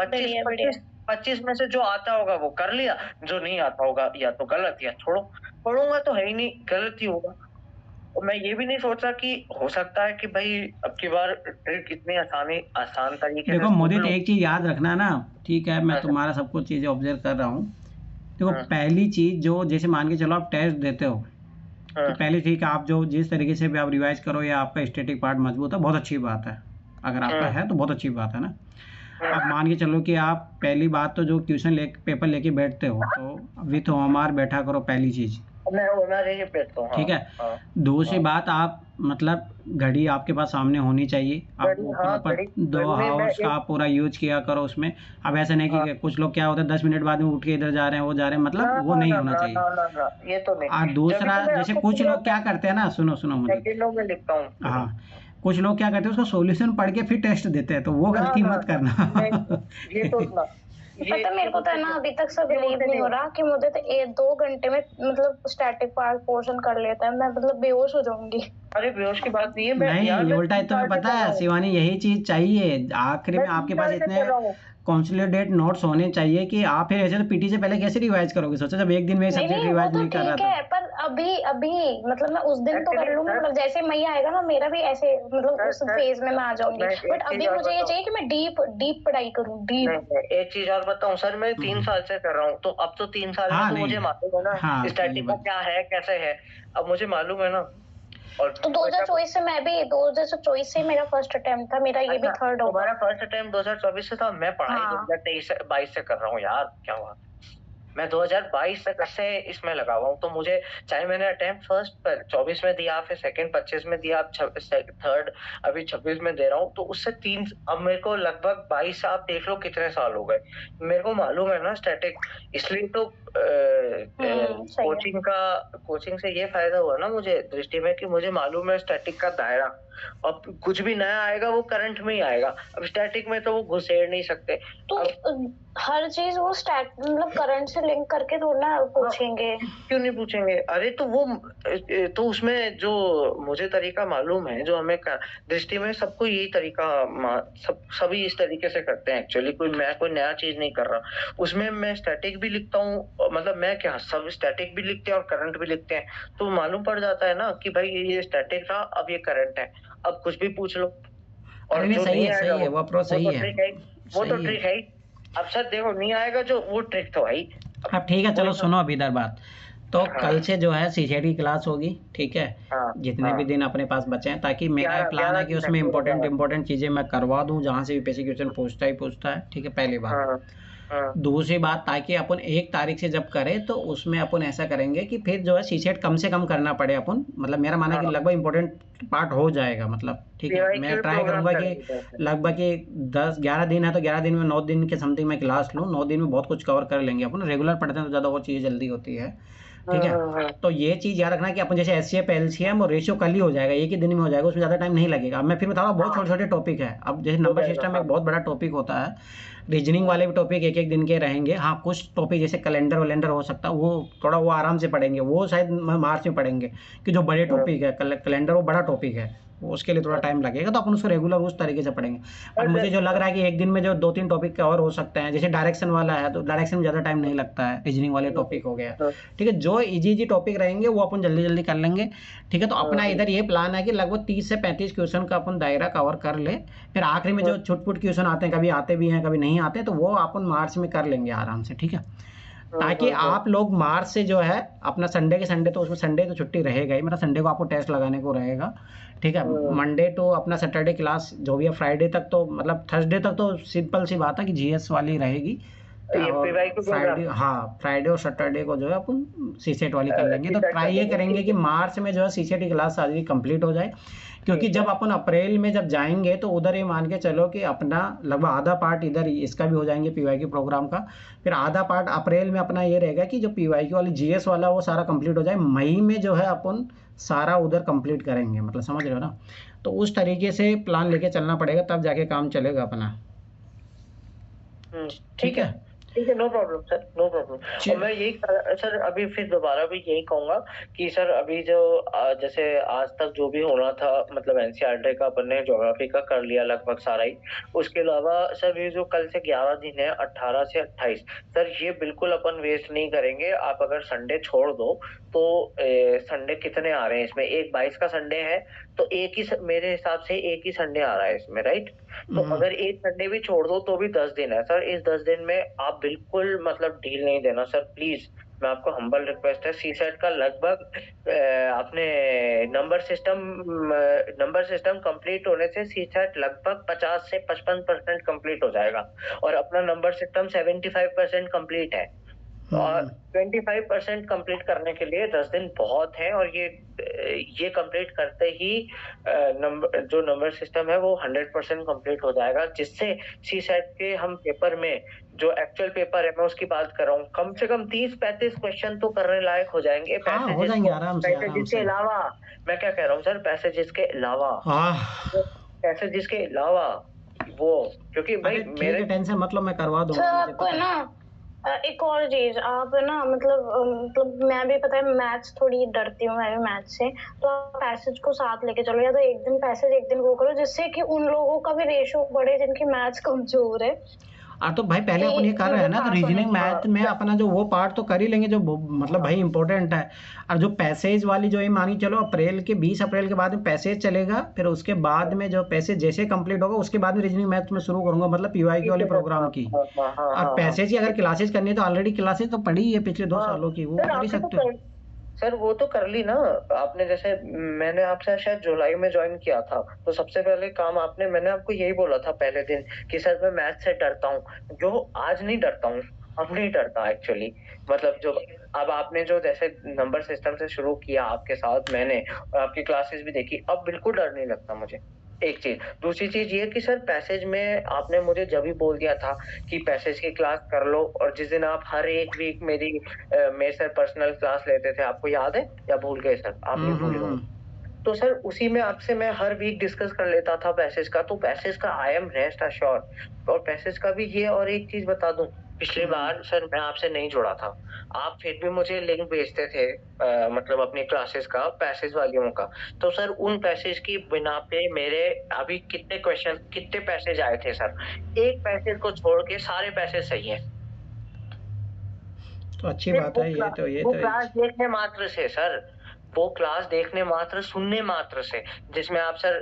25 में से जो आता होगा वो कर लिया, जो नहीं आता होगा या तो गलत या छोड़ो। पढ़ूंगा तो है ही नहीं, गलत ही होगा। और मैं ये भी नहीं सोचा कि हो सकता है कि भाई अब की बार ट्रिक इतनी आसान तरीके से। देखो मोदित, एक चीज याद रखना ना, ठीक है, मैं तुम्हारा सब कुछ चीजें ऑब्जर्व कर रहा हूँ। देखो पहली चीज जो, जैसे मान के चलो आप टेस्ट देते हो, तो पहले ठीक है, आप जो जिस तरीके से भी आप रिवाइज करो या आपका स्टैटिक पार्ट मजबूत है, बहुत अच्छी बात है। अगर आपका है तो बहुत अच्छी बात है ना। अब मान के चलो कि आप पहली बात तो जो ट्यूशन पेपर लेके बैठते हो, तो विथ ओएमआर बैठा करो, पहली चीज। मैं ओएमआर ही बैठता हूँ। ठीक है। दूसरी बात, आप मतलब घड़ी आपके पास सामने होनी चाहिए। आप प्रॉपर 2 आवर्स का आप पूरा यूज किया करो उसमें। अब ऐसा नहीं कि कुछ लोग क्या होता है 10 मिनट बाद में उठ के इधर जा रहे हैं, वो जा रहे हैं, मतलब वो नहीं होना चाहिए। ये तो नहीं। और दूसरा, जैसे कुछ लोग क्या करते हैं ना, सुनो मुझे, में लिखता हूँ। हाँ, कुछ लोग क्या करते हैं उसका सॉल्यूशन पढ़ के फिर टेस्ट देते हैं, तो वो गलती मत करना। ये तो पता मेरे को तो है ना, अभी तक सब बिलीव नहीं हो रहा कि मुझे तो 1-2 घंटे में मतलब स्टैटिक पार्ट पोर्शन कर लेता है। मैं मतलब बेहोश हो जाऊंगी। अरे बेहोश की बात नहीं है। नहीं, ये उल्टा है। तुम्हें पता है शिवानी, यही चीज चाहिए आखिरी में। आपके पास इतने कंसोलिडेट नोट्स होने चाहिए कि आप फिर ऐसे तो पीटी से पहले कैसे रिवाइज करोगे। सोचो जब एक दिन में सब्जेक्ट रिवाइज नहीं कर रहा था। पर अभी मतलब मैं उस दिन तो कर लूंगी, मतलब जैसे मई आएगा ना, मेरा भी ऐसे मतलब उस फेज में मैं आ जाऊंगी। बट अभी मुझे ये चाहिए कि मैं डीप पढ़ाई करूँ, डीप। एक चीज और बताऊं सर, मैं 3 साल से कर रहा हूँ, तो अब तो 3 साल में तो मुझे मालूम है ना स्टैटिक का क्या है, कैसे है, अब मुझे मालूम है ना। और तो 2024 से मैं भी 2024 से मेरा फर्स्ट अटेम्प्ट था, मेरा ये भी थर्ड होगा। तुम्हारा फर्स्ट अटेम्प्ट 2024 से था, मैं पढ़ाई 2023-22 से कर रहा हूँ यार, क्या हुआ। मैं 2022 तक से इसमें लगा हुआ हूँ, तो मुझे चाहे मैंने अटेम्प्ट फर्स्ट 24 में दिया, फिर सेकंड 25 में दिया, थर्ड अभी 26 में दे रहा हूँ, तो उससे 3 अब मेरे को लगभग 22, आप देख लो कितने साल हो गए। मेरे को मालूम है ना स्टैटिक, इसलिए तो कोचिंग से ये फायदा हुआ ना मुझे दृष्टि में कि मुझे मालूम है स्टैटिक का दायरा। अब कुछ भी नया आएगा वो करंट में ही आएगा, अब स्टैटिक में तो वो घुसेड़ नहीं सकते। तो हर चीज वो मतलब करंट से लिंक करके थोड़ा पूछेंगे। क्यों नहीं पूछेंगे? अरे तो वो तो उसमें जो मुझे तरीका मालूम है, जो हमें दृष्टि में सबको यही तरीका, सभी इस तरीके से करते हैं एक्चुअली। मैं कोई नया चीज नहीं कर रहा उसमें। मैं स्टैटिक भी लिखता हूँ, मतलब मैं क्या, सब स्टैटिक भी लिखते हैं और करंट भी लिखते हैं, तो मालूम पड़ जाता है ना कि भाई ये स्टैटिक था, अब ये करंट है, अब कुछ भी पूछ लो। और जो सही है, वो अप्रोच सही है, वो तो ट्रिक है। अब सर देखो नहीं आएगा जो, वो ट्रिक तो भाई। अब ठीक है, चलो सुनो अभी इधर बात। तो कल से जो है सीसेट की क्लास होगी, ठीक है, जितने भी दिन अपने पास बचे हैं, ताकि मेरा प्लान है कि उसमें इंपॉर्टेंट चीजें मैं करवा दूं, जहां से भी बेसिक क्वेश्चन पूछता है, ठीक है, पहली बात। दूसरी बात, ताकि अपन 1 तारीख से जब करें तो उसमें अपन ऐसा करेंगे कि फिर जो है सीसेट कम से कम करना पड़े अपन, मतलब मेरा मानना है कि लगभग इंपॉर्टेंट पार्ट हो जाएगा, मतलब ठीक है। मैं ट्राई करूंगा कि लगभग 10-11 दिन है तो 11 दिन में 9 दिन के समथिंग मैं क्लास लूँ। 9 दिन में बहुत कुछ कवर कर लेंगे अपन। रेगुलर पढ़ते हैं तो ज़्यादा और चीज़ें जल्दी होती है, ठीक है। तो ये चीज़ याद रखना कि अपन जैसे एचसीएफ एलसीएम और रेशियो कल ही हो जाएगा, एक ही दिन में हो जाएगा, उसमें ज़्यादा टाइम नहीं लगेगा। अब मैं फिर बताऊँगा, बहुत छोटे छोटे टॉपिक है। अब जैसे नंबर सिस्टम एक बहुत बड़ा टॉपिक होता है, रीजनिंग वाले भी टॉपिक 1-1 दिन के रहेंगे। हाँ, कुछ टॉपिक जैसे कैलेंडर हो सकता है, वो थोड़ा वो आराम से पढ़ेंगे, वो शायद मार्च में पढ़ेंगे, कि जो बड़े टॉपिक है कैलेंडर, वो बड़ा टॉपिक है, उसके लिए थोड़ा टाइम लगेगा, तो अपन उसको रेगुलर उस तरीके से पढ़ेंगे। और मुझे जो लग रहा है कि एक दिन में जो 2-3 टॉपिक कवर हो सकते हैं, जैसे डायरेक्शन वाला है तो डायरेक्शन में ज़्यादा टाइम नहीं लगता है, रीजनिंग वाले टॉपिक हो गया, ठीक है। जो इजी टॉपिक रहेंगे वो अपन जल्दी जल्दी कर लेंगे, ठीक है। तो अपना इधर ये प्लान है कि लगभग 30 से 35 क्वेश्चन का अपन दायरा कवर कर ले, फिर आखिरी में जो छुटपुट क्वेश्चन आते हैं, कभी आते भी हैं कभी नहीं आते, तो वो अपन मार्च में कर लेंगे आराम से, ठीक है। ताकि आप लोग मार्च से जो है अपना संडे के संडे, तो उसमें संडे तो छुट्टी रहेगा ही, मतलब संडे को आपको टेस्ट लगाने को रहेगा, ठीक है। मंडे तो अपना सैटरडे क्लास जो भी है, फ्राइडे तक तो मतलब थर्सडे तक तो सिंपल सी बात है कि जीएस वाली रहेगी, फ्राइडे, हाँ फ्राइडे और सैटरडे को जो है अपन सीसेट वाली कर लेंगे। तो ट्राई ये करेंगे कि मार्च में जो है सीसेट की क्लास सारी कंप्लीट हो जाए, क्योंकि जब अपन अप्रैल में जब जाएंगे तो उधर ये मान के चलो कि अपना लगभग आधा पार्ट इधर इसका भी हो जाएंगे पीवाईक्यू प्रोग्राम का, फिर आधा पार्ट अप्रैल में अपना ये रहेगा कि जो पीवाईक्यू वाली जीएस वाला वो सारा कंप्लीट हो जाए, मई में जो है अपन सारा उधर कंप्लीट करेंगे, मतलब समझ रहे हो ना। तो उस तरीके से प्लान लेके चलना पड़ेगा, तब जाके काम चलेगा अपना, ठीक है। ठीक है, no problem sir, no problem. और मैं यही सर अभी फिर दोबारा भी यही कहूंगा कि सर अभी जो जैसे आज तक जो भी होना था, मतलब एनसीईआरटी का अपन ने ज्योग्राफी का कर लिया लगभग सारा ही। उसके अलावा सर ये जो कल से 11 दिन है, 18 से 28, सर ये बिल्कुल अपन वेस्ट नहीं करेंगे। आप अगर संडे छोड़ दो तो संडे कितने आ रहे हैं इसमें, एक 22 का संडे है, तो एक ही मेरे हिसाब से एक ही संडे आ रहा है इसमें, राइट। तो अगर एक संडे भी छोड़ दो तो भी 10 दिन है सर। इस 10 दिन में आप बिल्कुल मतलब ढील नहीं देना सर, प्लीज। मैं आपको हम्बल रिक्वेस्ट है। सीसेट का लगभग अपने नंबर सिस्टम कंप्लीट होने से सीसेट लगभग 50 से 55% कंप्लीट हो जाएगा, और अपना नंबर सिस्टम 75% कंप्लीट है। और 25% कंप्लीट करने के लिए 10 दिन बहुत है, और ये कंप्लीट करते ही जो नंबर सिस्टम है वो 100% कंप्लीट हो जाएगा, जिससे सीसेट के हम पेपर में जो एक्चुअल पेपर है, मैं उसकी बात कर रहा हूँ, कम से कम 30-35 क्वेश्चन तो करने लायक हो जाएंगे। हो जाएंगे आराम से। पैसेजेस के अलावा, मैं क्या कह रहा हूँ सर, पैसेजेस के अलावा, पैसेजेस के अलावा वो, क्योंकि भाई मेरे टेंशन मतलब मैं करवा दूंगा। आपको है ना एक और चीज, आप है ना मतलब मैं भी पता है मैथ्स थोड़ी डरती हूँ मैं भी मैथ्स से, तो आप पैसेज को साथ लेके चलो, या तो एक दिन पैसेज एक दिन वो करो, जिससे कि उन लोगों का भी रेशो बढ़े जिनकी मैथ्स कमजोर है। तो भाई पहले अपन ये कर रहे हैं ना, तो रीजनिंग मैथ में अपना जो वो पार्ट तो कर ही लेंगे जो मतलब भाई इंपॉर्टेंट है। और जो पैसेज वाली जो ये मानी चलो अप्रैल के 20 अप्रैल के बाद में पैसेज चलेगा, फिर उसके बाद में जो पैसेज जैसे कंप्लीट होगा उसके बाद में रीजनिंग मैथ में शुरू करूंगा, मतलब पीवाईक्यू वाले प्रोग्राम की। अब पैसेज की अगर क्लासेज करनी है तो ऑलरेडी क्लासेज तो पढ़ी है पिछले 2 सालों की, वो कर ही सकते हो सर। वो तो कर ली ना आपने, जैसे मैंने आपसे शायद जुलाई में ज्वाइन किया था, तो सबसे पहले काम मैंने आपको यही बोला था पहले दिन कि सर मैं मैथ से डरता हूँ, जो आज नहीं डरता हूँ, अब नहीं डरता एक्चुअली। मतलब जो अब आपने जो जैसे नंबर सिस्टम से शुरू किया आपके साथ मैंने, और आपकी क्लासेस भी देखी, अब बिल्कुल डर नहीं लगता मुझे। एक चीज, दूसरी चीज ये कि सर पैसेज में आपने मुझे जब ही बोल दिया था कि पैसेज की क्लास कर लो, और जिस दिन आप हर एक वीक मेरे सर पर्सनल क्लास लेते थे, आपको याद है या भूल गए सर? आप नहीं भूल गए तो सर उसी में आपसे मैं हर वीक डिस्कस कर लेता था पैसेज का। तो पैसेज का आई एम रेस्ट अश्योर, और पैसेज का भी ये। और एक चीज बता दूं, पिछली बार सर मैं आपसे नहीं जुड़ा था, आप फिर भी मुझे लिंक भेजते थे मतलब अपनी क्लासेस का, पैसेज वालियों का। तो सर उन पैसेज की बिना पे मेरे अभी कितने पैसेज आए थे सर, एक पैसेज को छोड़ के सारे पैसेज सही है। तो अच्छी बात है ये तो क्लास देखने मात्र से सर, वो क्लास देखने मात्र, सुनने मात्र से, जिसमें आप सर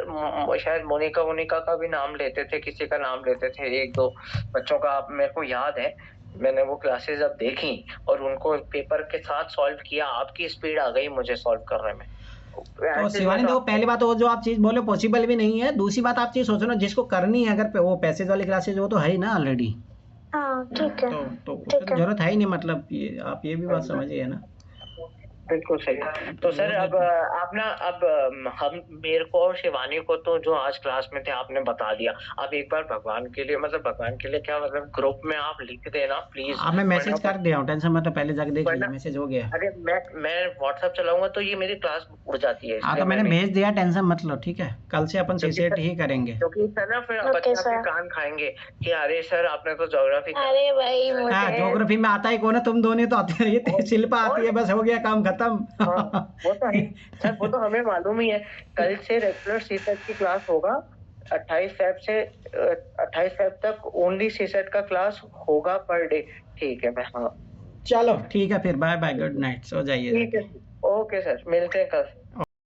शायद मोनिका का भी नाम लेते थे, किसी का नाम लेते थे, 1-2 बच्चों का आप मेरे को याद है। मैंने वो क्लासेस अब देखी और उनको पेपर के साथ सॉल्व किया, आपकी स्पीड आ गई मुझे सॉल्व करने में। तो शिवानी देखो, पहली बात वो जो आप चीज बोले पॉसिबल भी नहीं है, दूसरी बात आप चीज सोचो ना, जिसको करनी है अगर वो पैसेज वाली क्लासेज वो तो है ही ना ऑलरेडी, ठीक है, तो उसकी जरूरत है ही नहीं, मतलब ये आप ये भी बात समझिए ना। बिल्कुल सही। तो सर अब हम मेरे को और शिवानी को तो जो आज क्लास में थे आपने बता दिया। अब एक बार भगवान के लिए क्या, मतलब ग्रुप में आप लिख देना प्लीज। मैं मैसेज कर दिया हूँ, टेंशन मत, पहले जाके देख लीजिए, मैसेज हो गया। अरे मैं व्हाट्सएप चलाऊंगा तो ये मेरी क्लास उड़ जाती है। तो मैंने भेज दिया, टेंशन मत लो, ठीक है। कल से अपन सीसेट ही करेंगे, क्योंकि सर ना फिर बच्चे आपके कान खाएंगे कि अरे सर आपने तो ज्योग्राफी, अरे भाई ज्योग्राफी में आता ही कौन है, तुम दोनों तो आते हैं, ये शिल्पा आती है, बस हो गया काम खत्म। खत्म। हाँ वो तो है सर, वो तो हमें मालूम ही है। कल से रेगुलर सीसेट की क्लास होगा 28 फेब से 28 फेब तक ओनली सीसेट का क्लास होगा पर डे। ठीक है मैं, हाँ चलो ठीक है फिर, बाय बाय, गुड नाइट, सो जाइए ठीक है। जाके। ओके सर, मिलते हैं कल।